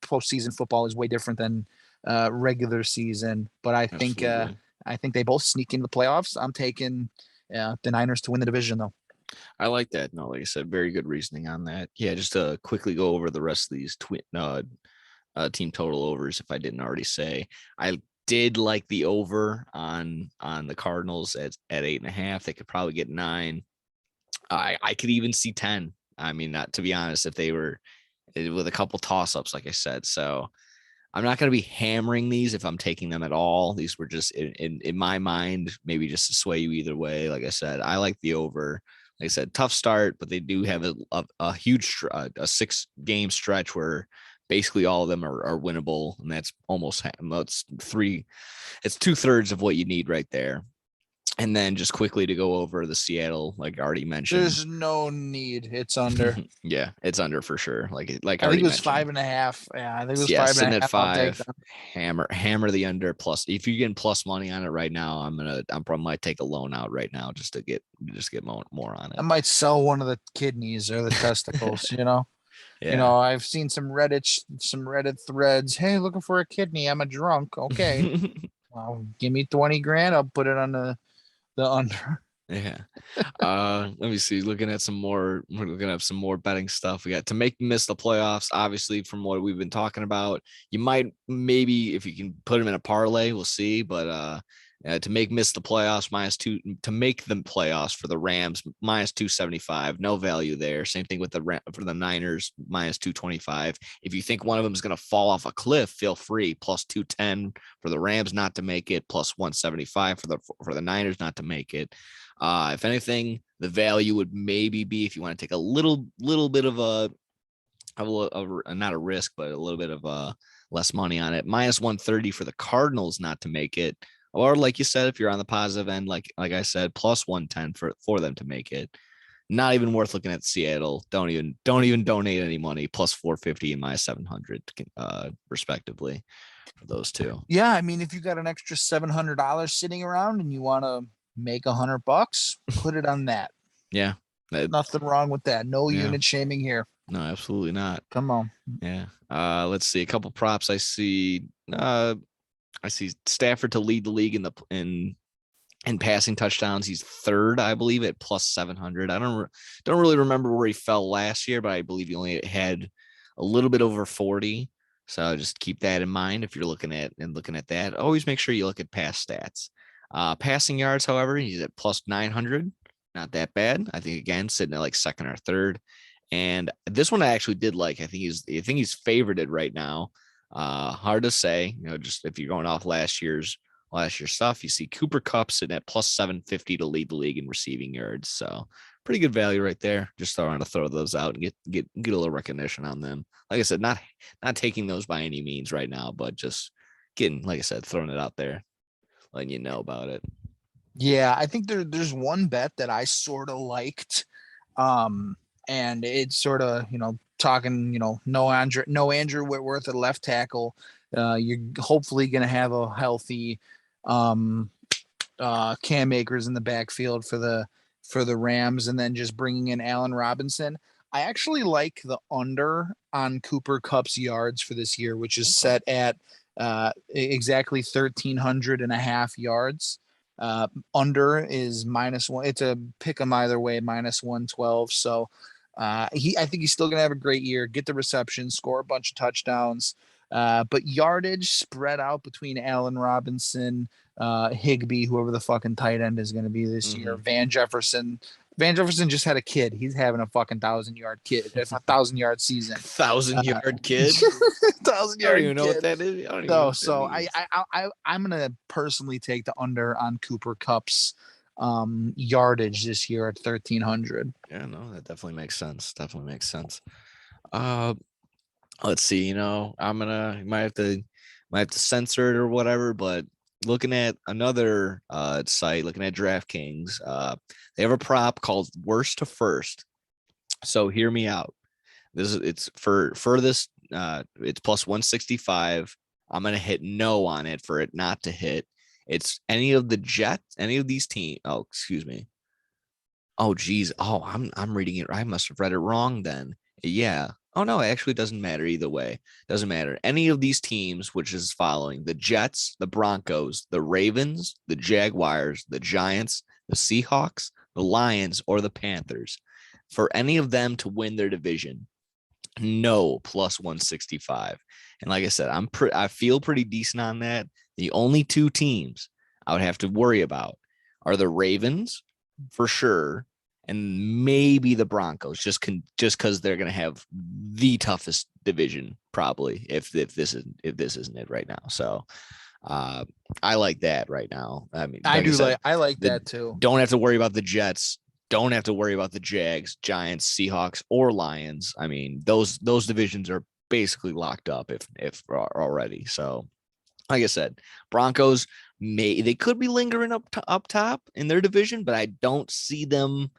Speaker 2: postseason football is way different than regular season. But I think they both sneak into the playoffs. I'm taking the Niners to win the division though.
Speaker 1: I like that. No, like I said, very good reasoning on that. Yeah, just to quickly go over the rest of these team total overs, if I didn't already say. I did like the over on the Cardinals at 8.5. They could probably get 9. I could even see 10. I mean, not to be honest, if they were with a couple toss-ups, like I said. So I'm not going to be hammering these if I'm taking them at all. These were just in my mind, maybe just to sway you either way. Like I said, I like the over. Like I said, tough start, but they do have a huge 6-game stretch where basically all of them are winnable, and that's almost it's 2/3 of what you need right there. And then just quickly to go over the Seattle, like I already mentioned.
Speaker 2: There's no need. It's under.
Speaker 1: Yeah, it's under for sure. Like
Speaker 2: I think it was
Speaker 1: mentioned.
Speaker 2: 5.5. Yeah, I think it was
Speaker 1: Yeah,
Speaker 2: 5.5.
Speaker 1: sitting at
Speaker 2: I'll take
Speaker 1: 5.
Speaker 2: that.
Speaker 1: Hammer the under plus. If you're getting plus money on it right now, I probably might take a loan out right now just to get more on it.
Speaker 2: I might sell one of the kidneys or the testicles.
Speaker 1: Yeah.
Speaker 2: I've seen some Reddit threads. Hey, looking for a kidney. I'm a drunk. Okay. Well, give me 20 grand. I'll put it on the under.
Speaker 1: Yeah. Let me see. We're looking at some more betting stuff. We got to miss the playoffs. Obviously, from what we've been talking about, you might maybe if you can put them in a parlay, we'll see. But to miss the playoffs -2 to make them playoffs for the Rams -275, no value there. Same thing with for the Niners -225. If you think one of them is going to fall off a cliff, feel free. +210 for the Rams not to make it, +175 for the Niners not to make it. If anything, the value would maybe be if you want to take a little bit of not a risk, but a little bit of less money on it. -130 for the Cardinals not to make it. Or like you said, if you're on the positive end, like I said, +110 for them to make it. Not even worth looking at Seattle. Don't even donate any money. +450 and -700, respectively, for those two.
Speaker 2: Yeah, I mean, if you got an extra $700 sitting around and you want to make $100, put it on that.
Speaker 1: Yeah,
Speaker 2: nothing wrong with that. No unit shaming here.
Speaker 1: No, absolutely not.
Speaker 2: Come on.
Speaker 1: Yeah. Let's see a couple props. I see Stafford to lead the league in passing touchdowns. He's third, I believe, at +700. I don't really remember where he fell last year, but I believe he only had a little bit over 40. So just keep that in mind if you're looking at that. Always make sure you look at past stats. Passing yards, however, he's at +900. Not that bad. I think again sitting at like second or third. And this one I actually did like. I think he's favorited right now. Hard to say, just if you're going off last year's stuff, you see Cooper Kupp sitting at +750 to lead the league in receiving yards. So pretty good value right there. Just trying to throw those out and get a little recognition on them. Like I said, not taking those by any means right now, but just getting, like I said, throwing it out there, letting you know about it.
Speaker 2: Yeah, I think there's one bet that I sort of liked. And it's sort of, talking, no Andrew Whitworth at left tackle. You're hopefully going to have a healthy Cam Akers in the backfield for the Rams, and then just bringing in Allen Robinson. I actually like the under on Cooper Kupp's yards for this year, which is set at exactly 1,300.5 yards. Under is -1. It's a pick 'em either way, -112. So I think he's still gonna have a great year, get the reception, score a bunch of touchdowns. But yardage spread out between Allen Robinson, Higbee, whoever the fucking tight end is gonna be this year, Van Jefferson. Van Jefferson just had a kid. He's having a fucking 1,000-yard kid. It's a 1,000-yard season.
Speaker 1: 1,000-yard kid.
Speaker 2: 1,000-yard.
Speaker 1: I don't even know what that is.
Speaker 2: I'm gonna personally take the under on Cooper Kupp's yardage this year at 1,300.
Speaker 1: Yeah, no, that definitely makes sense. Let's see. Might have to censor it or whatever, but looking at another site, looking at DraftKings, they have a prop called worst to first. So hear me out. It's +165. I'm gonna hit no on it for it not to hit. It's any of these teams. Oh, excuse me. Oh, geez. Oh, I'm reading it. I must have read it wrong then. Yeah. Oh, no, it actually doesn't matter either way. Doesn't matter. Any of these teams, which is following the Jets, the Broncos, the Ravens, the Jaguars, the Giants, the Seahawks, the Lions, or the Panthers, for any of them to win their division, no, +165. And like I said, I feel pretty decent on that. The only two teams I would have to worry about are the Ravens for sure, and maybe the Broncos, just because they're gonna have the toughest division probably if this isn't it right now. So I like that right now. I mean,
Speaker 2: I like that too.
Speaker 1: Don't have to worry about the Jets. Don't have to worry about the Jags, Giants, Seahawks, or Lions. I mean, those divisions are basically locked up if already. So like I said, Broncos they could be lingering up top in their division, but I don't see them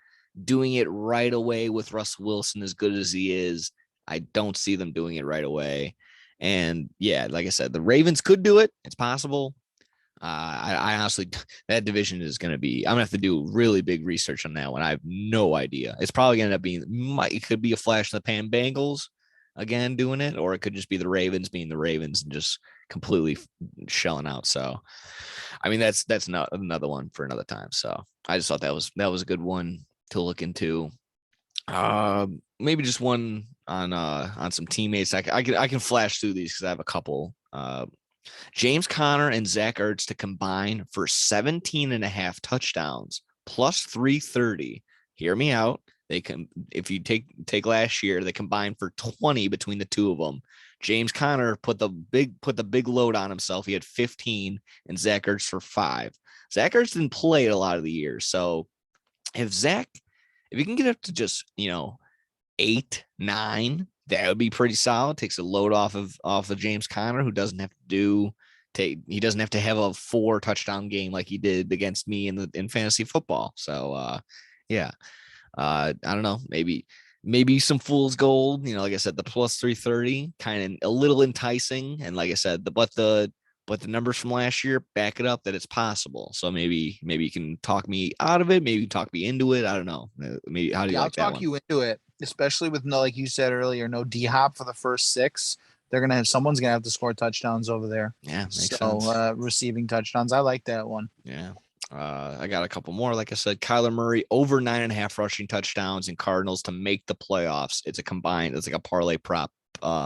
Speaker 1: doing it right away with Russ Wilson as good as he is. I don't see them doing it right away. And yeah, like I said, the Ravens could do it. It's possible. I honestly, that division is going to be, I'm going to have to do really big research on that one. I have no idea. It's probably going to end up being, it could be a flash in the pan Bengals again doing it, or it could just be the Ravens being the Ravens and just completely shelling out. So, I mean, that's not another one for another time. So I just thought that was a good one to look into. Maybe just one on some teammates. I can flash through these because I have a couple. James Conner and Zach Ertz to combine for 17 and a half touchdowns plus 330. Hear me out. They can, if you take last year, they combined for 20 between the two of them. James Conner put the big load on himself. He had 15 and Zach Ertz for 5. Zach Ertz didn't play a lot of the year. So if you can get up to just, 8, 9, that would be pretty solid. Takes a load off of James Conner, who doesn't have to have a 4 touchdown game like he did against me in fantasy football. So yeah. I don't know, maybe some fool's gold, like I said, the plus 330 kind of a little enticing. And like I said, but the numbers from last year back it up that it's possible. So maybe you can talk me out of it. Maybe talk me into it. I don't know. Maybe how do you like that one?
Speaker 2: I'll talk you into it, especially with like you said earlier, no D Hop for the first 6. Someone's gonna have to score touchdowns over there.
Speaker 1: Yeah, makes sense.
Speaker 2: Receiving touchdowns. I like that one.
Speaker 1: Yeah. I got a couple more. Like I said, Kyler Murray over 9.5 rushing touchdowns and Cardinals to make the playoffs. It's like a parlay prop,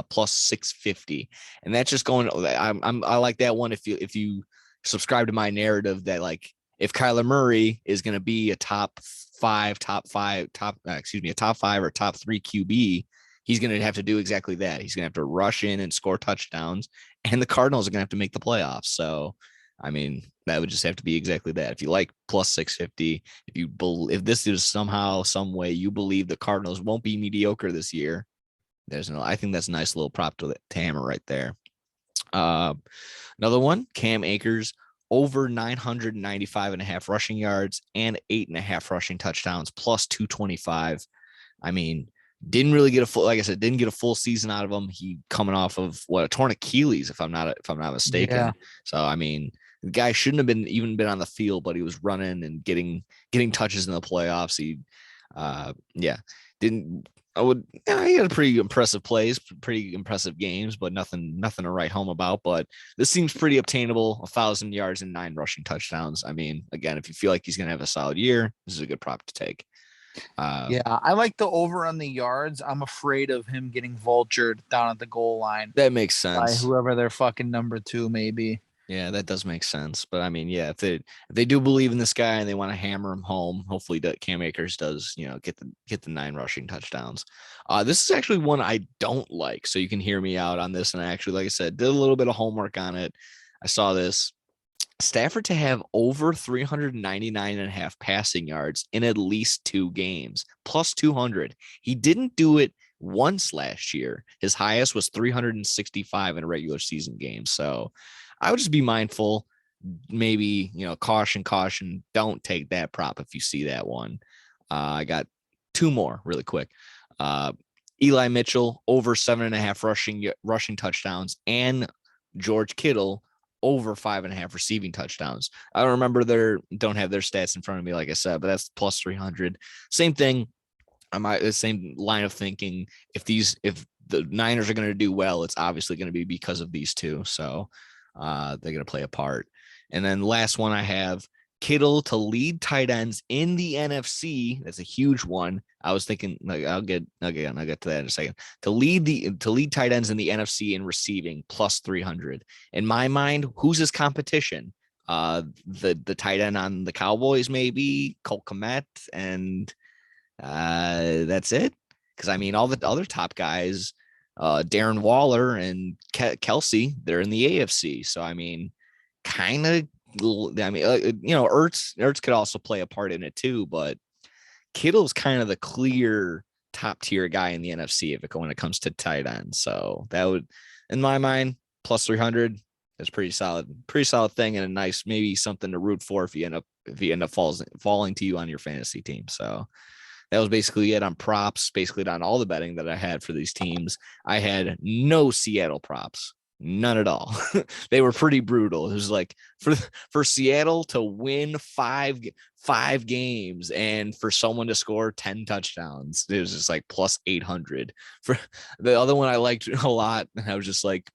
Speaker 1: plus 650. And that's just going, I like that one. If you subscribe to my narrative that like, if Kyler Murray is going to be a top 5 or top 3 QB, he's going to have to do exactly that. He's going to have to rush in and score touchdowns, and the Cardinals are going to have to make the playoffs. So, I mean, that would just have to be exactly that. If you like plus 650, if this is somehow, some way you believe the Cardinals won't be mediocre this year, I think that's a nice little prop to hammer right there. Another one, Cam Akers over 995.5 rushing yards and 8.5 rushing touchdowns plus 225. I mean, didn't get a full season out of him. He coming off of a torn Achilles, if I'm not mistaken. Yeah. So, I mean, the guy shouldn't have been on the field, but he was running and getting touches in the playoffs. He he had pretty impressive plays, pretty impressive games, but nothing to write home about. But this seems pretty obtainable. 1,000 yards and 9 rushing touchdowns. I mean, again, if you feel like he's going to have a solid year, this is a good prop to take.
Speaker 2: I like the over on the yards. I'm afraid of him getting vultured down at the goal line.
Speaker 1: That makes sense.
Speaker 2: By whoever their fucking number 2 may be.
Speaker 1: Yeah, that does make sense. But I mean, yeah, if they do believe in this guy and they want to hammer him home, hopefully Cam Akers does, get the 9 rushing touchdowns. This is actually one I don't like, so you can hear me out on this. And I actually, like I said, did a little bit of homework on it. I saw this. Stafford to have over 399.5 passing yards in at least 2 games, plus 200. He didn't do it once last year. His highest was 365 in a regular season game. So I would just be mindful, maybe, caution, don't take that prop if you see that one. I got 2 more really quick. Eli Mitchell over 7.5 rushing touchdowns, and George Kittle over 5.5 receiving touchdowns. I don't have their stats in front of me, like I said, but that's plus 300. Same thing. The same line of thinking. If the Niners are going to do well, it's obviously going to be because of these 2. So they're going to play a part. And then last one I have, Kittle to lead tight ends in the NFC. That's a huge one. I was thinking, like, I'll get to that in a second. To lead tight ends in the NFC in receiving, plus 300. In my mind, who's his competition? The tight end on the Cowboys, maybe Cole Kmet, and that's it. Because I mean, all the other top guys, Darren Waller and Kelsey, they're in the AFC. So I mean, Ertz could also play a part in it too, but Kittle's kind of the clear top tier guy in the NFC when it comes to tight end. So that would, in my mind, plus 300, It's pretty solid thing, and a nice maybe something to root for if you end up falling to you on your fantasy team. So that was basically it on props, basically on all the betting that I had for these teams. I had no Seattle props, none at all. They were pretty brutal. It was like for Seattle to win five games and for someone to score 10 touchdowns, it was just like plus 800. For the other one I liked a lot, and I was just like,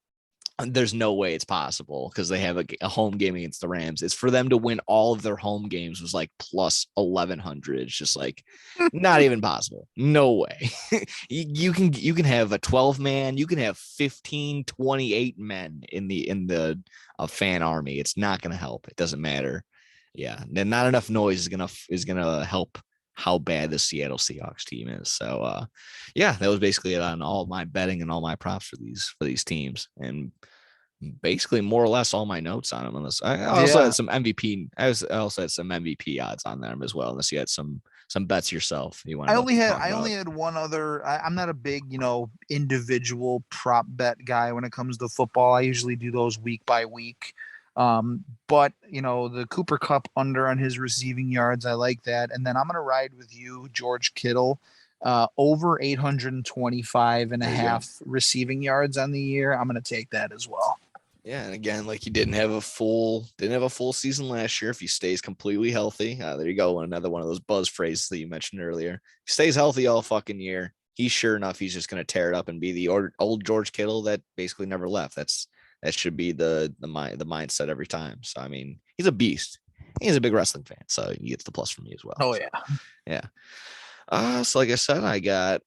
Speaker 1: there's no way it's possible because they have a home game against the Rams. It's for them to win all of their home games was like plus 1100. It's just like not even possible. No way. you can have a 12-man, you can have 15, 28 men in the fan army. It's not going to help. It doesn't matter. Yeah. And not enough noise is gonna help how bad the Seattle Seahawks team is. So yeah, that was basically it on all my betting and all my props for these teams, and basically more or less all my notes on them. Unless I also had some MVP. I also had some MVP odds on them as well. Unless you had some bets yourself.
Speaker 2: I only had one other. I'm not a big, individual prop bet guy when it comes to football. I usually do those week by week. But the Cooper Kupp under on his receiving yards, I like that. And then I'm going to ride with you, George Kittle, over 825 and a half receiving yards on the year. I'm going to take that as well.
Speaker 1: Yeah, and again, like he didn't have a full season last year. If he stays completely healthy, there you go. Another one of those buzz phrases that you mentioned earlier. If he stays healthy all fucking year, he's just going to tear it up and be the old George Kittle that basically never left. That should be the mindset every time. So I mean, he's a beast. He's a big wrestling fan, so he gets the plus from me as well.
Speaker 2: Oh
Speaker 1: so, yeah. So like I said, I got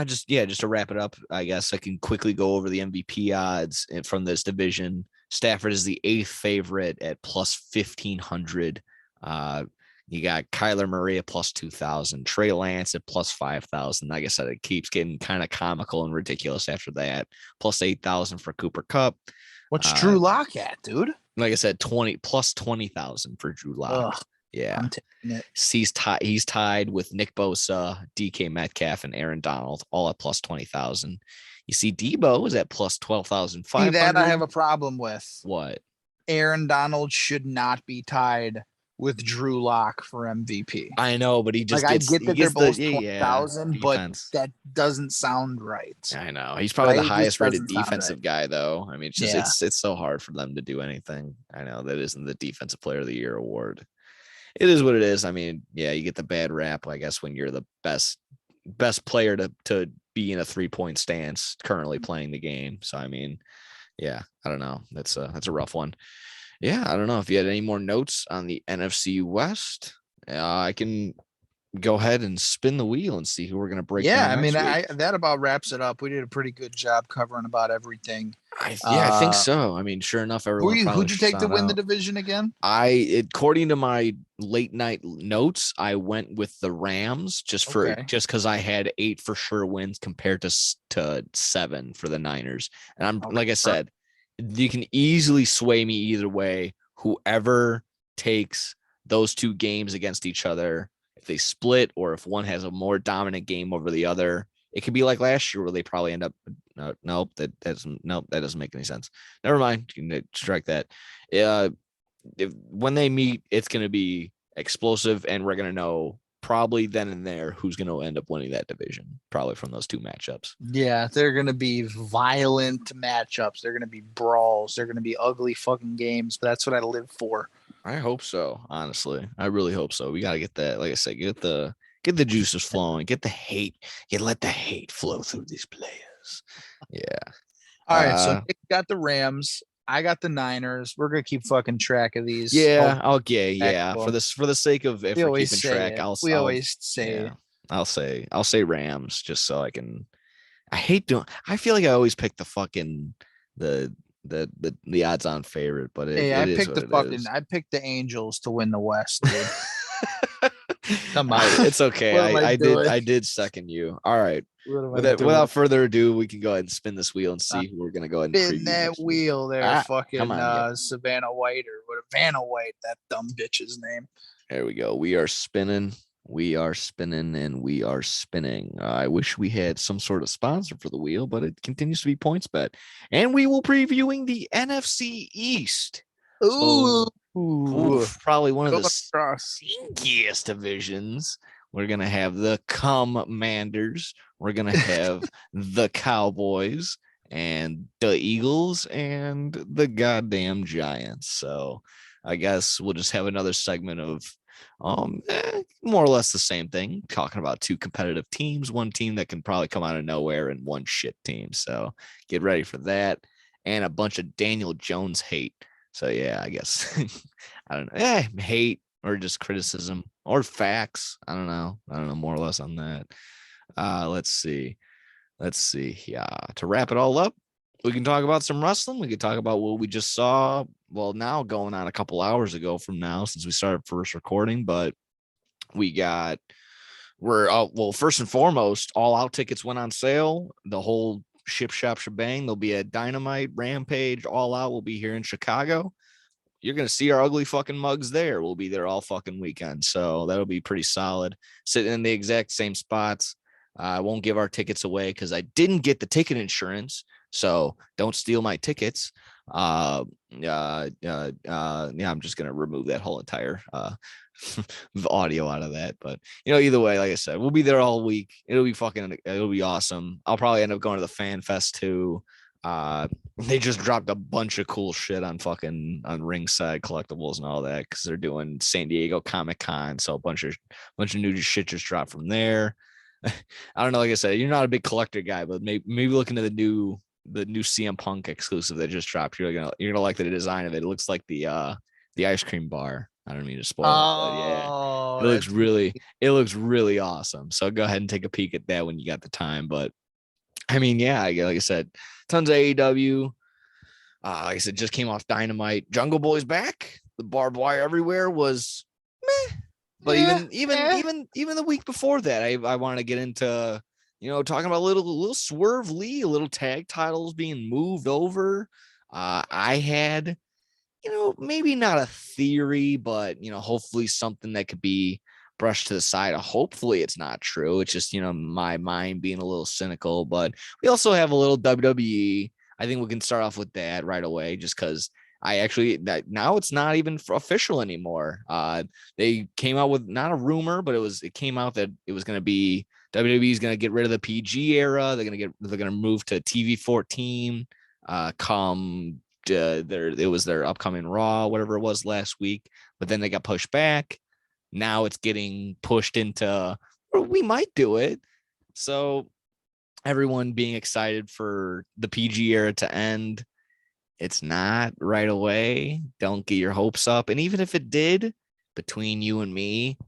Speaker 1: just to wrap it up, I guess I can quickly go over the MVP odds from this division. Stafford is the 8th favorite at plus 1,500. You got Kyler Murray at plus 2,000, Trey Lance at plus 5,000. Like I said, it keeps getting kind of comical and ridiculous after that. Plus 8,000 for Cooper Kupp.
Speaker 2: What's Drew Lock at, dude?
Speaker 1: Like I said, plus 20,000 for Drew Lock.
Speaker 2: Ugh,
Speaker 1: yeah. He's tied with Nick Bosa, DK Metcalf, and Aaron Donald, all at plus 20,000. You see Debo is at plus 12,500.
Speaker 2: That I have a problem with.
Speaker 1: What?
Speaker 2: Aaron Donald should not be tied with Drew Lock for MVP.
Speaker 1: I know, but he just
Speaker 2: I get that they're both 12,000, but that doesn't sound right.
Speaker 1: I know. He's probably the highest rated defensive guy, though. I mean, it's so hard for them to do anything. I know that isn't the Defensive Player of the Year award. It is what it is. I mean, yeah, you get the bad rap, I guess, when you're the best player to be in a 3-point stance currently playing the game. So I mean, yeah, I don't know. That's a rough one. Yeah, I don't know if you had any more notes on the NFC West. I can go ahead and spin the wheel and see who we're going to break down.
Speaker 2: Yeah, I mean, that about wraps it up. We did a pretty good job covering about everything.
Speaker 1: I think so. I mean, sure enough, everyone.
Speaker 2: Who'd you take to win the division again?
Speaker 1: According to my late night notes, I went with the Rams just because I had 8 for sure wins compared to 7 for the Niners, and I'm like I said. You can easily sway me either way. Whoever takes those 2 games against each other, if they split or if one has a more dominant game over the other, it could be like last year where they probably end up. That doesn't make any sense. Never mind. You can strike that. When they meet, it's going to be explosive, and we're going to know probably then and there who's going to end up winning that division, probably from those 2 matchups.
Speaker 2: Yeah, they're going to be violent matchups. They're going to be brawls. They're going to be ugly fucking games. But that's what I live for.
Speaker 1: I hope so. Honestly, I really hope so. We got to get that. Like I said, get the juices flowing. Get the hate. Let the hate flow through these players. Yeah.
Speaker 2: All right. So Nick got the Rams. I got the Niners. We're gonna keep fucking track of these.
Speaker 1: Yeah. Okay. Yeah. For the sake of if we're keeping track, I'll say Rams just so I can. I feel like I always pick the fucking the odds on favorite, but I
Speaker 2: picked the Angels to win the West, dude.
Speaker 1: Come on, it's okay. I did second you. All right. Without further ado, we can go ahead and spin this wheel and see who we're gonna go ahead and
Speaker 2: spin that wheel there. Savannah White or Vanna White, that dumb bitch's name.
Speaker 1: There we go. We are spinning. We are spinning and we are spinning. I wish we had some sort of sponsor for the wheel, but it continues to be PointsBet. And we will previewing the NFC East. So, probably one of the stinkiest divisions. We're going to have the Commanders. We're going to have the Cowboys and the Eagles and the goddamn Giants. So I guess we'll just have another segment of more or less the same thing, talking about two competitive teams, one team that can probably come out of nowhere and one shit team. So get ready for that, and a bunch of Daniel Jones hate. So yeah, I guess I don't know, hate or just criticism or facts. I don't know more or less on that. Let's see. Yeah, to wrap it all up, we can talk about some wrestling. We could talk about what we just saw. Well, now going on a couple hours ago from now, since we started first recording, but first and foremost, All Out tickets went on sale. The whole shop shebang. There'll be a Dynamite, Rampage, All Out will be here in Chicago. You're going to see our ugly fucking mugs there. We'll be there all fucking weekend. So that'll be pretty solid. Sitting in the exact same spots. I won't give our tickets away because I didn't get the ticket insurance. So don't steal my tickets. I'm just gonna remove that whole entire audio out of that. But either way, like I said, we'll be there all week. It'll be awesome. I'll probably end up going to the Fan Fest too. They just dropped a bunch of cool shit on Ringside Collectibles and all that because they're doing San Diego Comic-Con. So a bunch of new shit just dropped from there. I don't know. Like I said, you're not a big collector guy, but maybe look into the new CM Punk exclusive that just dropped. You're gonna like the design of it. It looks like the ice cream bar. I don't mean to spoil it, but yeah, it looks really awesome. So go ahead and take a peek at that when you got the time. But I mean, yeah, like I said, tons of AEW. Like I said, just came off Dynamite. Jungle Boy's back. The barbed wire everywhere was meh. But even the week before that, I wanted to get into talking about a little Swerve Lee, a little tag titles being moved over. I had maybe not a theory, but hopefully something that could be brushed to the side. Hopefully it's not true. It's just my mind being a little cynical. But we also have a little WWE. I think we can start off with that right away, just because now it's not even official anymore. They came out with not a rumor, but it came out that it was going to be WWE is going to get rid of the PG era. They're going to move to TV 14. It was their upcoming Raw, whatever it was last week, but then they got pushed back. Now it's getting pushed into we might do it. So everyone being excited for the PG era to end. It's not right away. Don't get your hopes up. And even if it did, between you and me,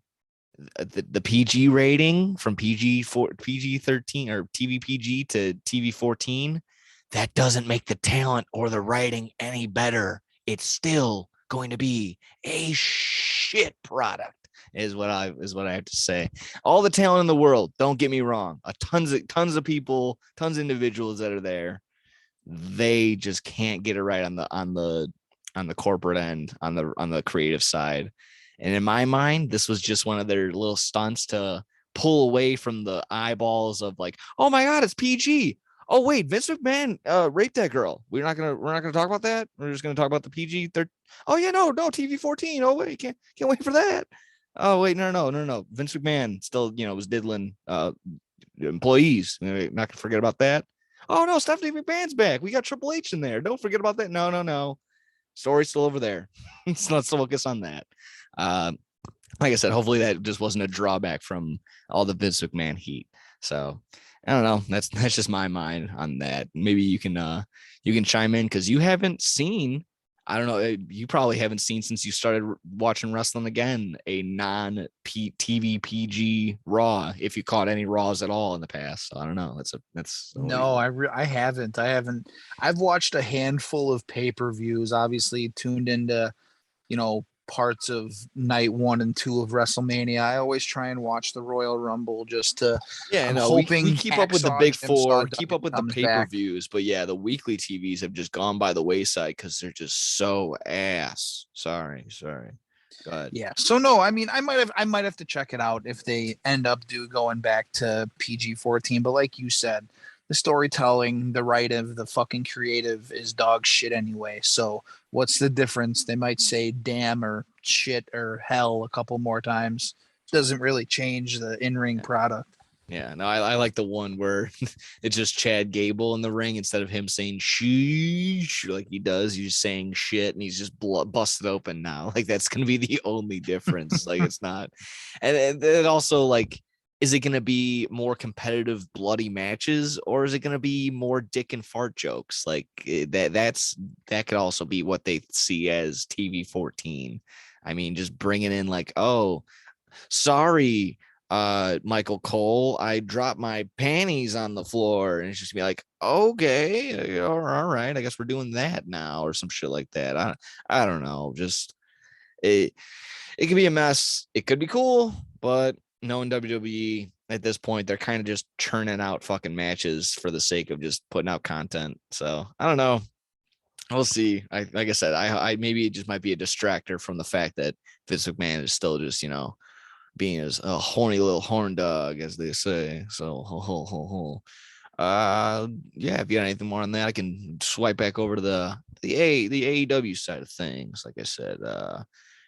Speaker 1: the PG rating from PG 13 or TV PG to TV 14, that doesn't make the talent or the writing any better. It's still going to be a shit product, is what I have to say. All the talent in the world, don't get me wrong. Tons of people, tons of individuals that are there. They just can't get it right on the corporate end, on the creative side. And in my mind, this was just one of their little stunts to pull away from the eyeballs of like, oh my God, it's PG. Oh wait, Vince McMahon raped that girl. We're not gonna talk about that. We're just gonna talk about the PG 13. Oh yeah, no, TV 14. Oh wait, can't wait for that. Oh wait, no. Vince McMahon still was diddling employees. Not gonna forget about that. Oh no, Stephanie McMahon's back. We got Triple H in there. Don't forget about that. No. Story's still over there. So let's focus on that. Like I said, hopefully that just wasn't a drawback from all the Vince McMahon heat. So I don't know. That's just my mind on that. Maybe you can chime in because you haven't seen. I don't know. You probably haven't seen since you started watching wrestling again a non-TV PG Raw. If you caught any Raws at all in the past, so I don't know. That's
Speaker 2: no. I haven't. I've watched a handful of pay-per-views. Obviously, tuned into parts of night 1 and 2 of WrestleMania. I always try and watch the Royal Rumble just to.
Speaker 1: Yeah, we keep up with the big four, keep up with the pay-per-views, but yeah, the weekly TVs have just gone by the wayside because they're just so ass. Sorry. Go ahead.
Speaker 2: Yeah. So no, I mean, I might have to check it out if they end up going back to PG-14. But like you said, the storytelling, the right of the fucking creative is dog shit anyway. So what's the difference? They might say damn or shit or hell a couple more times. Doesn't really change the in-ring product.
Speaker 1: Yeah, no, I like the one where it's just Chad Gable in the ring instead of him saying sheesh like he does. He's just saying shit and he's just busted open now. Like that's gonna be the only difference. Like it's not, and it also like, is it gonna be more competitive, bloody matches, or is it gonna be more dick and fart jokes? Like that could also be what they see as TV 14. I mean, just bringing in like, oh, sorry, Michael Cole, I dropped my panties on the floor, and it's just be like, okay, all right, I guess we're doing that now, or some shit like that. I don't know, just it could be a mess. It could be cool, but knowing WWE at this point, they're kind of just churning out fucking matches for the sake of just putting out content. So I don't know. We'll see. Like I said, I maybe it just might be a distractor from the fact that Vince McMahon is still just, being as a horny little horn dog, as they say. So, yeah. If you got anything more on that, I can swipe back over to the AEW side of things. Like I said,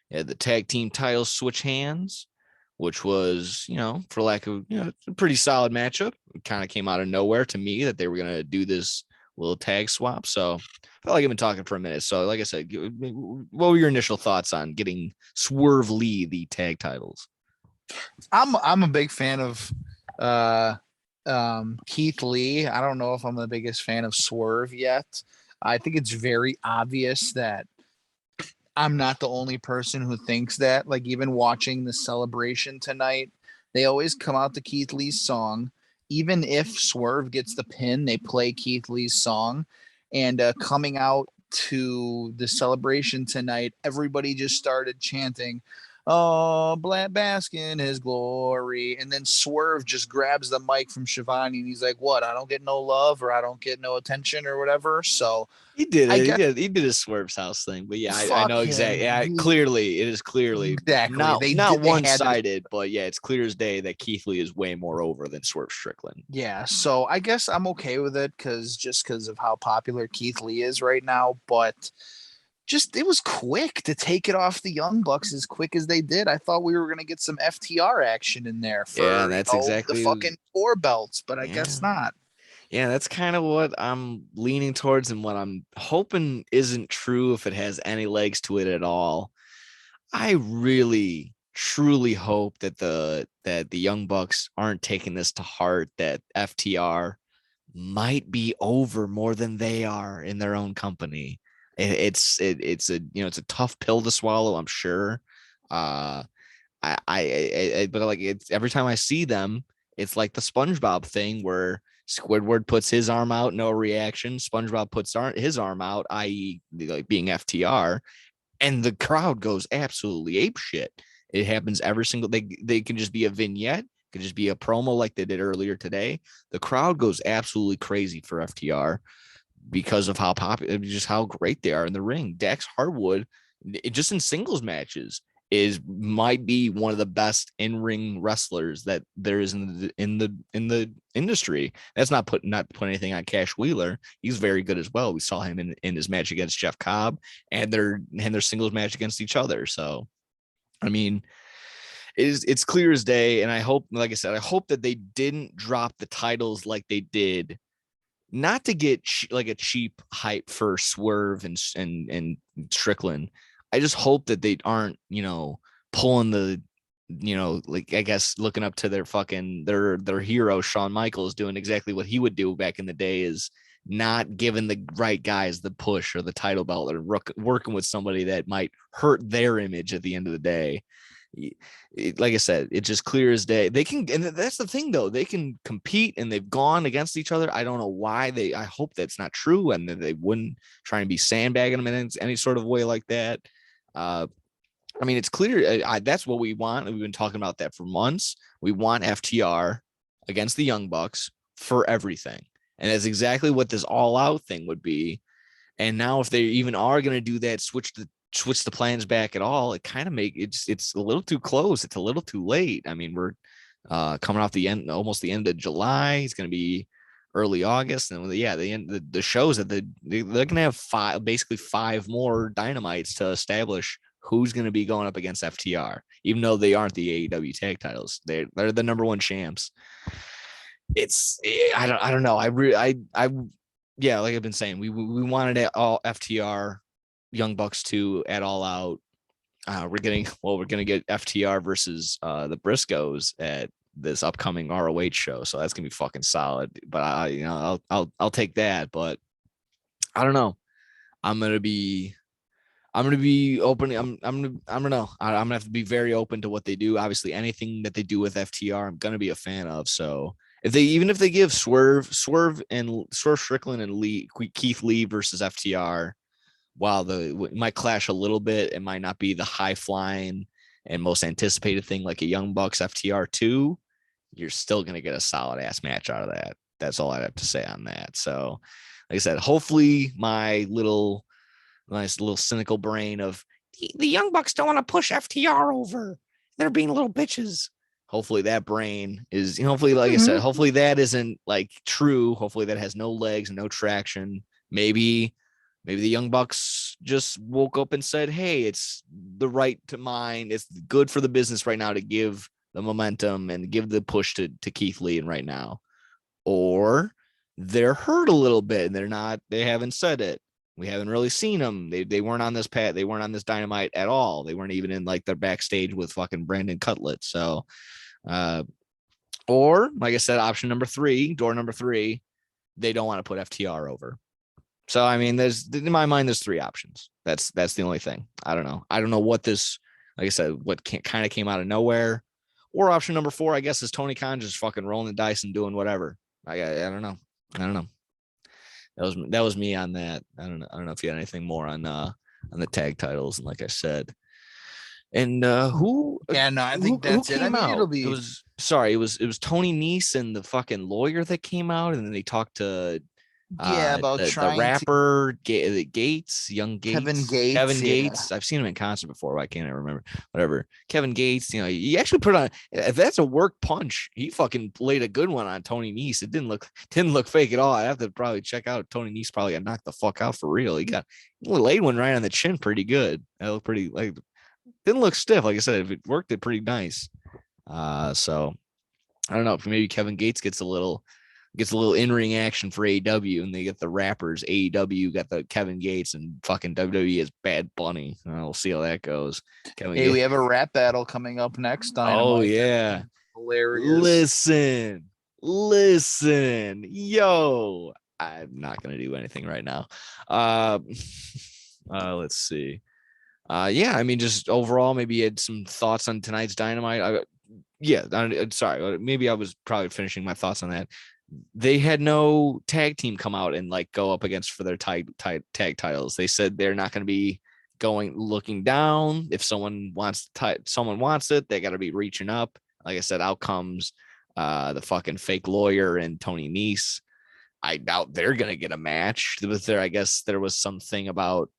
Speaker 1: yeah, the tag team titles switch hands, which was, for lack of, a pretty solid matchup. It kind of came out of nowhere to me that they were gonna do this little tag swap. So I felt like I've been talking for a minute. So, like I said, what were your initial thoughts on getting Swerve Lee the tag titles?
Speaker 2: I'm a big fan of Keith Lee. I don't know if I'm the biggest fan of Swerve yet. I think it's very obvious that I'm not the only person who thinks that. Like even watching the celebration tonight, they always come out to Keith Lee's song. Even if Swerve gets the pin, they play Keith Lee's song. And coming out to the celebration tonight, everybody just started chanting, "Oh, Black bask in his glory." And then Swerve just grabs the mic from Shivani and he's like, "What? I don't get no love or I don't get no attention or whatever." So
Speaker 1: He did
Speaker 2: I
Speaker 1: it.
Speaker 2: guess
Speaker 1: He did his Swerve's house thing, but yeah, I
Speaker 2: fuck
Speaker 1: know
Speaker 2: him.
Speaker 1: exactly. Yeah, clearly, it is clearly
Speaker 2: Exactly.
Speaker 1: not
Speaker 2: They
Speaker 1: one
Speaker 2: had to.
Speaker 1: sided, but yeah, it's clear as day that Keith Lee is way more over than Swerve Strickland.
Speaker 2: Yeah, so I guess I'm okay with it because of how popular Keith Lee is right now, but just it was quick to take it off the Young Bucks as quick as they did. I thought we were gonna get some FTR action in there
Speaker 1: Yeah,
Speaker 2: for
Speaker 1: that's
Speaker 2: the
Speaker 1: exactly.
Speaker 2: fucking four belts, but I
Speaker 1: Yeah,
Speaker 2: guess not.
Speaker 1: yeah, that's kind of what I'm leaning towards, and what I'm hoping isn't true if it has any legs to it at all. I really truly hope that the Young Bucks aren't taking this to heart, that FTR might be over more than they are in their own company. It's a it's a tough pill to swallow, I'm sure. But like, it's every time I see them, it's like the SpongeBob thing where Squidward puts his arm out, no reaction. SpongeBob puts his arm out, i.e., like being FTR, and the crowd goes absolutely ape shit. It happens every single. They can just be a vignette, could just be a promo like they did earlier today. The crowd goes absolutely crazy for FTR because of how popular, just how great they are in the ring. Dax Harwood, just in singles matches, might be one of the best in-ring wrestlers that there is in the industry. That's not putting anything on Cash Wheeler. He's very good as well. We saw him in his match against Jeff Cobb and their singles match against each other. So I mean, it's clear as day, and I hope, like I said, I hope that they didn't drop the titles like they did, not to get like a cheap hype for Swerve and Strickland. I just hope that they aren't, pulling the, like, I guess looking up to their hero Shawn Michaels, doing exactly what he would do back in the day, is not giving the right guys the push or the title belt, or working with somebody that might hurt their image at the end of the day. Like I said, it's just clear as day. They can, and that's the thing though, they can compete, and they've gone against each other. I don't know why I hope that's not true, and that they wouldn't try and be sandbagging them in any sort of way like that. I mean, it's clear. That's what we want. We've been talking about that for months. We want FTR against the Young Bucks for everything. And that's exactly what this all out thing would be. And now if they even are going to do that, switch switch the plans back at all, it kind of it's a little too close. It's a little too late. I mean, we're coming off almost the end of July. It's going to be early August, and the shows that they're going to have basically five more Dynamites to establish who's going to be going up against FTR, even though they aren't the AEW tag titles. They're the number one champs. I don't know. Yeah, like I've been saying, we wanted it all FTR, Young Bucks 2 at All Out. We're gonna get FTR versus the Briscoes at this upcoming ROH show, so that's gonna be fucking solid. But I'll take that. But I don't know. I'm gonna be open. I'm gonna have to be very open to what they do. Obviously, anything that they do with FTR, I'm gonna be a fan of. So if they give Swerve Strickland and Keith Lee versus FTR, while it might clash a little bit, it might not be the high flying and most anticipated thing like a Young Bucks FTR 2, you're still gonna get a solid ass match out of that. That's all I'd have to say on that. So, like I said, hopefully my nice little cynical brain of the Young Bucks don't want to push FTR over. They're being little bitches. Hopefully that brain is, hopefully, like I said, hopefully that isn't like true. Hopefully that has no legs and no traction. Maybe the Young Bucks just woke up and said, hey, it's the right to mine. It's good for the business right now to give the momentum and give the push to Keith Lee and right now. Or they're hurt a little bit and they haven't said it. We haven't really seen them. They weren't on this pad. They weren't on this Dynamite at all. They weren't even in like their backstage with fucking Brandon Cutlet. So, or like I said, door number three, they don't want to put FTR over. So, I mean, in my mind, there's three options. That's the only thing. I don't know. I don't know what this, like I said, what kind of came out of nowhere. Or option number 4, I guess, is Tony Khan just fucking rolling the dice and doing whatever. I don't know. That was me on that. I don't know if you had anything more on the tag titles. And like I said, and who?
Speaker 2: Yeah, no, I think that's
Speaker 1: it. I mean, it'll be. It was Tony Nese and the fucking lawyer that came out, and then they talked to
Speaker 2: about
Speaker 1: the rapper Gates, young Gates, Kevin Gates. I've seen him in concert before. Why can't I remember? Whatever. Kevin Gates, he actually put on, if that's a work punch, he fucking laid a good one on Tony Nese. It didn't look fake at all. I have to probably check out Tony Nese. Probably got knocked the fuck out for real. He laid one right on the chin pretty good. That looked pretty, like, didn't look stiff. Like I said, if it worked, it pretty nice. So I don't know if maybe Kevin Gates gets a little in-ring action for AEW, and they get the rappers. AEW got the Kevin Gates, and fucking WWE is Bad Bunny. We'll see how that goes.
Speaker 2: We have a rap battle coming up next time.
Speaker 1: Oh yeah,
Speaker 2: hilarious.
Speaker 1: Listen, yo, I'm not gonna do anything right now. Let's see. Yeah, I mean, just overall, maybe you had some thoughts on tonight's Dynamite. Sorry, maybe I was probably finishing my thoughts on that. They had no tag team come out and like go up against for their tag titles. They said they're not going to be looking down. If someone wants it, they got to be reaching up. Like I said, out comes the fucking fake lawyer and Tony Nese. I doubt they're going to get a match. I guess there was something about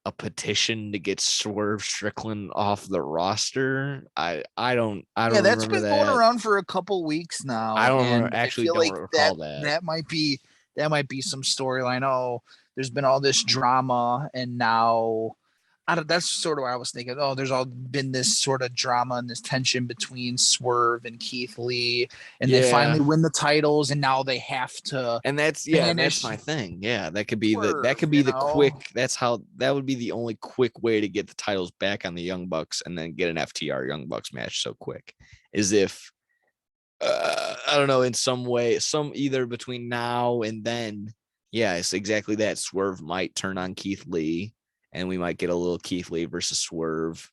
Speaker 1: a petition to get Swerve Strickland off the roster. I don't
Speaker 2: yeah, that's been going around for a couple weeks now.
Speaker 1: I don't recall that.
Speaker 2: That might be some storyline. Oh, there's been all this drama, and now that's sort of what I was thinking. Oh, there's all been this sort of drama and this tension between Swerve and Keith Lee, and they finally win the titles, and now they have to.
Speaker 1: And that's my thing. Yeah, that could be Swerve, that would be the only quick way to get the titles back on the Young Bucks, and then get an FTR Young Bucks match so quick. Is if I don't know, in some way, either between now and then. Yeah, it's exactly that. Swerve might turn on Keith Lee, and we might get a little Keith Lee versus Swerve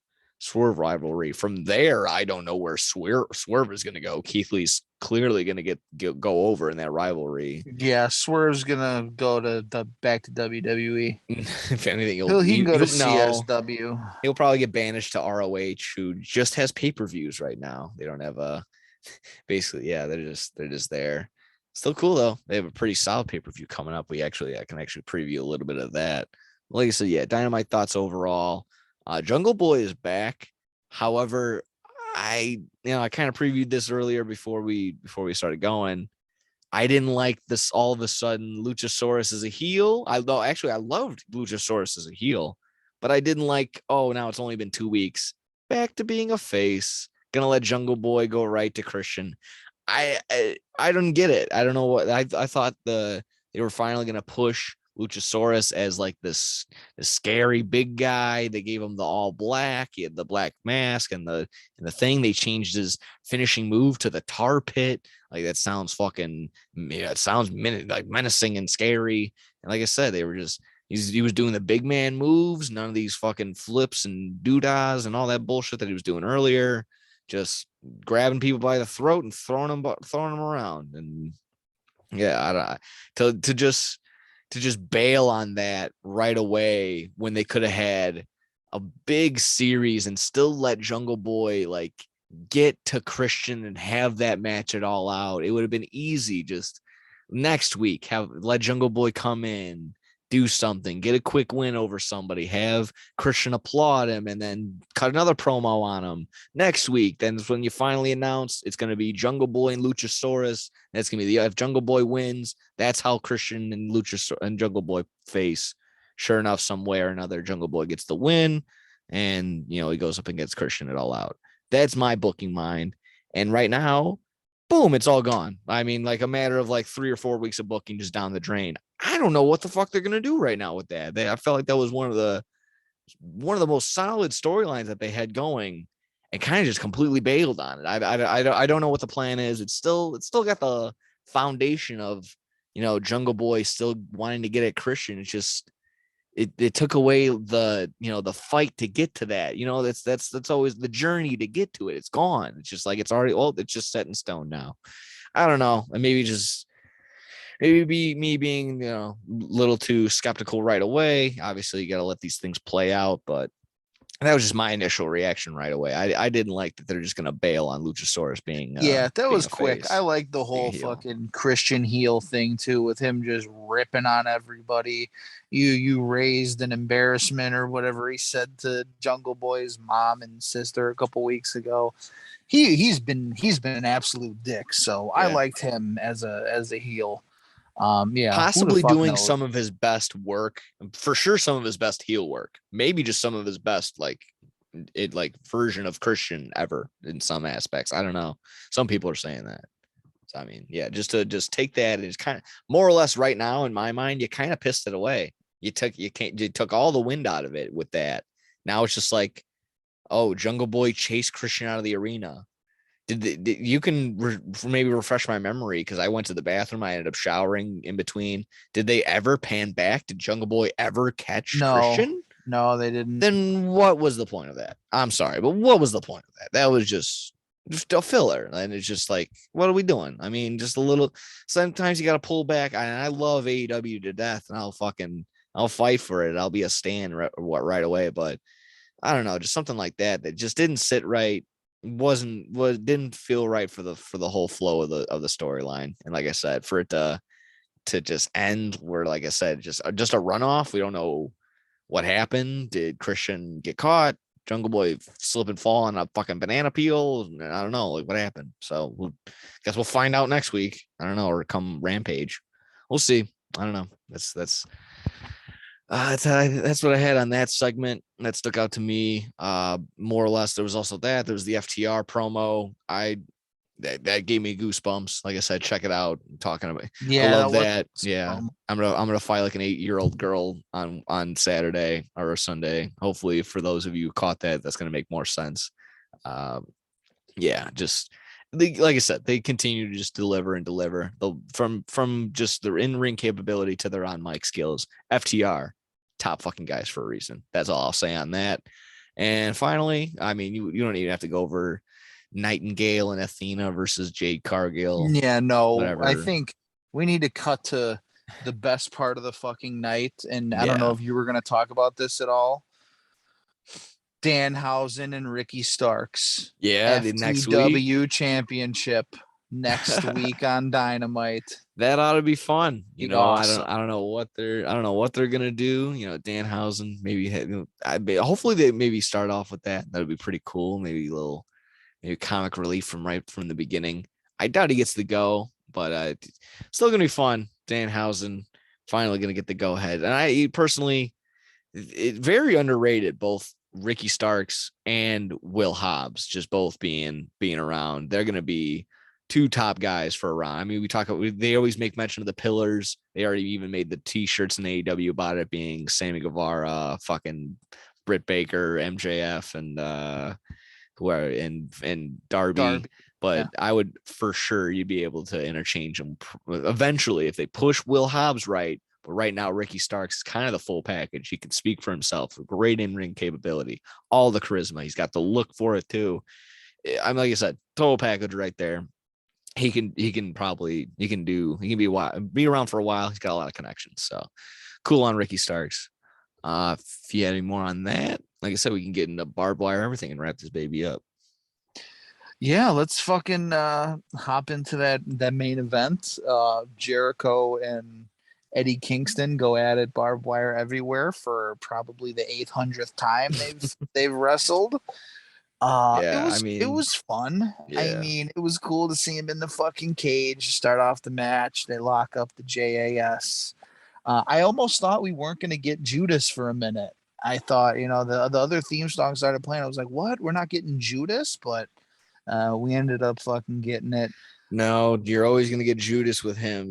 Speaker 1: rivalry. From there, I don't know where Swerve is going to go. Keith Lee's clearly going to go over in that rivalry.
Speaker 2: Yeah, Swerve's going to go back to WWE.
Speaker 1: If anything,
Speaker 2: he can go to CSW.
Speaker 1: He'll probably get banished to ROH, who just has pay-per-views right now. They don't have basically, yeah, they're just there. Still cool though. They have a pretty solid pay-per-view coming up. I can actually preview a little bit of that. like I said, yeah, Dynamite thoughts overall. Jungle Boy is back. However, I kind of previewed this earlier before we started going. I didn't like this all of a sudden Luchasaurus as a heel. I loved Luchasaurus as a heel, but I didn't like, oh, now it's only been 2 weeks. Back to being a face. Gonna let Jungle Boy go right to Christian. I don't get it. I don't know what I thought they were finally gonna push Luchasaurus as like this scary big guy. They gave him the all black. He had the black mask and the thing. They changed his finishing move to the tar pit. Like that sounds fucking. Yeah, it sounds like menacing and scary. And like I said, they were just. He was doing the big man moves. None of these fucking flips and doodahs and all that bullshit that he was doing earlier. Just grabbing people by the throat and throwing them around. And yeah, to just bail on that right away when they could have had a big series and still let Jungle Boy like get to Christian and have that match it all out. It would have been easy. Just next week, let Jungle Boy come in, do something, get a quick win over somebody, have Christian applaud him, and then cut another promo on him. Next week, then when you finally announce it's going to be Jungle Boy and Luchasaurus. That's going to be if Jungle Boy wins, that's how Christian and Luchasaurus and Jungle Boy face. Sure enough, some way or another, Jungle Boy gets the win, and he goes up and gets Christian it all out. That's my booking mind. And right now, boom, it's all gone. I mean, like a matter of like 3 or 4 weeks of booking just down the drain. I don't know what the fuck they're gonna do right now with that. I felt like that was one of the most solid storylines that they had going, and kind of just completely bailed on it. I don't know what the plan is. It's still got the foundation of Jungle Boy still wanting to get at Christian. It's just it took away the the fight to get to that. That's always the journey to get to it. It's gone. It's just like it's already it's just set in stone now. I don't know. And maybe me being a little too skeptical right away. Obviously, you got to let these things play out, but that was just my initial reaction right away. I didn't like that they're just gonna bail on Luchasaurus being
Speaker 2: that was quick.
Speaker 1: face,
Speaker 2: I like the whole fucking Christian heel thing too, with him just ripping on everybody. You raised an embarrassment or whatever he said to Jungle Boy's mom and sister a couple weeks ago. He's been an absolute dick. So I liked him as a heel.
Speaker 1: Possibly doing some of his best work, for sure. Some of his best heel work, maybe just some of his best version of Christian ever in some aspects. I don't know. Some people are saying that. So, I mean, yeah, just take that and it's kind of more or less right now in my mind, you kind of pissed it away. You took all the wind out of it with that. Now it's just like, oh, Jungle Boy chased Christian out of the arena. You can maybe refresh my memory because I went to the bathroom. I ended up showering in between. Did they ever pan back? Did Jungle Boy ever catch Christian?
Speaker 2: No, they didn't.
Speaker 1: Then what was the point of that? I'm sorry, but what was the point of that? That was just a filler. And it's just like, what are we doing? I mean, just a little. Sometimes you got to pull back. I love AEW to death, and I'll fight for it. I'll be a stan right away. But I don't know, just something like that just didn't sit right. Didn't feel right for the whole flow of the storyline. And like I said, for it to just end where, like I said, just a runoff. We don't know what happened. Did Christian get caught? Jungle Boy slip and fall on a fucking banana peel? I don't know, like what happened. So guess we'll find out next week. I don't know, or come Rampage. We'll see. I don't know. That's what I had on that segment that stuck out to me. More or less, there was also there was the FTR promo. That gave me goosebumps. Like I said, check it out. I'm talking about, I love that. Yeah, I'm gonna fight like an 8-year-old girl on Saturday or Sunday. Hopefully, for those of you who caught that, that's gonna make more sense. Just like I said, they continue to just deliver and deliver. From just their in-ring capability to their on-mic skills. FTR, top fucking guys for a reason. That's all I'll say on that. And finally, I mean, you don't even have to go over Nightingale and Athena versus Jade Cargill.
Speaker 2: Yeah, no, whatever. I think we need to cut to the best part of the fucking night. And I don't know if you were going to talk about this at all. Danhausen and Ricky Starks.
Speaker 1: Yeah, the next
Speaker 2: FTW championship next week on Dynamite.
Speaker 1: That ought to be fun.
Speaker 2: Be awesome.
Speaker 1: I don't know what they're gonna do. Danhausen maybe hopefully they maybe start off with that. That would be pretty cool. Maybe comic relief from the beginning. I doubt he gets the go, but still gonna be fun. Danhausen finally gonna get the go ahead, and I personally, very underrated. Both Ricky Starks and Will Hobbs, just both being around. They're gonna be two top guys for a round. I mean, they always make mention of the pillars. They already even made the t-shirts in AEW about it being Sammy Guevara, fucking Britt Baker, MJF, and whoever, and Darby. But I would for sure you'd be able to interchange them eventually if they push Will Hobbs right. But right now, Ricky Starks is kind of the full package. He can speak for himself, great in-ring capability, all the charisma. He's got the look for it too. I'm like I said, total package right there. He can be around for a while. He's got a lot of connections. So cool on Ricky Starks. If you had any more on that, like I said, we can get into barbed wire, everything, and wrap this baby up.
Speaker 2: Yeah, let's fucking hop into that main event. Jericho and Eddie Kingston go at it, barbed wire everywhere for probably the 800th time they've wrestled. It was fun.
Speaker 1: Yeah.
Speaker 2: I mean, it was cool to see him in the fucking cage, start off the match. They lock up the JAS. I almost thought we weren't going to get Judas for a minute. I thought, the other theme song started playing. I was like, what? We're not getting Judas? But we ended up fucking getting it.
Speaker 1: No, you're always going to get Judas with him.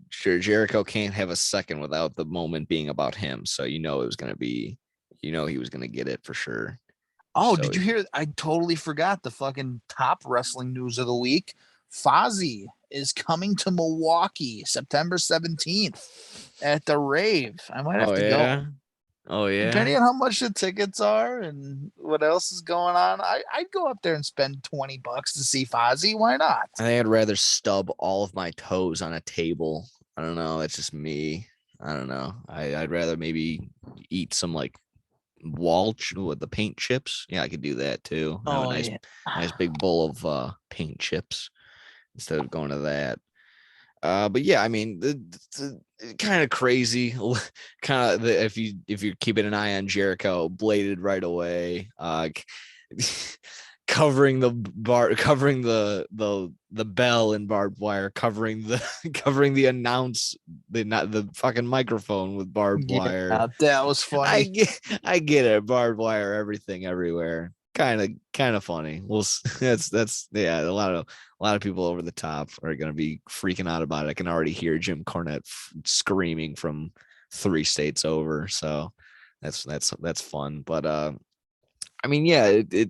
Speaker 1: Sure, Jericho can't have a second without the moment being about him. So, it was going to be, he was going to get it for sure.
Speaker 2: Oh, did you hear? I totally forgot the fucking top wrestling news of the week. Fozzy is coming to Milwaukee September 17th at the Rave. I might have to go.
Speaker 1: Oh, yeah.
Speaker 2: Depending on how much the tickets are and what else is going on, I'd go up there and spend $20 to see Fozzy. Why not?
Speaker 1: I think I'd rather stub all of my toes on a table. I don't know. That's just me. I don't know. I'd rather maybe eat some like with the paint chips. Yeah, I could do that too. Have a nice big bowl of paint chips instead of going to that. But yeah, I mean, the kind of crazy, if you're keeping an eye on Jericho, bladed right away, covering the bell in barbed wire, covering the fucking microphone with barbed wire.
Speaker 2: That was funny.
Speaker 1: I get it. Barbed wire, everything, everywhere. Kind of funny. Well, that's yeah. A lot of people over the top are gonna be freaking out about it. I can already hear Jim Cornette screaming from 3 states over. So that's fun. But I mean, yeah, it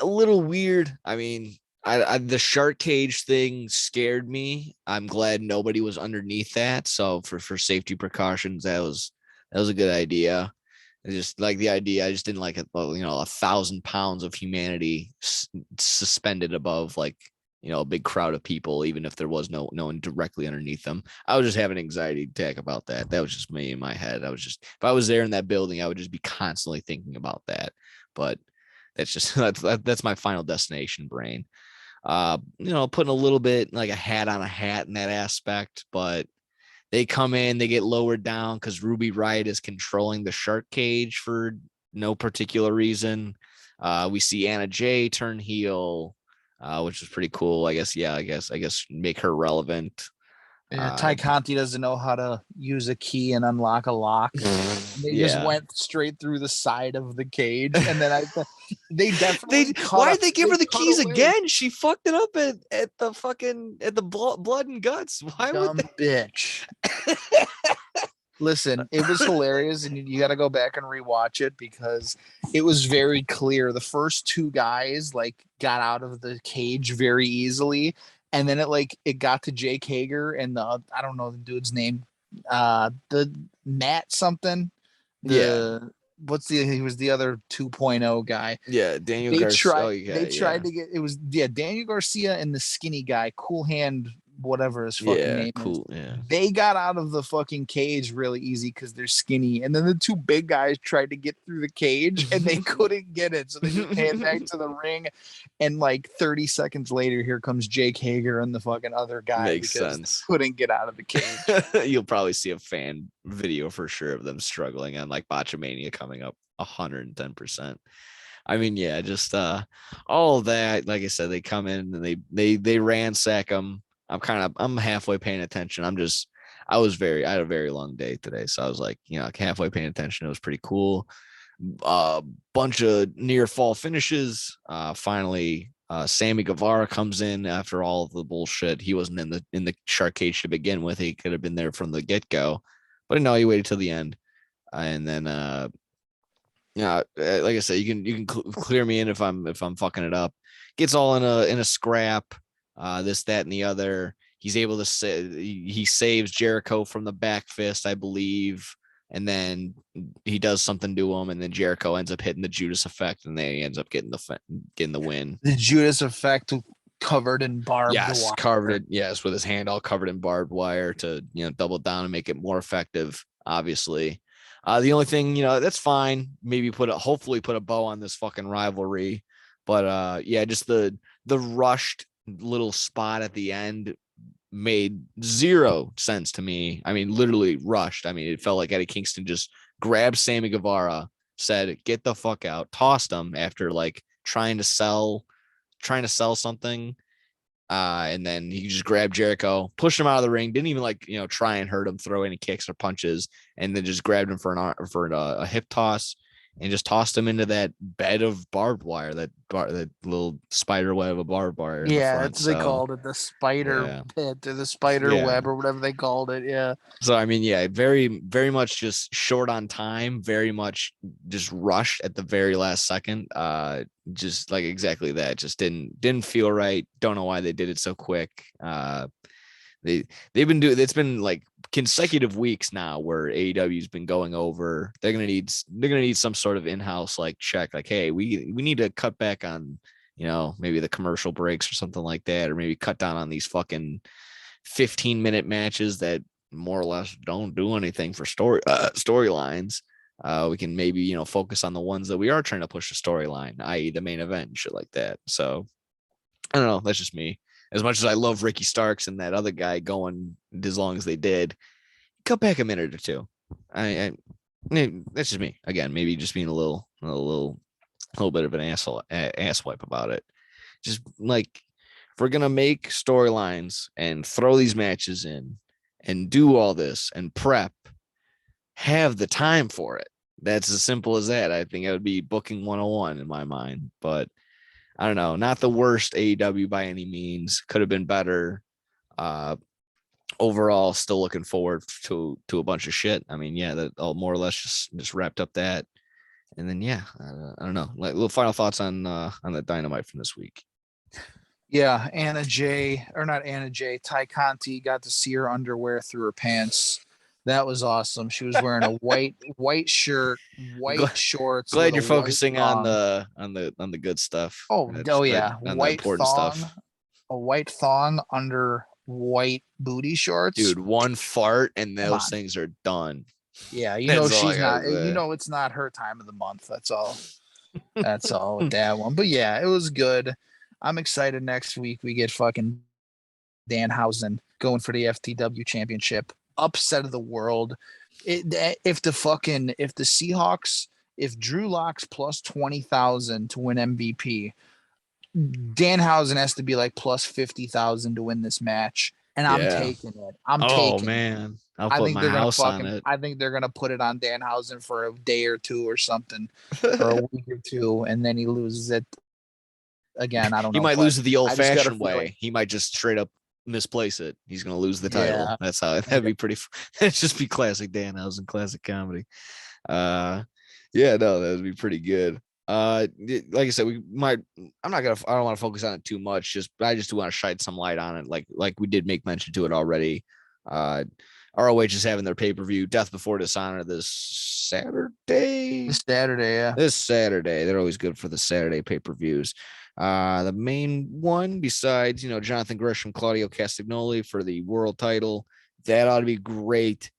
Speaker 1: a little weird. I mean, the shark cage thing scared me. I'm glad nobody was underneath that. So for safety precautions, that was a good idea. I just like the idea. I just didn't like it. 1,000 pounds of humanity suspended above a big crowd of people, even if there was no one directly underneath them. I was just having an anxiety attack about that. That was just me in my head. If I was there in that building, I would just be constantly thinking about that. But that's my final destination brain. Putting a little bit like a hat on a hat in that aspect, but they come in, they get lowered down because Ruby Riott is controlling the shark cage for no particular reason. We see Anna Jay turn heel, which is pretty cool. I guess make her relevant.
Speaker 2: Ty Conti doesn't know how to use a key and unlock a lock. They just went straight through the side of the cage, and then they definitely.
Speaker 1: Why'd they give her the keys again? She fucked it up at the blood and guts. Why would they?
Speaker 2: Bitch? Listen, it was hilarious, and you got to go back and rewatch it because it was very clear. The first 2 guys got out of the cage very easily. And then it got to Jake Hager and I don't know the dude's name, the Matt something. He was the other 2.0 guy.
Speaker 1: Yeah, Daniel Garcia.
Speaker 2: They tried to get Daniel Garcia and the skinny guy, Cool Hand whatever his fucking name
Speaker 1: cool.
Speaker 2: is.
Speaker 1: Yeah.
Speaker 2: They got out of the fucking cage really easy because they're skinny. And then the two big guys tried to get through the cage and they couldn't get it. So they just pan back to the ring. And like 30 seconds later, here comes Jake Hager and the fucking other guy.
Speaker 1: Makes
Speaker 2: because
Speaker 1: sense.
Speaker 2: they couldn't get out of the cage.
Speaker 1: You'll probably see a fan video for sure of them struggling on like Botchamania coming up 110%. I mean, yeah, just all of that. Like I said, they come in and they ransack them. I'm halfway paying attention. I had a very long day today. So I was like, halfway paying attention. It was pretty cool. Bunch of near fall finishes. Finally, Sammy Guevara comes in after all of the bullshit. He wasn't in the shark cage to begin with. He could have been there from the get-go, but no, he waited till the end. And then like I said, you can clear me in if I'm fucking it up. Gets all in a scrap, this, that, and the other. He's able to he saves Jericho from the back fist, I believe, and then he does something to him, and then Jericho ends up hitting the Judas effect, and then he ends up getting the win.
Speaker 2: The Judas effect covered in barbed wire.
Speaker 1: Covered with his hand all covered in barbed wire to double down and make it more effective, obviously. The only thing, that's fine. Maybe hopefully put a bow on this fucking rivalry. But just the rushed little spot at the end made zero sense to me. I mean, literally rushed. I mean, it felt like Eddie Kingston just grabbed Sammy Guevara, said, "Get the fuck out," tossed him after like trying to sell something. And then he just grabbed Jericho, pushed him out of the ring, didn't even try and hurt him, throw any kicks or punches, and then just grabbed him for a hip toss and just tossed him into that bed of barbed wire, that little spider web of barbed wire.
Speaker 2: Yeah, that's what they called it, the spider pit or the spider web or whatever they called it. Yeah.
Speaker 1: So I mean, very, very much just short on time, very much just rushed at the very last second. Just like exactly that. Just didn't feel right. Don't know why they did it so quick. They've been doing, it's been like consecutive weeks now where AEW's been going over. They're gonna need some sort of in-house like check, like, hey, we need to cut back on maybe the commercial breaks or something like that, or maybe cut down on these fucking 15-minute matches that more or less don't do anything for storylines. We can maybe focus on the ones that we are trying to push the storyline, i.e. the main event and shit like that. So I don't know, that's just me. As much as I love Ricky Starks and that other guy going as long as they did, cut back a minute or two. I that's just me. Again, maybe just being a little bit of an ass wipe about it. Just like, if we're gonna make storylines and throw these matches in and do all this and prep, have the time for it. That's as simple as that. I think it would be booking 101 in my mind, but I don't know, not the worst AEW by any means. Could have been better. Overall, still looking forward to a bunch of shit. I mean, that all more or less just wrapped up that. And then I don't know. Like, little final thoughts on the Dynamite from this week.
Speaker 2: Yeah, Ty Conti got to see her underwear through her pants. That was awesome. She was wearing a white shirt, shorts.
Speaker 1: Glad you're focusing on the good stuff.
Speaker 2: Yeah,
Speaker 1: on the important stuff.
Speaker 2: A white thong under white booty shorts.
Speaker 1: Dude, one fart and those things are done.
Speaker 2: Yeah, she's not. It's not her time of the month. That's all. That's all with that one. But yeah, it was good. I'm excited. Next week we get fucking Danhausen going for the FTW championship. Upset of the world. If the Seahawks, if Drew locks plus 20,000 to win MVP, Danhausen has to be like plus 50,000 to win this match, and I'm taking it.
Speaker 1: Man, I'll put my house on it.
Speaker 2: I think they're gonna put it on Danhausen for a day or two or something, or a week or two, and then he loses it again. I don't know.
Speaker 1: He might lose it the old-fashioned way. He might just straight up misplace it. He's gonna lose the title. Yeah. That's how that'd be pretty. That'd just be classic Danhausen, classic comedy. That would be pretty good. Like I said, I don't want to focus on it too much. I just do want to shine some light on it. Like we did make mention to it already. ROH is having their pay-per-view Death Before Dishonor this Saturday.
Speaker 2: This Saturday.
Speaker 1: They're always good for the Saturday pay-per-views. The main one, besides, Jonathan Gresham, Claudio Castagnoli for the world title, that ought to be great.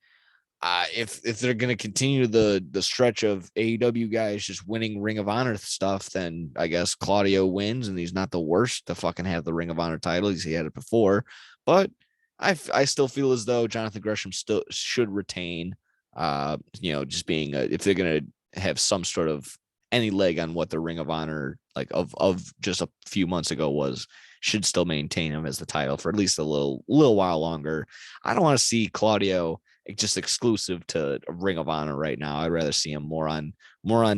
Speaker 1: If they're going to continue the stretch of AEW guys just winning Ring of Honor stuff, then I guess Claudio wins, and he's not the worst to fucking have the Ring of Honor title. He had it before, but I still feel as though Jonathan Gresham still should retain. Just being if they're going to have some sort of any leg on what the Ring of Honor like of just a few months ago was, should still maintain him as the title for at least a little while longer. I don't want to see Claudio just exclusive to Ring of Honor right now. I'd rather see him more on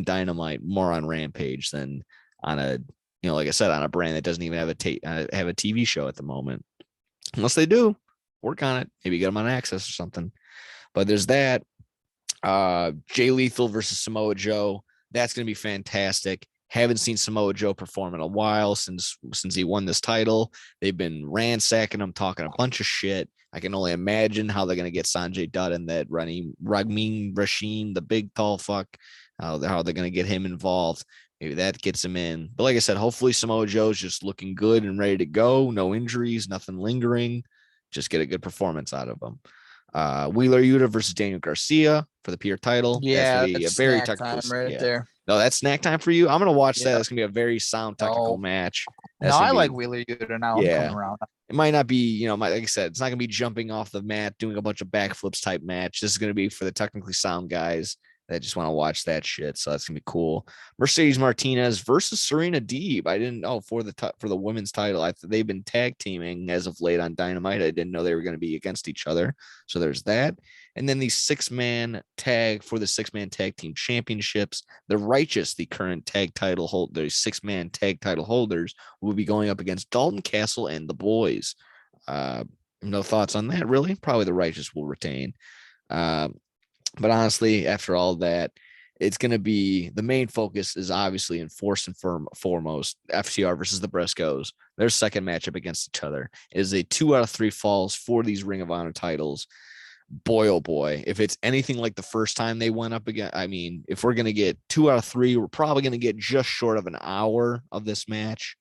Speaker 1: Dynamite, more on Rampage than on a, like I said, on a brand that doesn't even have a TV show at the moment. Unless they do, work on it. Maybe get them on Access or something. But there's that. Jay Lethal versus Samoa Joe. That's going to be fantastic. Haven't seen Samoa Joe perform in a while since he won this title. They've been ransacking him, talking a bunch of shit. I can only imagine how they're going to get Sanjay Dutt and that Ramin Rashim, the big tall fuck, how they're going to get him involved. Maybe that gets him in. But like I said, hopefully Samoa Joe's just looking good and ready to go. No injuries, nothing lingering. Just get a good performance out of him. Wheeler Yuta versus Daniel Garcia for the PR title.
Speaker 2: Yeah,
Speaker 1: that's a very technical
Speaker 2: time right there.
Speaker 1: No, that's snack time for you. I'm gonna watch that. It's gonna be a very sound technical match.
Speaker 2: I like Wheeler Yuta now. Yeah. I'm coming around.
Speaker 1: It might not be, like I said, it's not gonna be jumping off the mat, doing a bunch of backflips type match. This is gonna be for the technically sound guys that just want to watch that shit. So that's gonna be cool. Mercedes Martinez versus Serena Deeb. I didn't know for the women's title. They've been tag teaming as of late on Dynamite. I didn't know they were going to be against each other. So there's that. And then the 6-man tag for the 6-man tag team championships. The Righteous, the current tag title holder, the 6-man tag title holders, will be going up against Dalton Castle and the Boys. No thoughts on that, really. Probably the Righteous will retain. But honestly, after all that, it's going to be the main focus is obviously and foremost FTR versus the Briscoes. Their second matchup against each other is a 2 out of 3 falls for these Ring of Honor titles. Boy, oh boy, if it's anything like the first time they went up again, I mean, if we're going to get 2 out of 3, we're probably going to get just short of an hour of this match.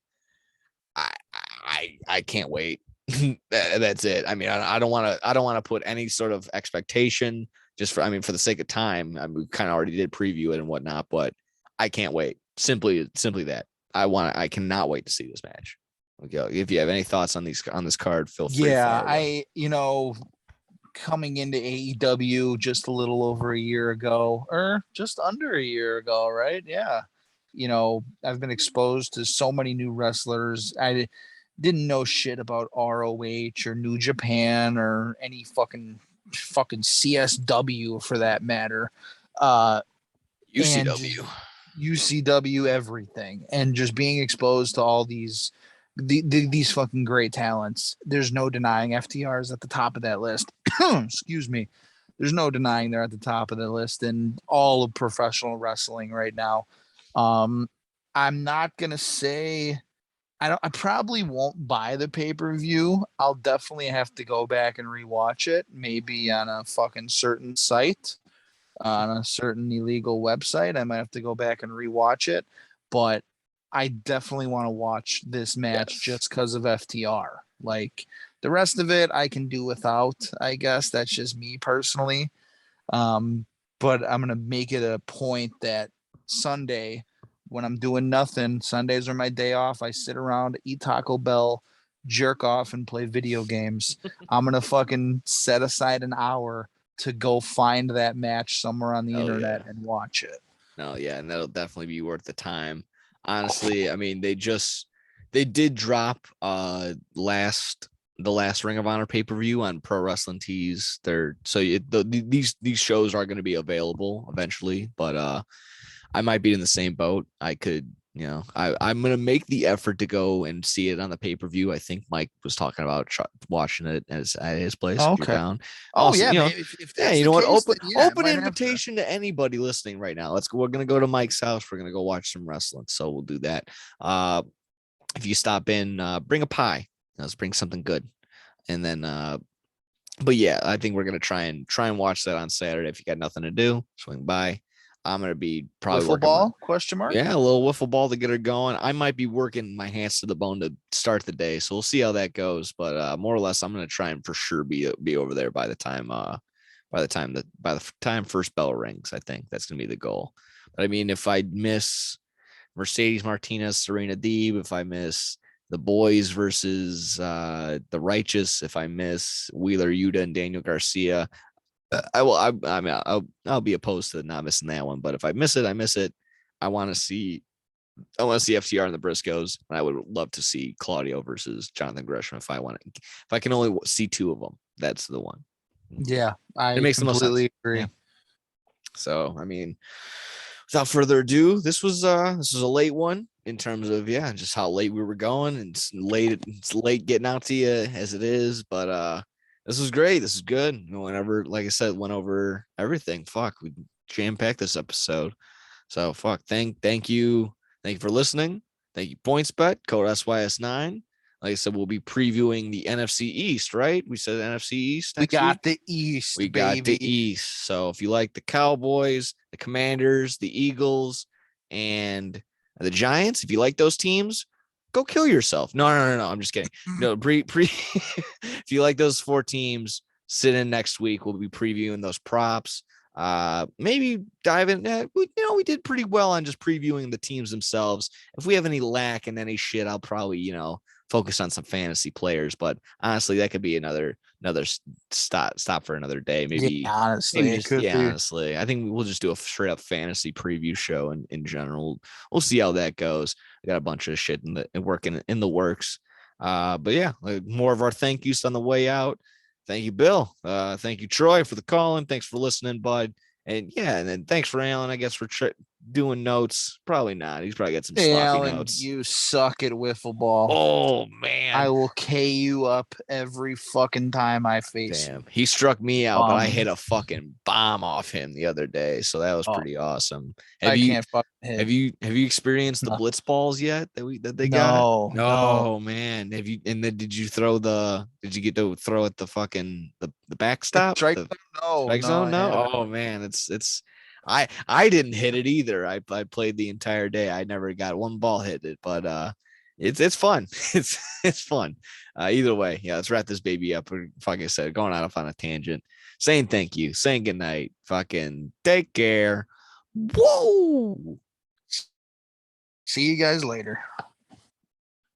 Speaker 1: I can't wait. That's it. I mean, I don't want to put any sort of expectation. Just for the sake of time, we kind of already did preview it and whatnot, but I can't wait. Simply that I cannot wait to see this match. Okay, if you have any thoughts on this card, feel free.
Speaker 2: Yeah, coming into AEW just a little over a year ago, or just under a year ago, right? Yeah, I've been exposed to so many new wrestlers. I didn't know shit about ROH or New Japan or any fucking CSW for that matter. UCW, everything, and just being exposed to all these fucking great talents. There's no denying FTR is at the top of that list. Excuse me. There's no denying they're at the top of the list in all of professional wrestling right now. I'm not gonna say I probably won't buy the pay-per-view. I'll definitely have to go back and rewatch it, maybe on a fucking certain site, on a certain illegal website. I might have to go back and rewatch it, but I definitely want to watch this match just because of FTR. Like the rest of it, I can do without, I guess. That's just me personally. But I'm going to make it a point that Sunday, when I'm doing nothing, Sundays are my day off. I sit around, eat Taco Bell, jerk off, and play video games. I'm going to fucking set aside an hour to go find that match somewhere on the internet and watch it.
Speaker 1: No, yeah, and that'll definitely be worth the time. Honestly, I mean, they did drop the last Ring of Honor pay-per-view on Pro Wrestling Tees. These shows are going to be available eventually, but I might be in the same boat. I could, I'm going to make the effort to go and see it on the pay-per-view. I think Mike was talking about watching it at his place.
Speaker 2: Okay.
Speaker 1: If you're down.
Speaker 2: Oh,
Speaker 1: also,
Speaker 2: yeah.
Speaker 1: Open invitation to anybody listening right now. We're going to go to Mike's house. We're going to go watch some wrestling. So we'll do that. If you stop in, bring a pie. Let's bring something good. And then, but yeah, I think we're going to try and watch that on Saturday. If you got nothing to do, swing by. I'm gonna be probably
Speaker 2: Wiffle
Speaker 1: working
Speaker 2: ball? Question mark.
Speaker 1: yeah, a little wiffle ball to get her going. I might be working my hands to the bone to start the day, so we'll see how that goes. But more or less, I'm gonna try and for sure be over there by the time first bell rings. I think that's gonna be the goal. But I mean, if I miss Mercedes Martinez, Serena Deeb, if I miss the boys versus the Righteous, if I miss Wheeler Yuta and Daniel Garcia, I will. I mean, I'll be opposed to not missing that one. But if I miss it, I miss it. I want to see FTR and the Briscoes, and I would love to see Claudio versus Jonathan Gresham if I can only see two of them. That's the one.
Speaker 2: Yeah, I
Speaker 1: It makes the most sense.
Speaker 2: completely agree.
Speaker 1: Yeah. So I mean, without further ado, this was a late one in terms of just how late we were going, and it's late getting out to you as it is, but this was great. This is good. Whenever, like I said, went over everything. Fuck, we jam-packed this episode. So fuck, thank you for listening. Thank you, PointsBet, code SYS9. Like I said, we'll be previewing the NFC East, right? We said NFC East next
Speaker 2: We got
Speaker 1: week.
Speaker 2: the East,
Speaker 1: We
Speaker 2: baby.
Speaker 1: got the East. So if you like the Cowboys, the Commanders, the Eagles, and the Giants, if you like those teams, go kill yourself. No. I'm just kidding. No, if you like those four teams, sit in next week. We'll be previewing those props. Maybe dive in. We did pretty well on just previewing the teams themselves. If we have any lack in any shit, I'll probably, focus on some fantasy players. But honestly, that could be another stop for another day. Maybe
Speaker 2: honestly,
Speaker 1: honestly, I think we'll just do a straight up fantasy preview show in general. We'll see how that goes. We got a bunch of shit working in the works. But yeah, more of our thank yous on the way out. Thank you, Bill. Thank you, Troy, for the calling. Thanks for listening, bud. And then thanks for Alan, I guess, for doing notes. Probably not. He's probably got some sloppy
Speaker 2: Alan,
Speaker 1: notes.
Speaker 2: you suck at wiffle ball.
Speaker 1: Oh man,
Speaker 2: I will K you up every fucking time I face you.
Speaker 1: He struck me out, but I hit a fucking bomb off him the other day, so that was pretty awesome. Have you experienced the blitz balls yet that they got? No, man. Have you? And then did you get to throw at the fucking the backstop?
Speaker 2: No.
Speaker 1: No. Oh man, it's. I didn't hit it either. I played the entire day. I never got one ball hit it, but it's fun. It's fun. Either way, yeah, let's wrap this baby up. Like I said, going off on a tangent, saying thank you, saying good night, fucking take care. Whoa.
Speaker 2: See you guys later.